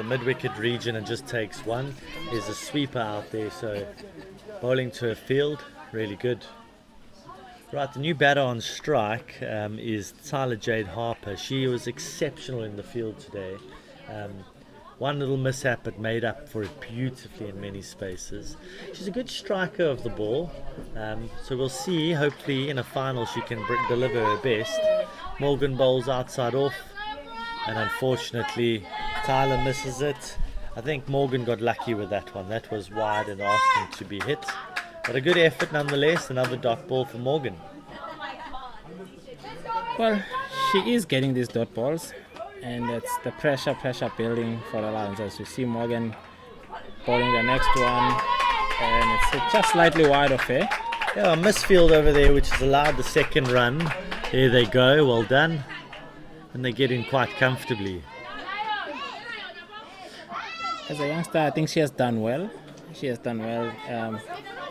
mid-wicket region and just takes one. There's a sweeper out there, so bowling to her field, really good. Right, the new batter on strike is Tyler Jade Harper. She was exceptional in the field today. One little mishap but made up for it beautifully in many spaces. She's a good striker of the ball, so we'll see. Hopefully in a final she can deliver her best. Morgan bowls outside off, and unfortunately Tyler misses it. I think Morgan got lucky with that one. That was wide and asked him to be hit. But a good effort nonetheless. Another dot ball for Morgan. Well, she is getting these dot balls, and it's the pressure building for the Lions. As you see Morgan bowling the next one, and it's hit just slightly wide of her. Yeah, a misfield over there which has allowed the second run. There they go, well done. And they get in quite comfortably. As a youngster, I think she has done well.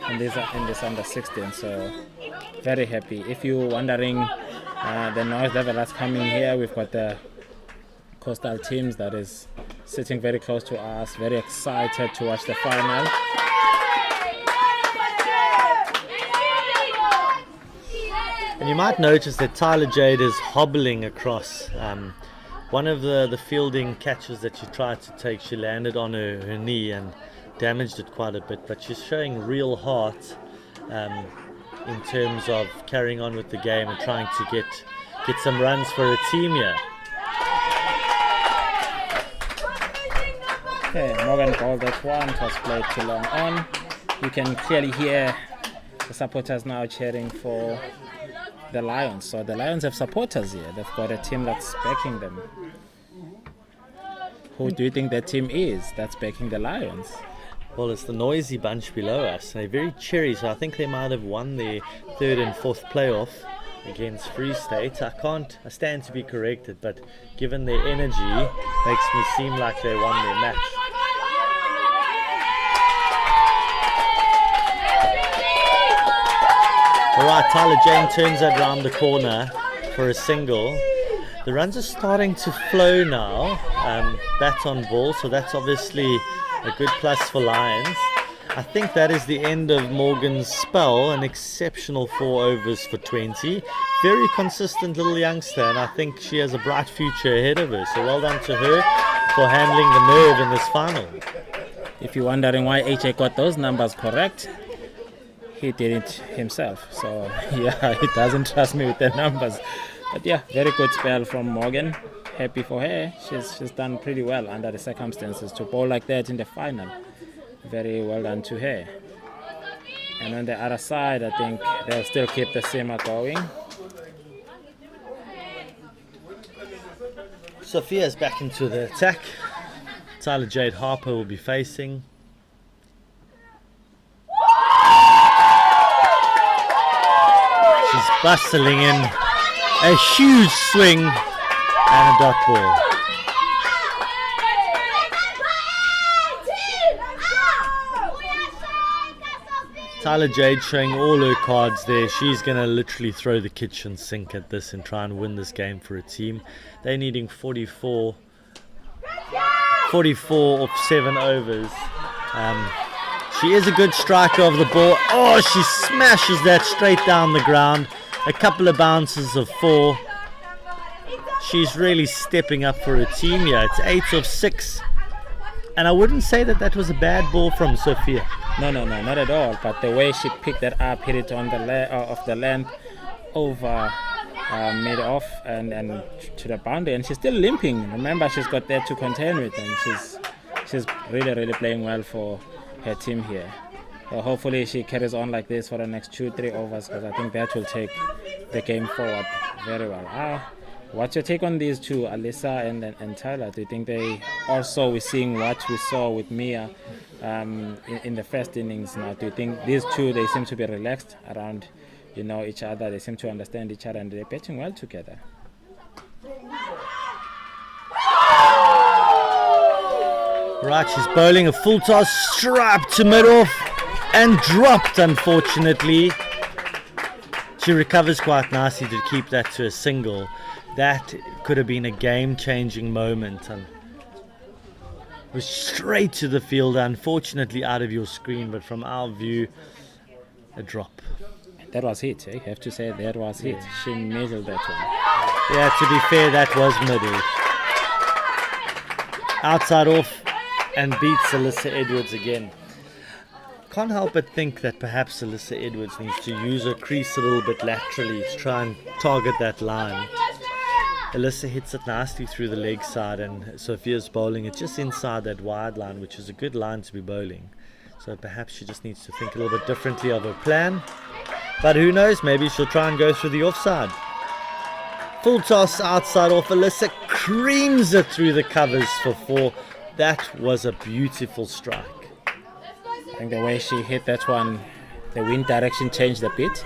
In this under 16, so very happy. If you're wondering the noise level that's coming here, we've got the coastal teams that is sitting very close to us, very excited to watch the final. And you might notice that Tyler Jade is hobbling across. One of the fielding catches that she tried to take, she landed on her knee and damaged it quite a bit, but she's showing real heart in terms of carrying on with the game and trying to get some runs for her team here. Okay, Morgan bowled that one. It was played too long on. You can clearly hear the supporters now cheering for the Lions. So the Lions have supporters here. They've got a team that's backing them. Who do you think that team is that's backing the Lions? Well, it's the noisy bunch below us. They're very cheery, so I think they might have won their third and fourth playoff against Free State. I stand to be corrected, but given their energy, makes me seem like they won their match. Alright, Tyler Jane turns that round the corner for a single. The runs are starting to flow now, bat on ball, so that's obviously a good plus for Lions. I think that is the end of Morgan's spell, an exceptional 4 overs for 20. Very consistent little youngster, and I think she has a bright future ahead of her, so well done to her for handling the nerve in this final. If you're wondering why AJ got those numbers correct, he did it himself, so yeah, he doesn't trust me with the numbers. But yeah, very good spell from Morgan. Happy for her. She's done pretty well under the circumstances to bowl like that in the final. Very well done to her. And on the other side, I think they'll still keep the simmer going. Sophia's back into the attack. Tyler Jade Harper will be facing. She's bustling in. A huge swing and a dot ball. Tyler Jade showing all her cards there. She's going to literally throw the kitchen sink at this and try and win this game for a team. They're needing 44 of 7 overs. She is a good striker of the ball. Oh, she smashes that straight down the ground. A couple of bounces of 4. She's really stepping up for her team here. It's 8 of 6. And I wouldn't say that was a bad ball from Sophia. No, not at all. But the way she picked that up, hit it on the off the length, over mid-off and to the boundary. And she's still limping. Remember, she's got that to contend with. And she's really playing well for her team here. So hopefully she carries on like this for the next 2-3 overs, because I think that will take the game forward very well. What's your take on these two, Alyssa and Tyler? Do you think they also we're seeing what we saw with Mia in the first innings now? Do you think these two, they seem to be relaxed around each other? They seem to understand each other and they're pitching well together. Right, she's bowling a full toss, striped to mid-off and dropped, unfortunately. She recovers quite nicely to keep that to a single. That could have been a game-changing moment. And was straight to the fielder, unfortunately out of your screen, but from our view, a drop. That was hit, I have to say that was hit. She measured that one. Yeah, to be fair, that was middle. Outside off and beats Alyssa Edwards again. Can't help but think that perhaps Alyssa Edwards needs to use her crease a little bit laterally to try and target that line. Alyssa hits it nicely through the leg side, and Sophia's bowling it just inside that wide line, which is a good line to be bowling. So perhaps she just needs to think a little bit differently of her plan. But who knows, maybe she'll try and go through the offside. Full toss outside off. Alyssa creams it through the covers for 4. That was a beautiful strike. I think the way she hit that one, the wind direction changed a bit.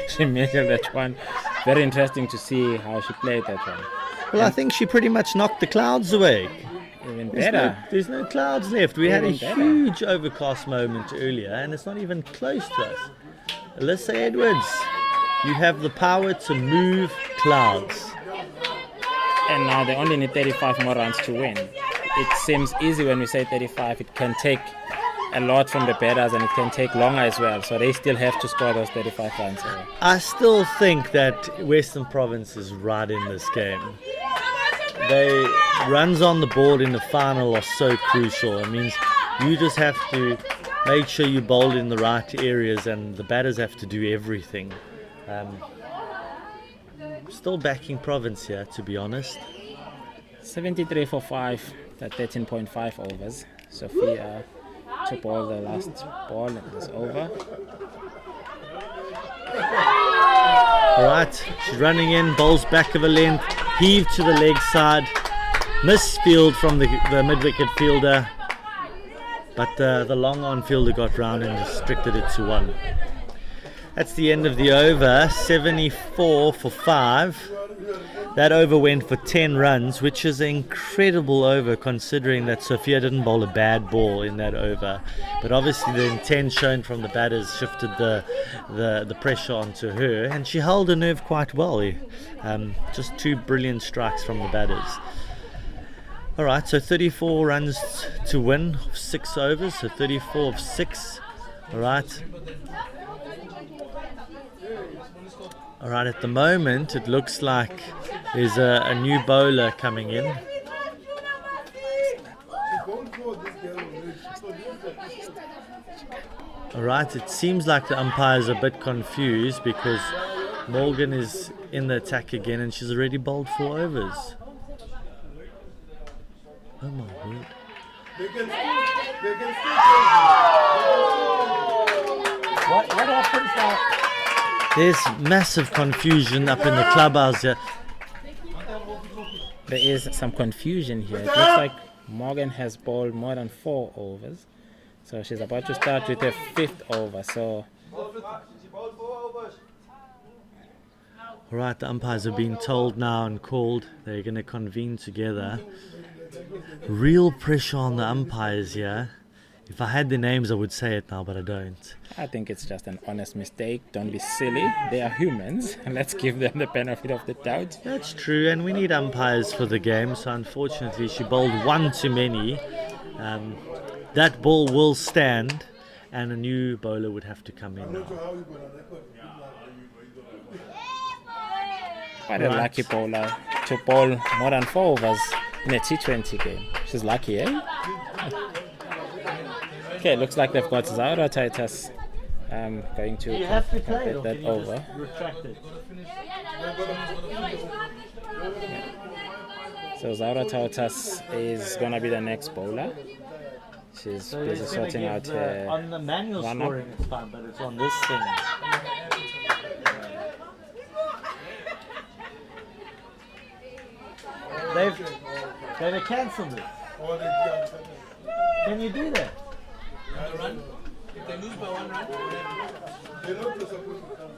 she measured that one. Very interesting to see how she played that one. Well, I think she pretty much knocked the clouds away. Even better. There's no clouds left. We had a huge overcast moment earlier, and it's not even close to us. Alyssa Edwards, you have the power to move clouds. And now they only need 35 more runs to win. It seems easy when we say 35. It can take a lot from the batters, and it can take longer as well. So they still have to score those 35 runs. I still think that Western Province is right in this game. The runs on the board in the final are so crucial. It means you just have to make sure you bowl in the right areas, and the batters have to do everything. Still backing Province here, to be honest. 73 for 5, at 13.5 overs. Sophia to ball the last ball in this over. Alright, she's running in, bowls back of a length, heave to the leg side, misfield from the mid-wicket fielder, but the long on fielder got round and restricted it to 1. That's the end of the over. 74 for 5. That over went for 10 runs, which is an incredible over considering that Sophia didn't bowl a bad ball in that over. But obviously the intent shown from the batters shifted the pressure onto her, and she held her nerve quite well. Just 2 brilliant strikes from the batters. Alright, so 34 runs to win, 6 overs, so 34 of 6. Alright. Alright, at the moment it looks like there's a new bowler coming in. Alright, it seems like the umpire's a bit confused because Morgan is in the attack again and she's already bowled 4 overs. Oh my word. What happens now? There's massive confusion up in the clubhouse here. There is some confusion here. It looks like Morgan has bowled more than 4 overs. So she's about to start with her 5th over. So alright, the umpires are being told now and called. They're going to convene together. Real pressure on the umpires here. If I had their names, I would say it now, but I don't. I think it's just an honest mistake. Don't be silly. They are humans. Let's give them the benefit of the doubt. That's true, and we need umpires for the game. So unfortunately, she bowled 1 too many. That ball will stand, and a new bowler would have to come in now. Quite a lucky bowler to bowl more than 4 overs in a T20 game. She's lucky, eh? Okay, looks like they've got Zaura Titus going to complete that over. So Zaura Titus is going to be the next bowler. She's busy sorting out her on the manual scoring it's fine, but it's on this thing. They've cancelled it. Can you do that?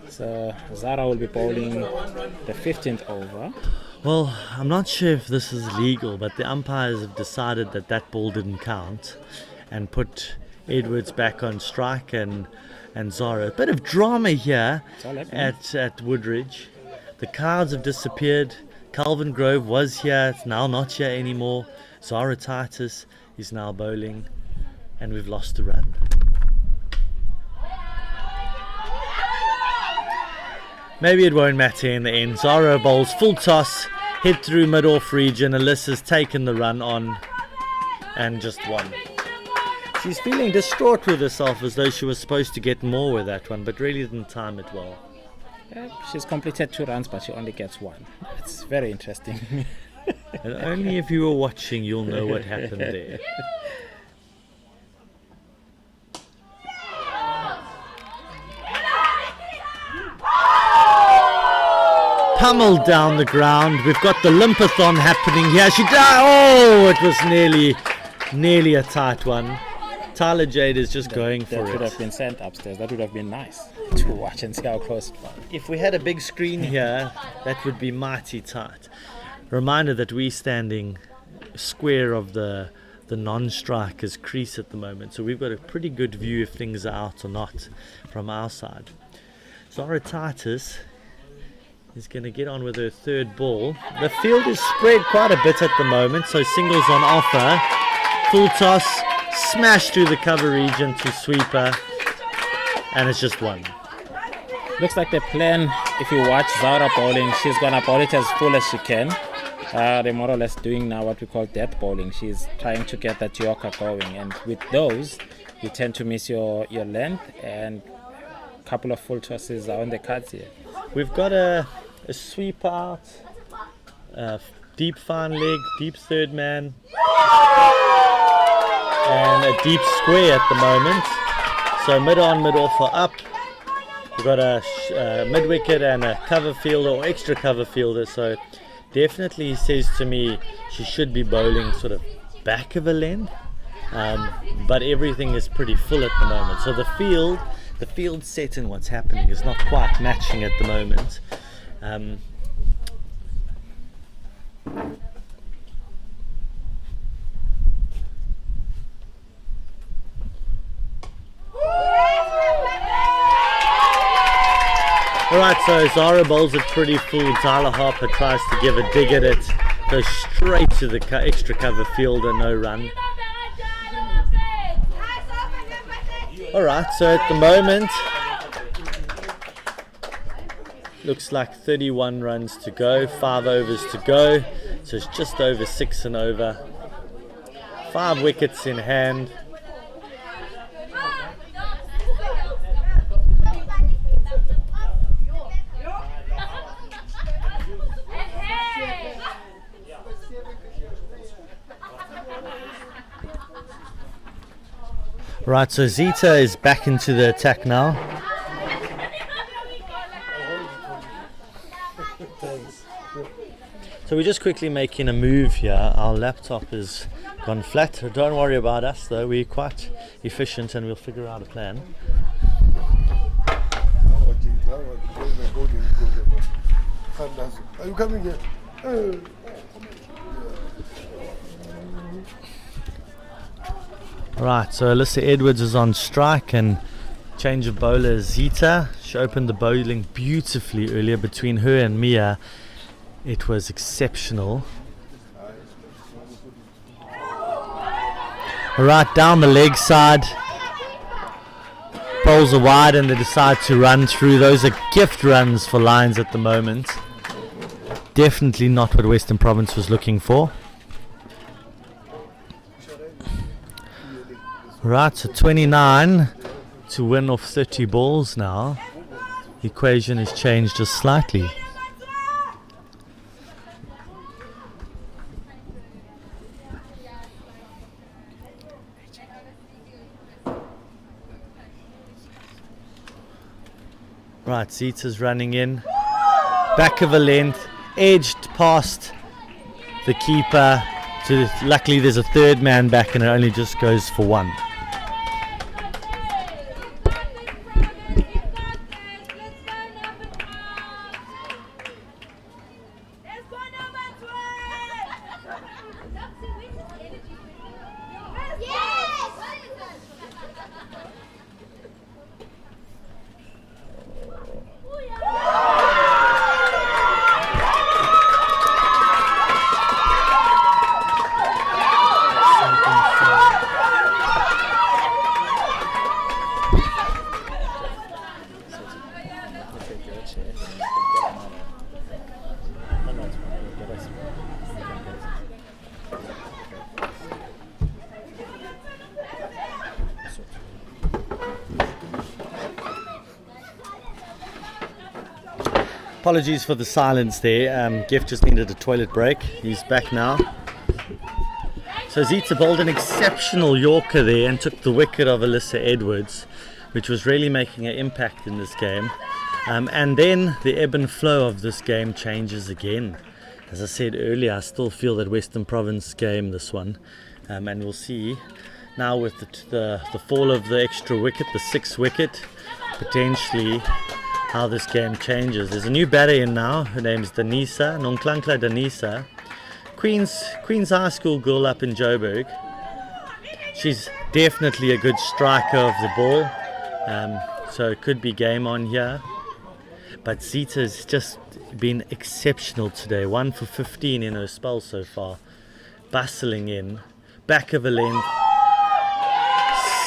So Zara will be bowling the 15th over. Well, I'm not sure if this is legal, but the umpires have decided that that ball didn't count and put Edwards back on strike and Zara. A bit of drama here at Woodridge. The crowds have disappeared. Calvin Grove was here, it's now not here anymore. Zara Titus is now bowling, and we've lost the run. Maybe it won't matter in the end. Zara bowls full toss, hit through mid-off region. Alyssa's taken the run on and just won. She's feeling distraught with herself, as though she was supposed to get more with that one, but really didn't time it well. Yeah, she's completed 2 runs, but she only gets 1. It's very interesting. And only if you were watching, you'll know what happened there. Pummeled down the ground. We've got the limpathon happening here. Oh, it was nearly a tight one. Tyler Jade is just going for it. That would have been sent upstairs. That would have been nice to watch and see how close it was. If we had a big screen here, that would be mighty tight. Reminder that we're standing square of the non-striker's crease at the moment, so we've got a pretty good view if things are out or not from our side. Zara Titus is going to get on with her 3rd ball. The field is spread quite a bit at the moment, so singles on offer. Full toss, smash through the cover region to sweeper, and it's just 1. Looks like the plan, if you watch Zara bowling, she's going to bowl it as full as she can. They're more or less doing now what we call death bowling. She's trying to get that yorker going, and with those, you tend to miss your length, and a couple of full tosses are on the cards here. We've got a sweep out, deep fine leg, deep 3rd man, and a deep square at the moment. So mid on, mid off are up. We've got a mid wicket and a cover fielder or extra cover fielder. So definitely, he says to me, she should be bowling sort of back of a length, but everything is pretty full at the moment. So the field set in what's happening is not quite matching at the moment. Alright, so Zara bowls it pretty full. Tyler Harper tries to give a dig at it, goes straight to the extra cover fielder, no run. Alright, so at the moment, looks like 31 runs to go, 5 overs to go, so it's just over 6 and over. 5 wickets in hand. Right, so Zita is back into the attack now. So we're just quickly making a move here. Our laptop has gone flat. Don't worry about us though, we're quite efficient and we'll figure out a plan. Are you coming here? Right, so Alyssa Edwards is on strike and change of bowler Zita. She opened the bowling beautifully earlier. Between her and Mia, it was exceptional. Right down the leg side, bowls are wide and they decide to run through. Those are gift runs for Lions at the moment. Definitely not what Western Province was looking for. Right, so 29 to win off 30 balls now. The equation has changed just slightly. Right, Zita's running in. Back of a length, edged past the keeper. Luckily there's a 3rd man back and it only just goes for 1. Apologies for the silence there. Gift just needed a toilet break. He's back now. So Zita bowled an exceptional Yorker there and took the wicket of Alyssa Edwards, which was really making an impact in this game. And then the ebb and flow of this game changes again. As I said earlier, I still feel that Western Province game, this one. And we'll see now with the fall of the extra wicket, the 6th wicket, potentially how this game changes. There's a new batter in now. Her name is Danisa, Nonklankla Danisa. Queen's High School girl up in Joburg. She's definitely a good striker of the ball. So it could be game on here. But Zita's just been exceptional today. 1 for 15 in her spell so far. Bustling in. Back of a length.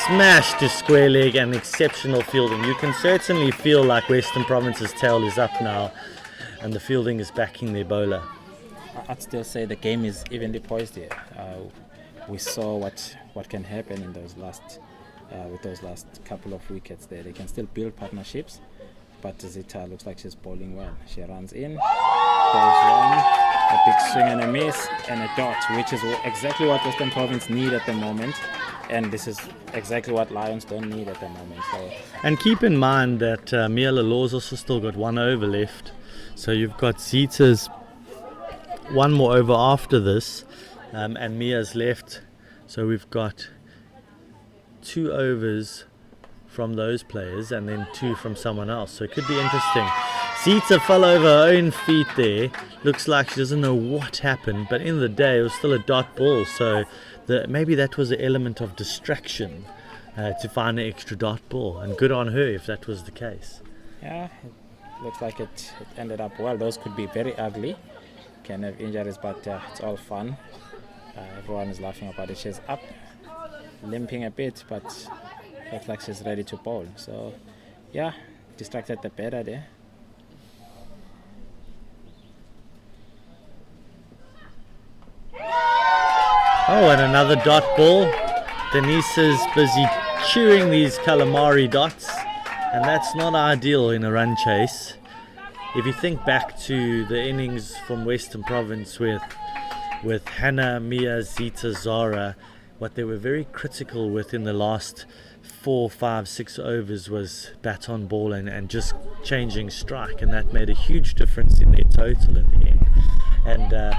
Smashed to square leg and exceptional fielding. You can certainly feel like Western Province's tail is up now and the fielding is backing their bowler. I'd still say the game is evenly poised here. We saw what can happen in those last with those last couple of wickets there. They can still build partnerships, but Zita looks like she's bowling well. She runs in, goes one, a big swing and a miss and a dot, which is exactly what Western Province need at the moment. And this is exactly what Lions don't need at the moment. So. And keep in mind that Mia Lalaw's also still got 1 over left. So you've got Zita's 1 more over after this, and Mia's left. So we've got 2 overs from those players and then 2 from someone else. So it could be interesting. Zita fell over her own feet there. Looks like she doesn't know what happened, but in the day it was still a dot ball. So maybe that was an element of distraction to find an extra dot ball, and good on her if that was the case. Yeah, it looks like it ended up well. Those could be very ugly, can have injuries, but it's all fun. Everyone is laughing about it. She's up, limping a bit, but looks like she's ready to bowl. So yeah, distracted the batter there. Oh, and another dot ball. Denise's busy chewing these calamari dots, and that's not ideal in a run chase. If you think back to the innings from Western Province with Hannah, Mia, Zita, Zara, what they were very critical with in the last 4, 5, 6 overs was bat on ball and just changing strike, and that made a huge difference in their total in the end. And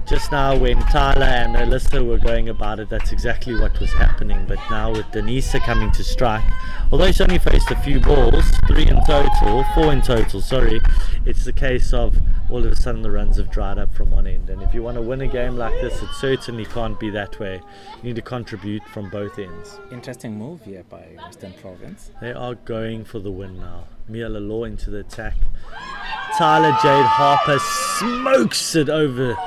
just now when Tyler and Alyssa were going about it, that's exactly what was happening. But now with Denisa coming to strike, although she's only faced a few balls, 4 in total, sorry, it's the case of all of a sudden the runs have dried up from one end. And if you want to win a game like this, it certainly can't be that way. You need to contribute from both ends. Interesting move here by Western Province. They are going for the win now. Mia Lalaw into the attack. Tyler Jade Harper smokes it over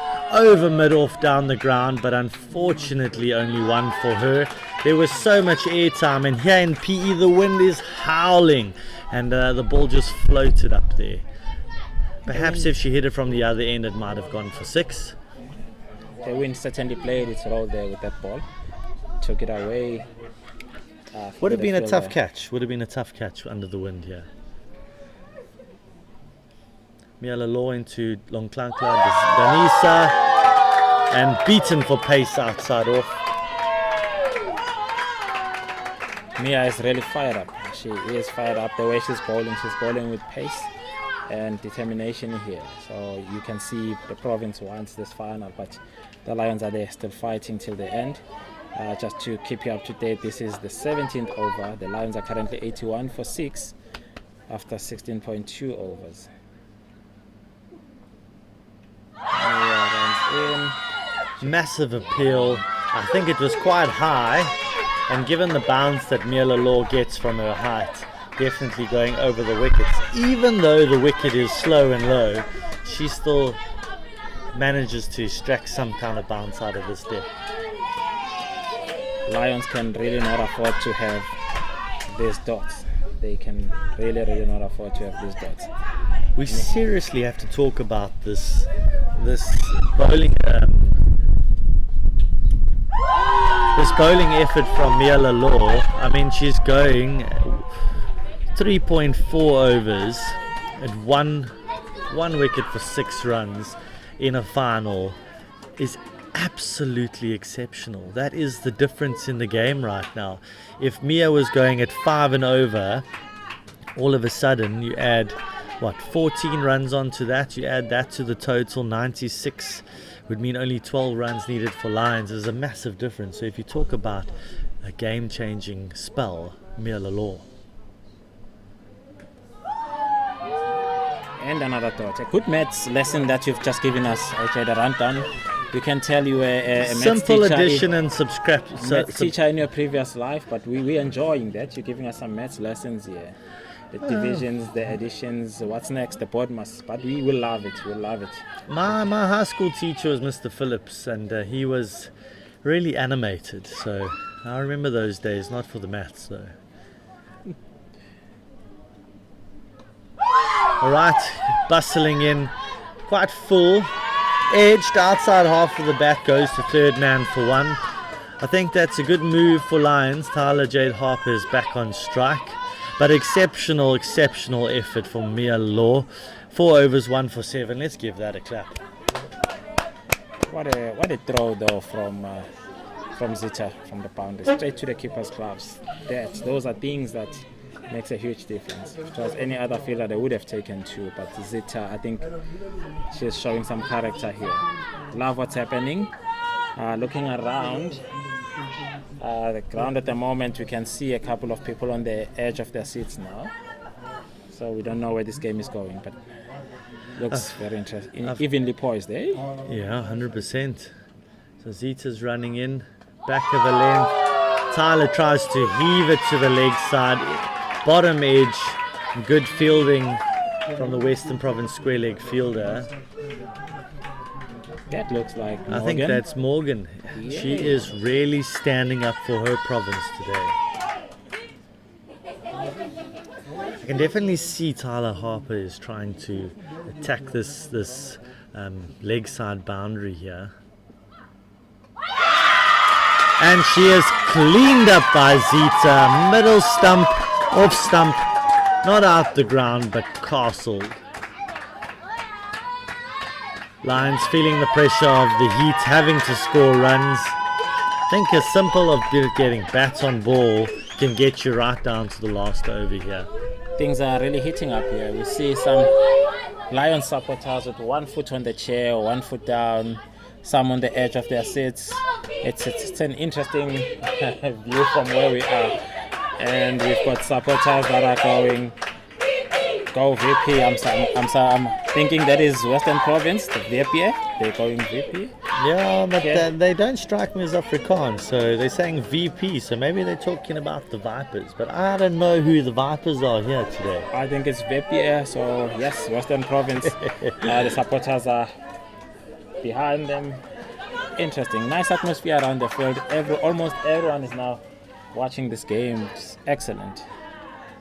mid-off down the ground, but unfortunately only 1 for her. There was so much airtime, and here in PE the wind is howling, and the ball just floated up there. Perhaps if she hit it from the other end, it might have gone for 6. The wind certainly played its role there with that ball. Took it away. Would have been a tough catch. Would have been a tough catch under the wind here. Mia Lalaw into Longklankla, Danisa, and beaten for pace outside off. Mia is really fired up. She is fired up the way she's bowling with pace and determination here. So you can see the province wants this final, but the Lions are there still fighting till the end. Just to keep you up to date, this is the 17th over. The Lions are currently 81 for 6 after 16.2 overs. Runs in. massive appeal. I think it was quite high, and given the bounce that Mia Law gets from her height, definitely going over the wickets. Even though the wicket is slow and low, she still manages to extract some kind of bounce out of this deck. Lions can really not afford to have these dots. They can really not afford to have these dots. We seriously have to talk about this bowling this bowling effort from Mia Law. I mean, she's going 3.4 overs at one wicket for 6 runs in a final is absolutely exceptional. That is the difference in the game right now. If Mia was going at 5 and over, all of a sudden you add 14 runs onto that, you add that to the total, 96 would mean only 12 runs needed for Lions. There's a massive difference. So if you talk about a game-changing spell, Mia Law. And another thought, a good maths lesson that you've just given us, okay, the rundown. You can tell you a simple maths teacher addition and subtract. Maths teacher in your previous life, but we're enjoying that. You're giving us some maths lessons here. The divisions, the additions, what's next, the board must, but we will love it, we'll love it. My high school teacher was Mr. Phillips, and he was really animated, so I remember those days, not for the maths though. Alright, bustling in, quite full, edged outside half of the bat, goes to third man for 1. I think that's a good move for Lions. Tyler Jade Harper is back on strike. But exceptional effort from Mia Law. 4 overs, 1 for 7. Let's give that a clap. What a throw though from Zita, from the boundary, straight to the keeper's gloves. Those are things that makes a huge difference. If it was any other fielder, they would have taken 2, but Zita, I think she's showing some character here. Love what's happening. Looking around the ground at the moment, we can see a couple of people on the edge of their seats now. So we don't know where this game is going, but looks very interesting. Evenly poised, eh? Yeah, 100%. So Zita's running in, back of the length. Tyler tries to heave it to the leg side, bottom edge. Good fielding from the Western Province square leg fielder. That looks like Morgan. I think that's Morgan. Yeah. She is really standing up for her province today. I can definitely see Tyler Harper is trying to attack this leg side boundary here. And she is cleaned up by Zita. Middle stump, off stump, not out the ground but castled. Lions feeling the pressure of the heat, having to score runs. I think as simple of getting bats on ball can get you right down to the last over here. Things are really heating up here. We see some Lions supporters with 1 foot on the chair, 1 foot down, some on the edge of their seats. It's an interesting view from where we are. And we've got supporters that are going, go VP. I'm thinking that is Western Province, the VP. They're going VP. Yeah, but they don't strike me as Afrikaans, so they're saying VP, so maybe they're talking about the Vipers, but I don't know who the Vipers are here today. I think it's VP, so yes, Western Province. The supporters are behind them. Interesting, nice atmosphere around the field. Almost everyone is now watching this game. It's excellent.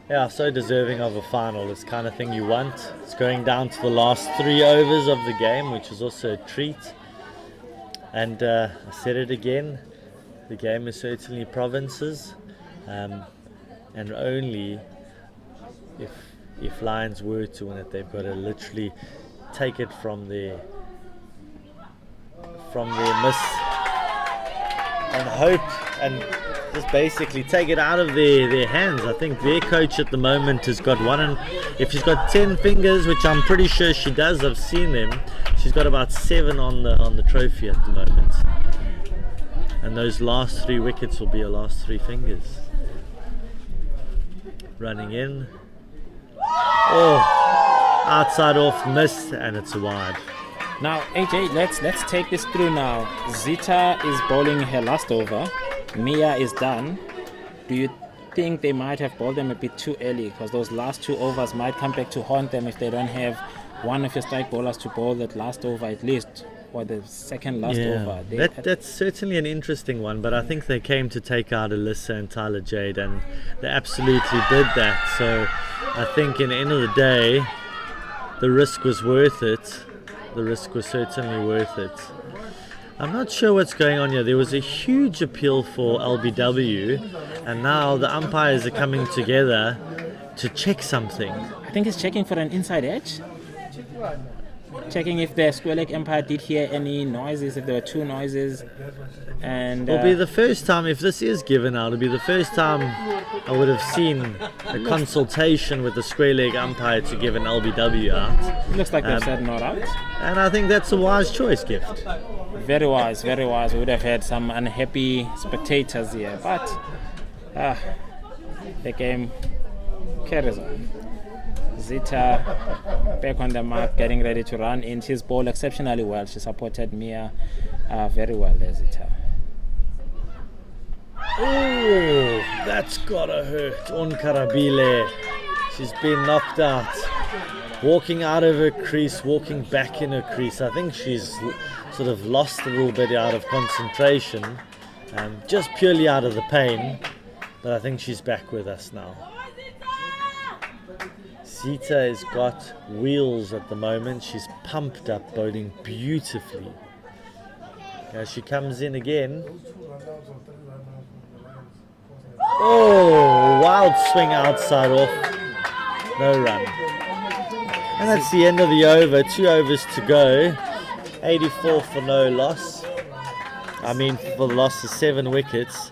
Yeah, so deserving of a final. It's the kind of thing you want. It's going down to the last 3 overs of the game, which is also a treat. And I said it again, the game is certainly provinces, and only if Lions were to win it, they've got to literally take it from their miss and hope and just basically take it out of their hands. I think their coach at the moment has got if she's got 10 fingers, which I'm pretty sure she does, I've seen them, she's got about 7 on the trophy at the moment. And those last 3 wickets will be her last 3 fingers. Running in. Oh, outside off, missed, and it's a wide. Now, AJ, let's take this through now. Zita is bowling her last over. Mia is done. Do you think they might have bowled them a bit too early? Because those last 2 overs might come back to haunt them if they don't have one of your strike bowlers to bowl that last over at least, or the second last over. That's certainly an interesting one, but I think they came to take out Alyssa and Tyler Jade, and they absolutely did that. So I think in the end of the day, the risk was worth it. The risk was certainly worth it. I'm not sure what's going on here. There was a huge appeal for LBW, and now the umpires are coming together to check something. I think he's checking for an inside edge. Checking if the square leg umpire did hear any noises, if there were 2 noises. And it'll be the first time, if this is given out, it'll be the first time I would have seen a consultation with the square leg umpire to give an LBW out. It looks like they've said not out. And I think that's a wise choice, Gift. Very wise, very wise. We would have had some unhappy spectators here, but the game carries on. Zita back on the mark, getting ready to run in. She's bowled exceptionally well. She supported Mia very well there, Zita. Oh, that's gotta hurt. Gqeberha. She's been knocked out. Walking out of her crease, walking back in her crease. I think she's sort of lost a little bit out of concentration, just purely out of the pain. But I think she's back with us now. Zita has got wheels at the moment. She's pumped up, bowling beautifully. As she comes in again. Oh, wild swing outside off. No run. And that's the end of the over. 2 overs to go. 84 for no loss. I mean, for the loss of 7 wickets.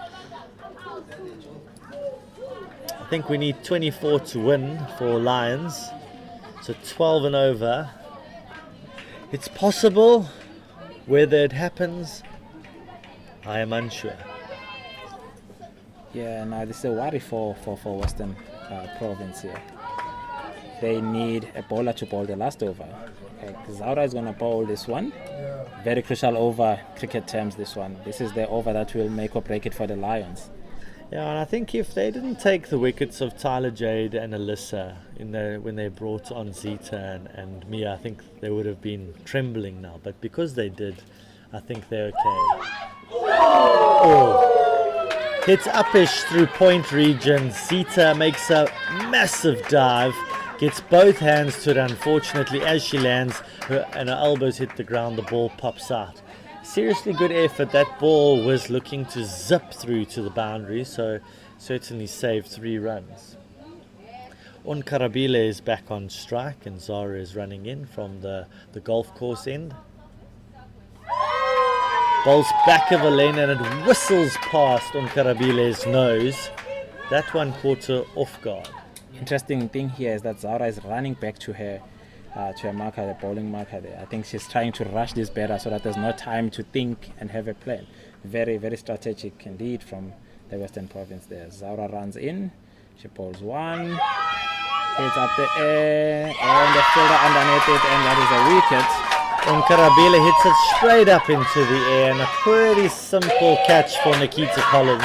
I think we need 24 to win for Lions. So 12 and over. It's possible. Whether it happens, I am unsure. Yeah, no, this is a worry for Western Province here. They need a bowler to bowl the last over. Zaura is going to bowl this one. Very crucial over cricket terms, this one. This is the over that will make or break it for the Lions. Yeah, and I think if they didn't take the wickets of Tyler Jade and Alyssa when they brought on Zita and Mia, I think they would have been trembling now. But because they did, I think they're okay. Oh. Hits uppish through point region. Zita makes a massive dive. Gets both hands to it. Unfortunately, as she lands, her elbows hit the ground, the ball pops out. Seriously good effort. That ball was looking to zip through to the boundary, so certainly saved 3 runs. Gqeberha is back on strike, and Zara is running in from the golf course end. Bowls back of a lane, and it whistles past Gqeberha's nose. That one caught her off guard. Interesting thing here is that Zara is running back to her marker, the bowling marker there. I think she's trying to rush this better so that there's no time to think and have a plan. Very, very strategic indeed from the Western Province there. Zara runs in, she bowls one, hits up the air, and the fielder underneath it, and that is a wicket. Gqeberha hits it straight up into the air, and a pretty simple catch for Nikita Collins.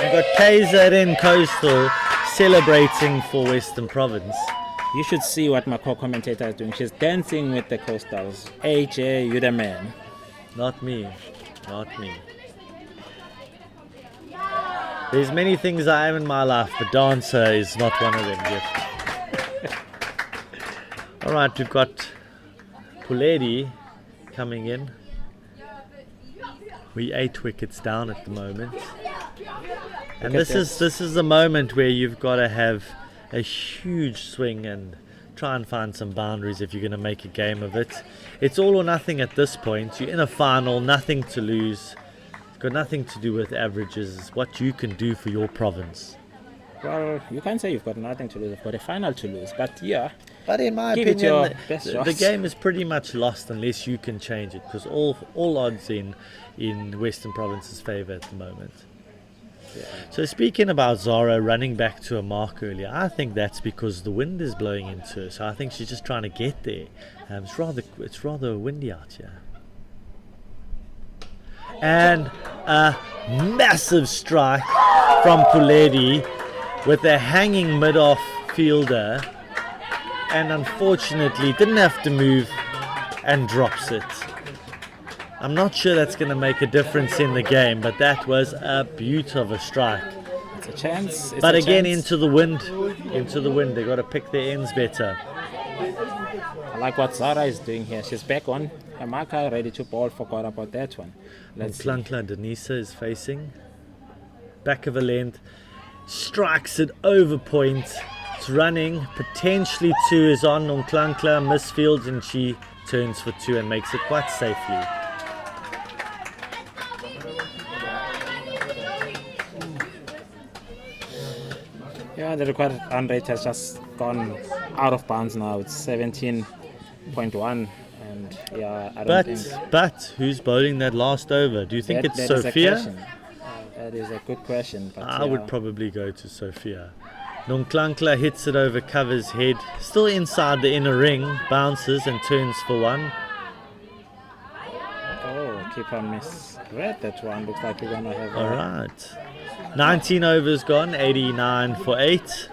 We've got KZN Coastal celebrating for Western Province. You should see what my co-commentator is doing. She's dancing with the Coastals. AJ, you're the man. Not me. There's many things I am in my life, but dancer is not one of them yet. Alright, we've got Puledi coming in. We're 8 wickets down at the moment. And this is the moment where you've got to have a huge swing and try and find some boundaries if you're going to make a game of it. It's all or nothing at this point. You're in a final, nothing to lose. It's got nothing to do with averages. It's what you can do for your province. Well, you can't say you've got nothing to lose. You've got a final to lose. But yeah, but in my opinion, the game is pretty much lost unless you can change it, because all odds in Western Province's favour at the moment. So speaking about Zara running back to a mark earlier, I think that's because the wind is blowing into her. So I think she's just trying to get there. It's rather windy out here. And a massive strike from Puledi with a hanging mid-off fielder, and unfortunately didn't have to move and drops it. I'm not sure that's going to make a difference in the game, but that was a beaut of a strike. It's a chance. But again, into the wind. They got to pick their ends better. I like what Zara is doing here. She's back on her marker, ready to ball. Forgot about that one. Let's see. Klankla Denisa is facing. Back of a length. Strikes it over point. It's running. Potentially 2 is on. Klankla misfields and she turns for 2 and makes it quite safely. Yeah, the required run rate has just gone out of bounds now. It's 17.1, and yeah, I don't think. But who's bowling that last over? Do you think it's Sophia? That is a good question. But I would probably go to Sophia. Nonklankla hits it over Cover's head, still inside the inner ring, bounces and turns for 1. Oh, keeper misread that one. Looks like we're gonna have. All right. 19 overs gone, 89 for 8.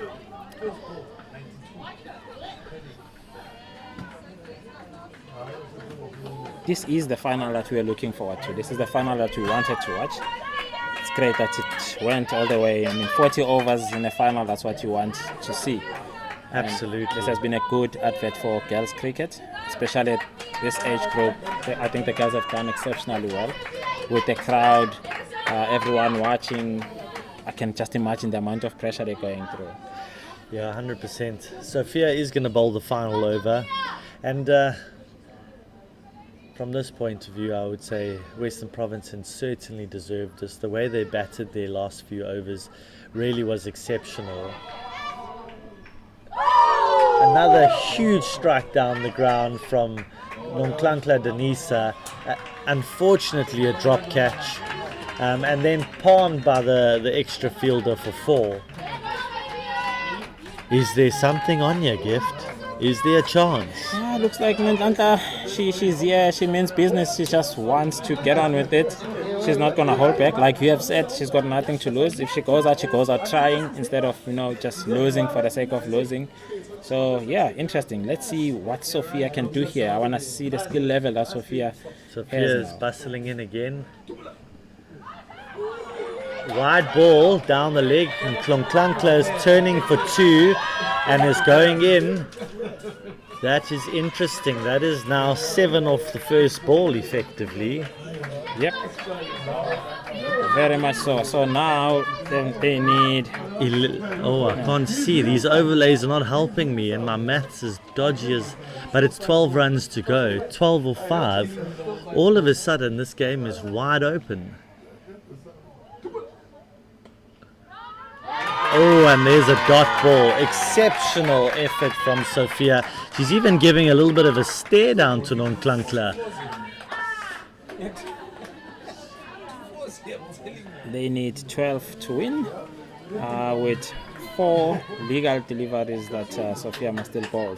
This is the final that we are looking forward to. This is the final that we wanted to watch. It's great that it went all the way. I mean, 40 overs in a final, that's what you want to see. Absolutely. And this has been a good advert for girls cricket, especially at this age group. I think the girls have done exceptionally well with the crowd, everyone watching. I can just imagine the amount of pressure they're going through. Yeah, 100%. Sophia is going to bowl the final over. And from this point of view, I would say Western Province certainly deserved this. The way they batted their last few overs really was exceptional. Another huge strike down the ground from Nonklankla Denisa. Unfortunately, a drop catch. And then palmed by the extra fielder for 4. Is there something on your Gift? Is there a chance? Yeah, looks like Nonklankla, she's here, she means business, she just wants to get on with it. She's not going to hold back. Like you have said, she's got nothing to lose. If she goes out trying instead of, just losing for the sake of losing. So, yeah, interesting. Let's see what Sophia can do here. I want to see the skill level that Sophia is bustling in again. Wide ball down the leg, and Nonklankla is turning for 2 and is going in. That is interesting. That is now 7 off the first ball effectively. Yep. Very much so. So now they need... I can't see. These overlays are not helping me and my maths is dodgy as... But it's 12 runs to go. 12 or 5. All of a sudden this game is wide open. Oh, and there's a dot ball. Exceptional effort from Sophia. She's even giving a little bit of a stare down to Nonklankla. They need 12 to win, with 4 legal deliveries that Sophia must still bowl.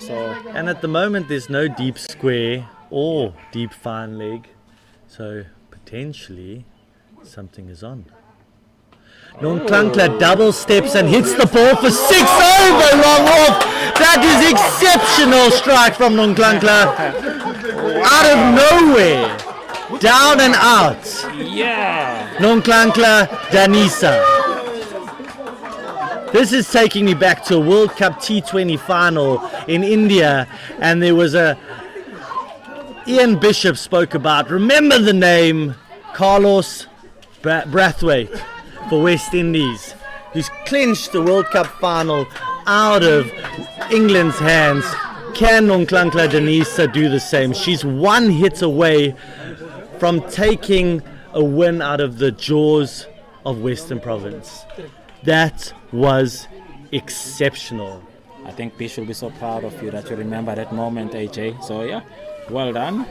And at the moment, there's no deep square or deep fine leg. So potentially something is on. Nonklankla double steps and hits the ball for 6 over, long off. That is exceptional strike from Nonklankla. Out of nowhere. Down and out. Yeah. Nonklankla Denisa. This is taking me back to a World Cup T20 final in India, and there was Ian Bishop spoke about, remember the name, Carlos Brathwaite for West Indies, who's clinched the World Cup final out of England's hands. Can Nonklankla Denisa do the same? She's 1 hit away from taking a win out of the jaws of Western Province. That was exceptional. I think Bish will be so proud of you that you remember that moment, AJ. So yeah, well done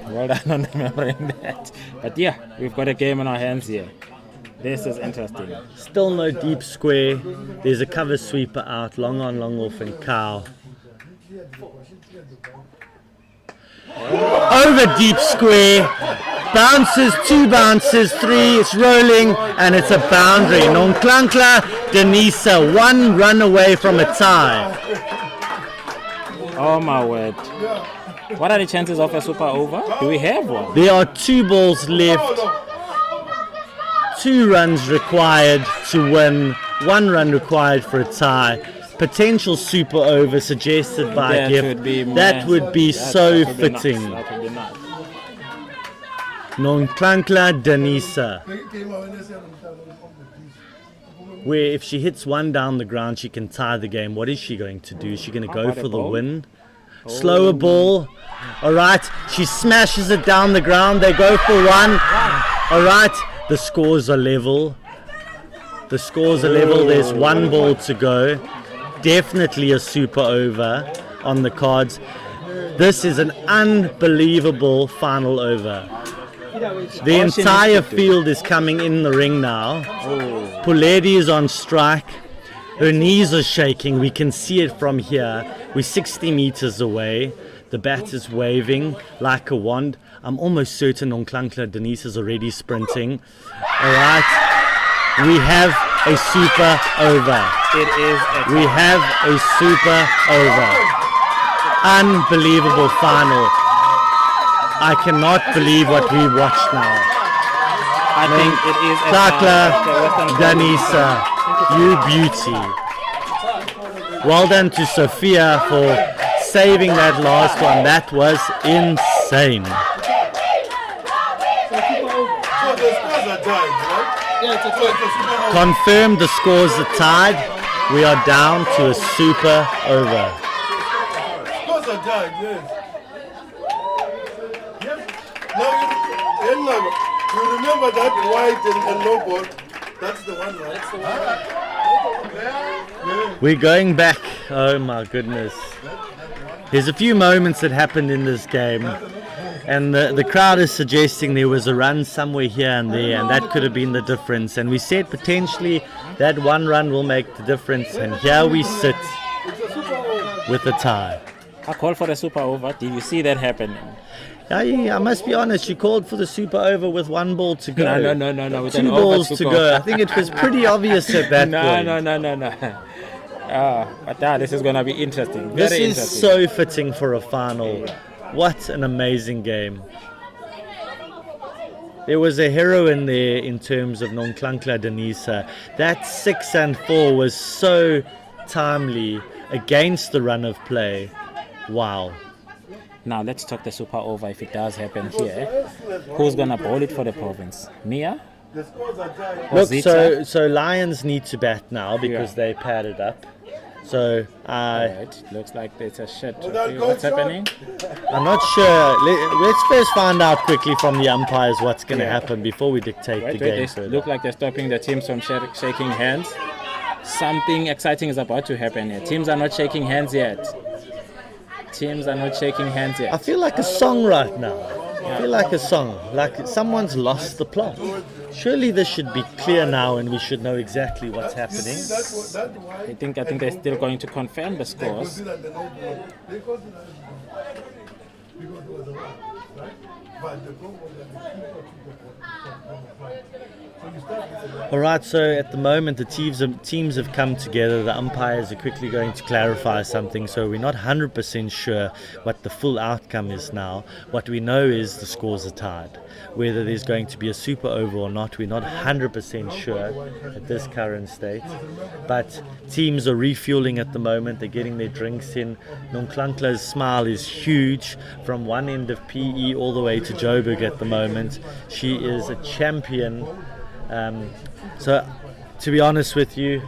on remembering that. But yeah, we've got a game in our hands here. This is interesting. Still no deep square. There's a cover sweeper out, long on, long off, and cow. Over deep square. Bounces, 2 bounces, 3. It's rolling, and it's a boundary. Nonklankla Denisa, 1 run away from a tie. Oh my word. What are the chances of a super over? Do we have one? There are 2 balls left. 2 runs required to win. 1 run required for a tie. Potential super over suggested by Gqeberha. That would be so fitting. That would be nice. Nonklankla Denisa. Where if she hits 1 down the ground, she can tie the game. What is she going to do? Is she going to go for the win? Slower ball. Alright, she smashes it down the ground. They go for 1. Alright, the scores are level. The scores are level. There's 1 ball to go. Definitely a super over on the cards. This is an unbelievable final over. The entire field is coming in the ring now. Puledi is on strike. Her knees are shaking. We can see it from here. We're 60 meters away. The bat is waving like a wand. I'm almost certain Nonklankla Denise is already sprinting. Alright. We have a super over. We have a super over. Unbelievable final. I cannot believe what we watched now. I think it is Nonklankla Denisa, you beauty. Well done to Sophia for saving that last one. That was insane. So the scores are tied, right? Confirmed the scores are tied. We are down to a super over. Scores are tied, yes. Now you remember that white and low ball? That's the one, right? That's the one. We're going back. Oh my goodness. There's a few moments that happened in this game, and the crowd is suggesting there was a run somewhere here and there, and that could have been the difference. And we said potentially that 1 run will make the difference, and here we sit with a tie. I called for the super over. Did you see that happening? I must be honest, you called for the super over with 1 ball to go. No. With 2 balls to go. I think it was pretty obvious at that point. No. But this is going to be interesting. This Very is interesting. so fitting for a final. What an amazing game. There was a hero in there in terms of Nonklankla Denisa. That 6 and 4 was so timely against the run of play. Wow. Now let's talk the super over if it does happen here. Who's going to bowl it for the province? Mia? The scores are tied. Look, Zita? so Lions need to bat now because they padded up. So Alright, looks like there's a shit. that What's goes happening? I'm not sure. Let's first find out quickly from the umpires what's going to happen before we dictate the game They further. look like they're stopping the teams from shaking hands. Something exciting is about to happen here. Teams are not shaking hands yet. I feel like a song right now. I feel like a song. Like someone's lost the plot. Surely this should be clear now and we should know exactly what's happening. I think they're still going to confirm the scores. Alright, so at the moment the teams have come together. The umpires are quickly going to clarify something, so we're not 100% sure what the full outcome is now. What we know is the scores are tied. Whether there's going to be a super over or not, we're not 100% sure at this current state. But teams are refueling at the moment. They're getting their drinks in. Nonklankla's smile is huge from one end of PE all the way to Joburg at the moment. She is a champion. So to be honest with you,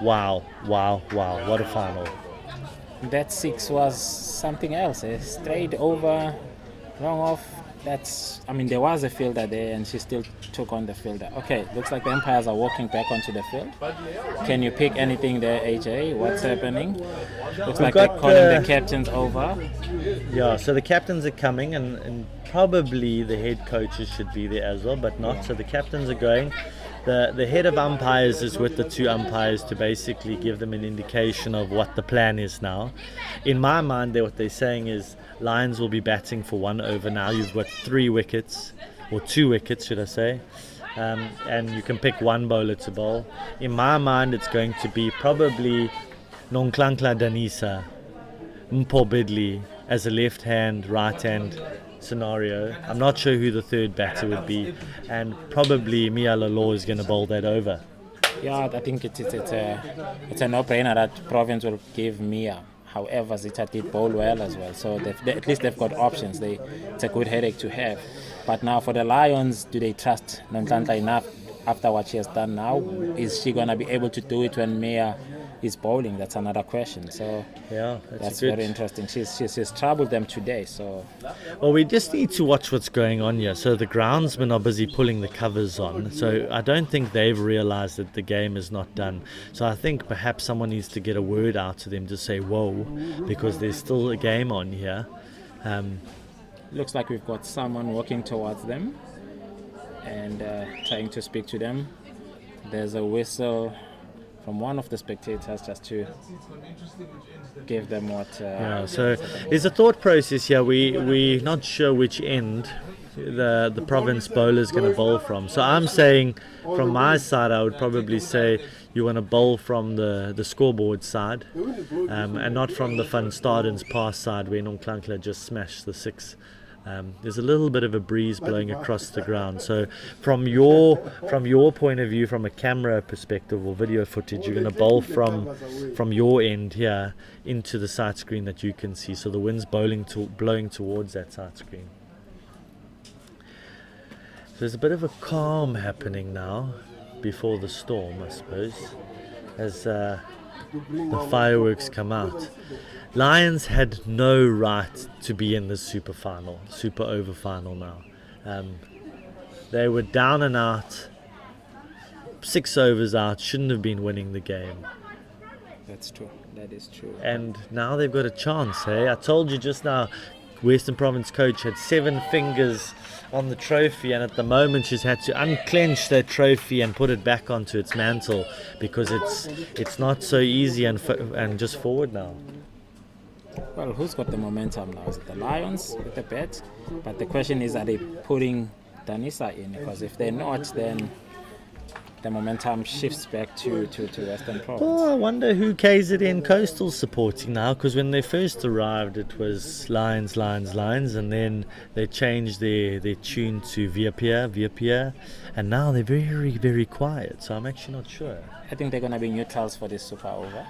wow, what a final. That 6 was something else. Straight over, long off. There was a fielder there and she still took on the fielder. Okay, looks like the umpires are walking back onto the field. Can you pick anything there, AJ? What's happening? Looks like they're calling the captains over. Yeah, so the captains are coming and probably the head coaches should be there as well, but not. So the captains are going. the head of umpires is with the two umpires to basically give them an indication of what the plan is now. In my mind, what they're saying is Lions will be batting for 1 over now. You've got 3 wickets, or 2 wickets, should I say. And you can pick one bowler to bowl. In my mind, it's going to be probably Nonklankla Danisa, Mpho Bidley as a left-hand, right-hand scenario. I'm not sure who the third batter would be, and probably Mia Lalo is going to bowl that over. Yeah, I think it's a no-brainer that Province will give Mia. However, Zita did bowl well as well, so at least they've got options. It's a good headache to have. But now for the Lions, do they trust Nonhlanhla enough after what she has done now? Is she going to be able to do it when Mia is bowling? That's another question. So yeah, that's very interesting. She's troubled them today. So well, we just need to watch what's going on here. So the groundsmen are busy pulling the covers on. So I don't think they've realized that the game is not done. So I think perhaps someone needs to get a word out to them to say whoa, because there's still a game on here. Looks like we've got someone walking towards them and trying to speak to them. There's a whistle from one of the spectators just to give them what... so there's a thought process here. We're not sure which end the Province bowler is going to bowl from. So I'm saying, from my side, I would probably say you want to bowl from the Scoreboard side and not from the Van Staden's pass side where Nonhlanhla just smashed the 6. There's a little bit of a breeze blowing across the ground. So from your point of view, from a camera perspective or video footage, you're going to bowl from your end here into the side screen that you can see. So the wind's blowing towards that side screen. So there's a bit of a calm happening now before the storm, I suppose, as the fireworks come out. Lions had no right to be in the super over final now. They were down and out, 6 overs out, shouldn't have been winning the game. That's true, that is true. And now they've got a chance, hey? I told you just now, Western Province coach had 7 fingers on the trophy, and at the moment she's had to unclench that trophy and put it back onto its mantle, because it's not so easy and just forward now. Well, who's got the momentum now? Is it the Lions with the bet? But the question is, are they putting Danisa in? Because if they're not, then the momentum shifts back to Western Province. Oh, I wonder who KZN Coastal's supporting now, because when they first arrived it was Lions, and then they changed their tune to Via, and now they're very, very quiet, so I'm actually not sure. I think they're going to be neutrals for this super over.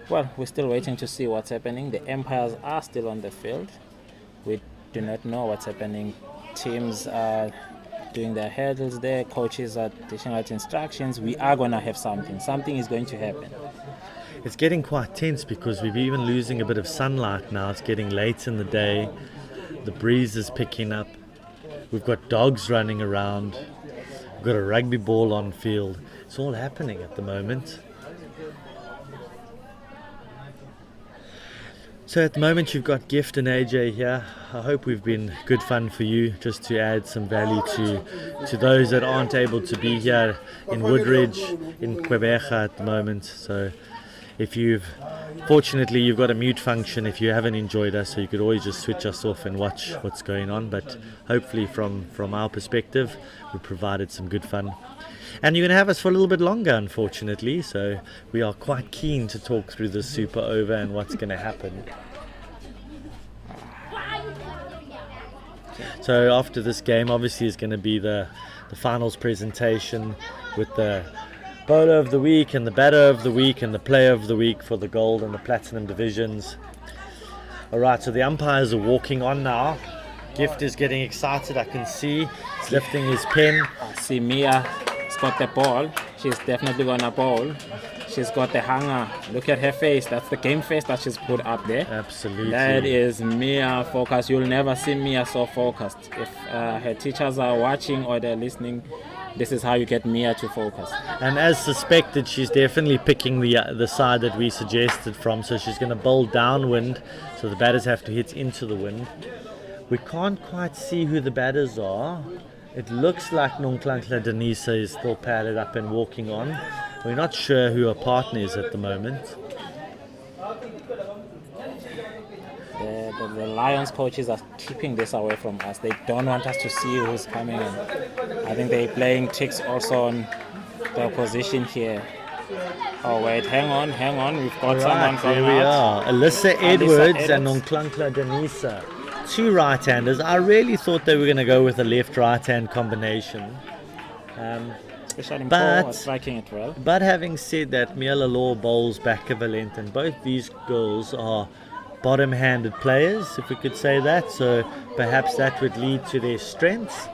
Well, we're still waiting to see what's happening. The umpires are still on the field. We do not know what's happening. Teams are doing their hurdles there. Coaches are dishing out instructions. We are going to have something. Something is going to happen. It's getting quite tense because we're even losing a bit of sunlight now. It's getting late in the day. The breeze is picking up. We've got dogs running around. We've got a rugby ball on field. It's all happening at the moment. So at the moment you've got Gift and AJ here. I hope we've been good fun for you, just to add some value to those that aren't able to be here in Woodridge, in Gqeberha at the moment. So fortunately you've got a mute function if you haven't enjoyed us, so you could always just switch us off and watch what's going on. But hopefully from our perspective we provided some good fun. And you're going to have us for a little bit longer, unfortunately, so we are quite keen to talk through this super over and what's going to happen. So after this game, obviously, is going to be the finals presentation with the bowler of the week and the batter of the week and the player of the week for the gold and the platinum divisions. Alright, so the umpires are walking on now. Gift is getting excited, I can see. He's lifting his pen. I see Mia got the ball. She's definitely gonna bowl. She's got the hanger. Look at her face. That's the game face that she's put up there. Absolutely. That is Mia focused. You'll never see Mia so focused. If her teachers are watching or they're listening, this is how you get Mia to focus. And as suspected, she's definitely picking the side that we suggested from. So she's going to bowl downwind, so the batters have to hit into the wind. We can't quite see who the batters are. It looks like Nonklankla Danisa is still padded up and walking on. We're not sure who her partner is at the moment. The Lions coaches are keeping this away from us. They don't want us to see who's coming in. I think they're playing tricks also on the opposition here. Oh wait, hang on. We've got someone from Here we are. Alyssa Edwards and Nonklankla Danisa. Two right-handers. I really thought they were going to go with a left-right-hand combination. Especially Paul was striking it well. But having said that, Miela Law bowls back of a length, and both these girls are bottom-handed players, if we could say that, so perhaps that would lead to their strengths.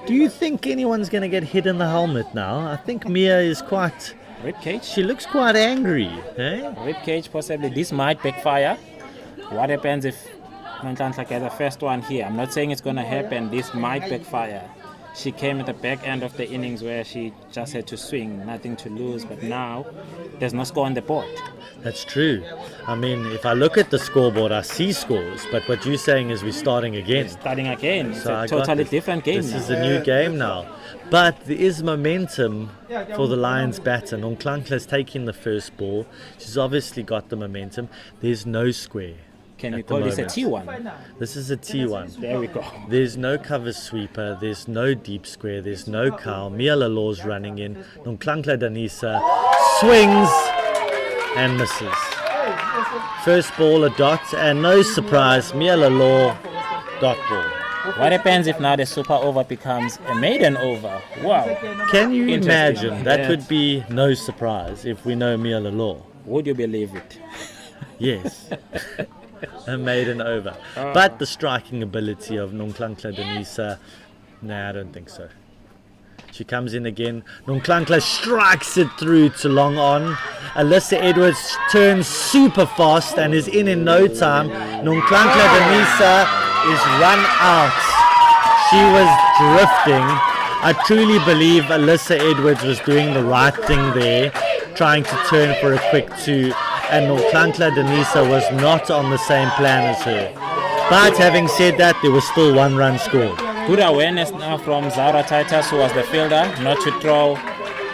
Do you think anyone's going to get hit in the helmet now? I think Mia is quite... Ribcage? She looks quite angry. Eh? Ribcage possibly. This might backfire. What happens if Nonklankla gets the first one here? I'm not saying it's going to happen. This might backfire. She came at the back end of the innings where she just had to swing, nothing to lose, but now there's no score on the board. That's true. I mean, if I look at the scoreboard, I see scores, but what you're saying is we're starting again. Starting again. It's So a totally different game This now. is a new game now. But there is momentum for the Lions batter. Nonklankla's taking the first ball. She's obviously got the momentum. There's no square. Can we at the call this a moment. T1? This is a T1. There we go. There's no cover sweeper, there's no deep square, there's no cow. Miela Law's running in. Nonklankla Danisa swings and misses. First ball a dot, and no surprise, Miela Law dot ball. What happens if now the super over becomes a maiden over? Wow. Can you Interesting. imagine? That Yeah. would be no surprise if we know Miela Law. Would you believe it? Yes. A maiden over. But the striking ability of Nonklankla Danisa, nah, I don't think so. She comes in again. Nonklankla strikes it through to long on. Alyssa Edwards turns super fast and is in no time. Nonklankla Danisa is run out. She was drifting. I truly believe Alyssa Edwards was doing the right thing there, trying to turn for a quick two, and Nonklankla Danisa was not on the same plan as her. But having said that, there was still 1 run scored. Good awareness now from Zara Titus, who was the fielder, not to throw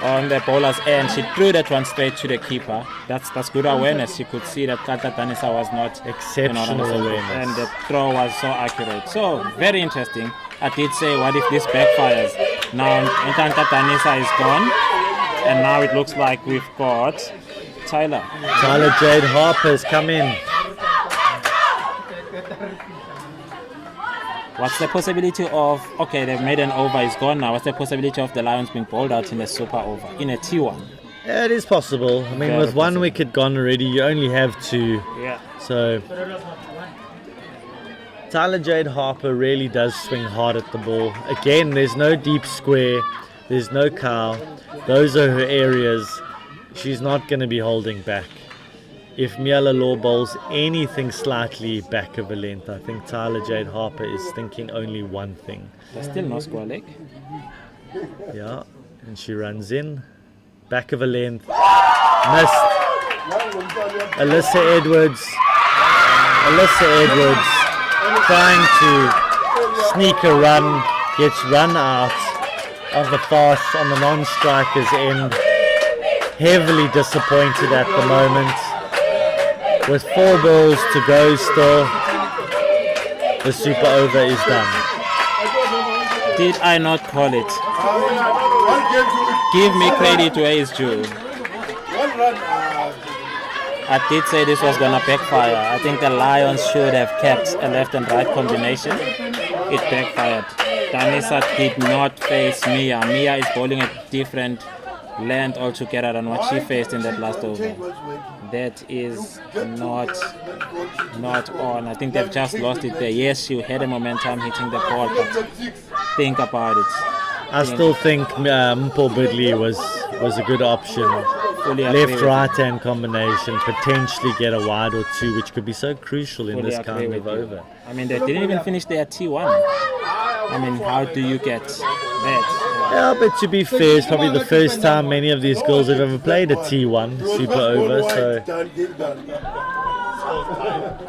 on the bowler's end. She threw that one straight to the keeper. That's good awareness. She could see that Nonklankla Danisa was not Exceptional awareness. and the throw was so accurate. So very interesting. I did say, what if this backfires? Now Nonklankla Danisa is gone, and now it looks like we've got Tyler Jade Harper has come in. What's the possibility of, okay, the maiden over is gone now. What's the possibility of the Lions being bowled out in a super over, in a T1? Yeah, it is possible. I mean, Very with 1 possible. wicket gone already, you only have 2. Yeah. So Jade Harper really does swing hard at the ball. Again, there's no deep square, there's no cow. Those are her areas. She's not going to be holding back. If Miela Law bowls anything slightly back of a length, I think Jade Harper is thinking only one thing. There's still no score leg. Yeah, and she runs in, back of a length, missed. Alyssa Edwards trying to sneak a run, gets run out of the fast on the non-striker's end. Heavily disappointed at the moment. With 4 balls to go still, the super over is done. Did I not call it? One game to Give me credit where it's due. 1 run. I did say this was going to backfire. I think the Lions should have kept a left and right combination. It backfired. Danisa did not face Mia. Mia is bowling a different length altogether than what she faced in that last over. That is not on. I think they've just lost it there. Yes, she had a momentum hitting the ball, but think about it. I still think Mpho Bidley was a good option. Fully agree with you. Left-right hand combination, potentially get a wide or 2, which could be so crucial in Fully this agree kind with of you. over. I mean, they didn't even finish their T1. I mean, how do you get that? Yeah, but to be fair, it's probably the first time many of these girls have ever played a T1 super over, so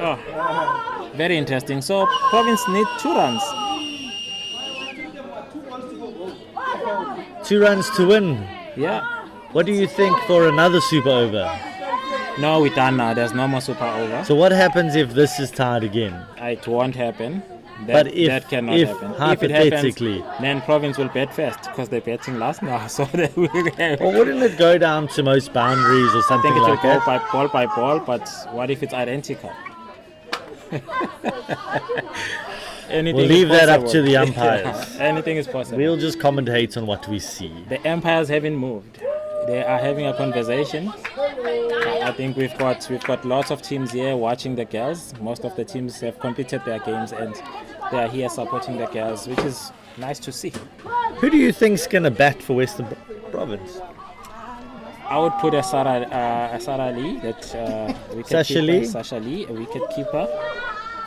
Oh, very interesting. So, Province need 2 runs. 2 runs to win. Yeah. What do you think for another super over? No, we're done now. There's no more super over. So what happens if this is tied again? It won't happen. But That cannot happen. Hypothetically, if it happens, then Province will bet first because they're betting last now. So they will have. Or wouldn't it go down to most boundaries or I something think it will like go that? by ball. But what if it's identical? Anything We'll leave is that up possible. to the umpires. Yeah, anything is possible. We'll just commentate on what we see. The umpires haven't moved. They are having a conversation. I think we've got lots of teams here watching the girls. Most of the teams have completed their games and they are here supporting the girls, which is nice to see. Who do you think's going to bat for Western Province? I would put a Sarah Lee, that Sasha Lee, a wicket keeper.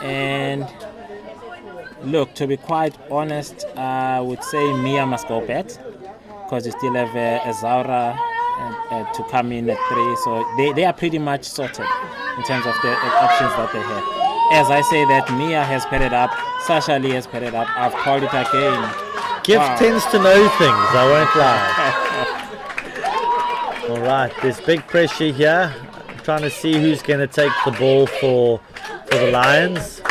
And look, to be quite honest, I would say Mia must go bat because you still have a Zaura to come in at 3. So they are pretty much sorted in terms of the options that they have. As I say that Mia has padded up, Sasha Lee has padded up. I've called it again. Gift tends to know things, I won't lie. All right, there's big pressure here. I'm trying to see who's going to take the ball for the Lions.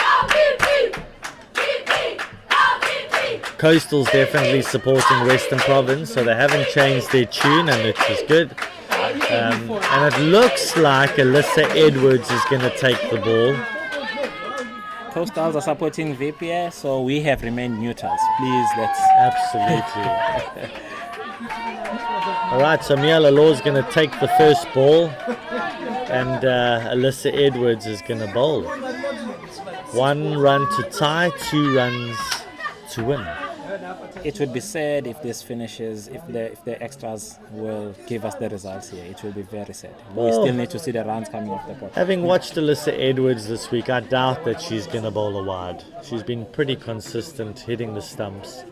Coastal's definitely supporting Western Province, so they haven't changed their tune, and which is good. And it looks like Alyssa Edwards is going to take the ball. Coastals are supporting VPA, so we have remained neutrals. Please, let's. Absolutely. All right, so Mia Lalo is going to take the first ball, and Alyssa Edwards is going to bowl. 1 run to tie, 2 runs to win. It would be sad if this finishes, if the extras will give us the results here. It will be very sad. We still need to see the runs coming off the board. Having watched Alyssa Edwards this week, I doubt that she's going to bowl a wide. She's been pretty consistent hitting the stumps.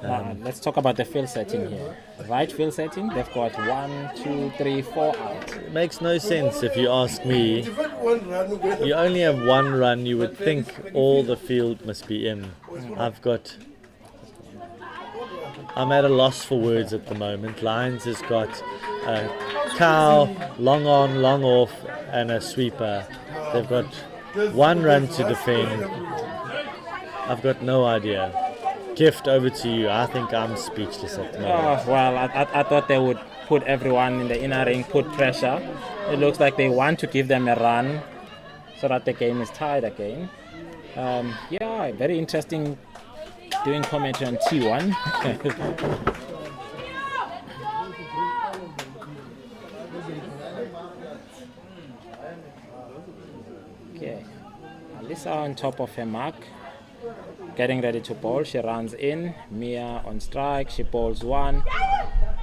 Let's talk about the field setting here. Right field setting, they've got 1, 2, 3, 4 out. It makes no sense if you ask me. You only have 1 run, you would think all the field must be in. I'm at a loss for words at the moment. Lions has got a cow, long on, long off, and a sweeper. They've got 1 run to defend. I've got no idea. Gift, over to you. I think I'm speechless at the moment. Well, I thought they would put everyone in the inner ring, put pressure. It looks like they want to give them a run so that the game is tied again. Very interesting doing commentary on T1. Okay, Alyssa on top of her mark, getting ready to bowl. She runs in. Mia on strike. She bowls 1,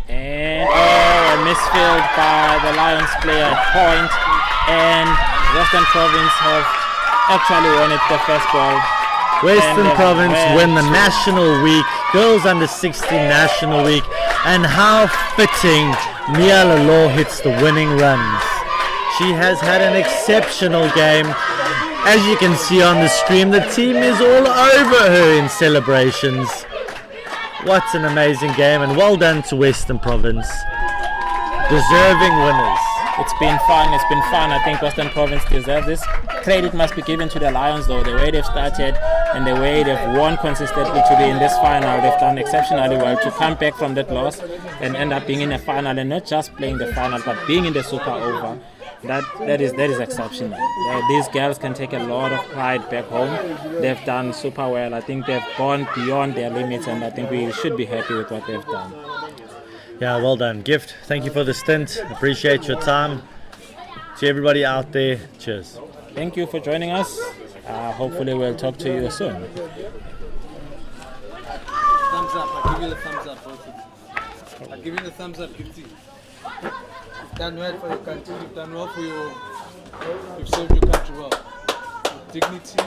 and a misfield by the Lions player at point, and Western Province have actually won it the first ball. Western Province win the National Week, Girls Under 16 National Week, and how fitting Mia Lalo hits the winning runs. She has had an exceptional game. As you can see on the stream, the team is all over her in celebrations. What an amazing game, and well done to Western Province. Deserving winners. It's been fun. I think Western Province deserves this. Credit must be given to the Lions though, the way they've started and the way they've won consistently to be in this final. They've done exceptionally well to come back from that loss and end up being in a final, and not just playing the final but being in the super over. That is exceptional. These girls can take a lot of pride back home. They've done super well. I think they've gone beyond their limits, and I think we should be happy with what they've done. Yeah, well done. Gift, thank you for the stint. Appreciate your time. To everybody out there, cheers. Thank you for joining us. Hopefully we'll talk to you soon. Thumbs up. I'll give you the thumbs up. I'll give you the thumbs up, Gqeberha. You've done well for your country. You've done well for your... You've served your country well. With dignity.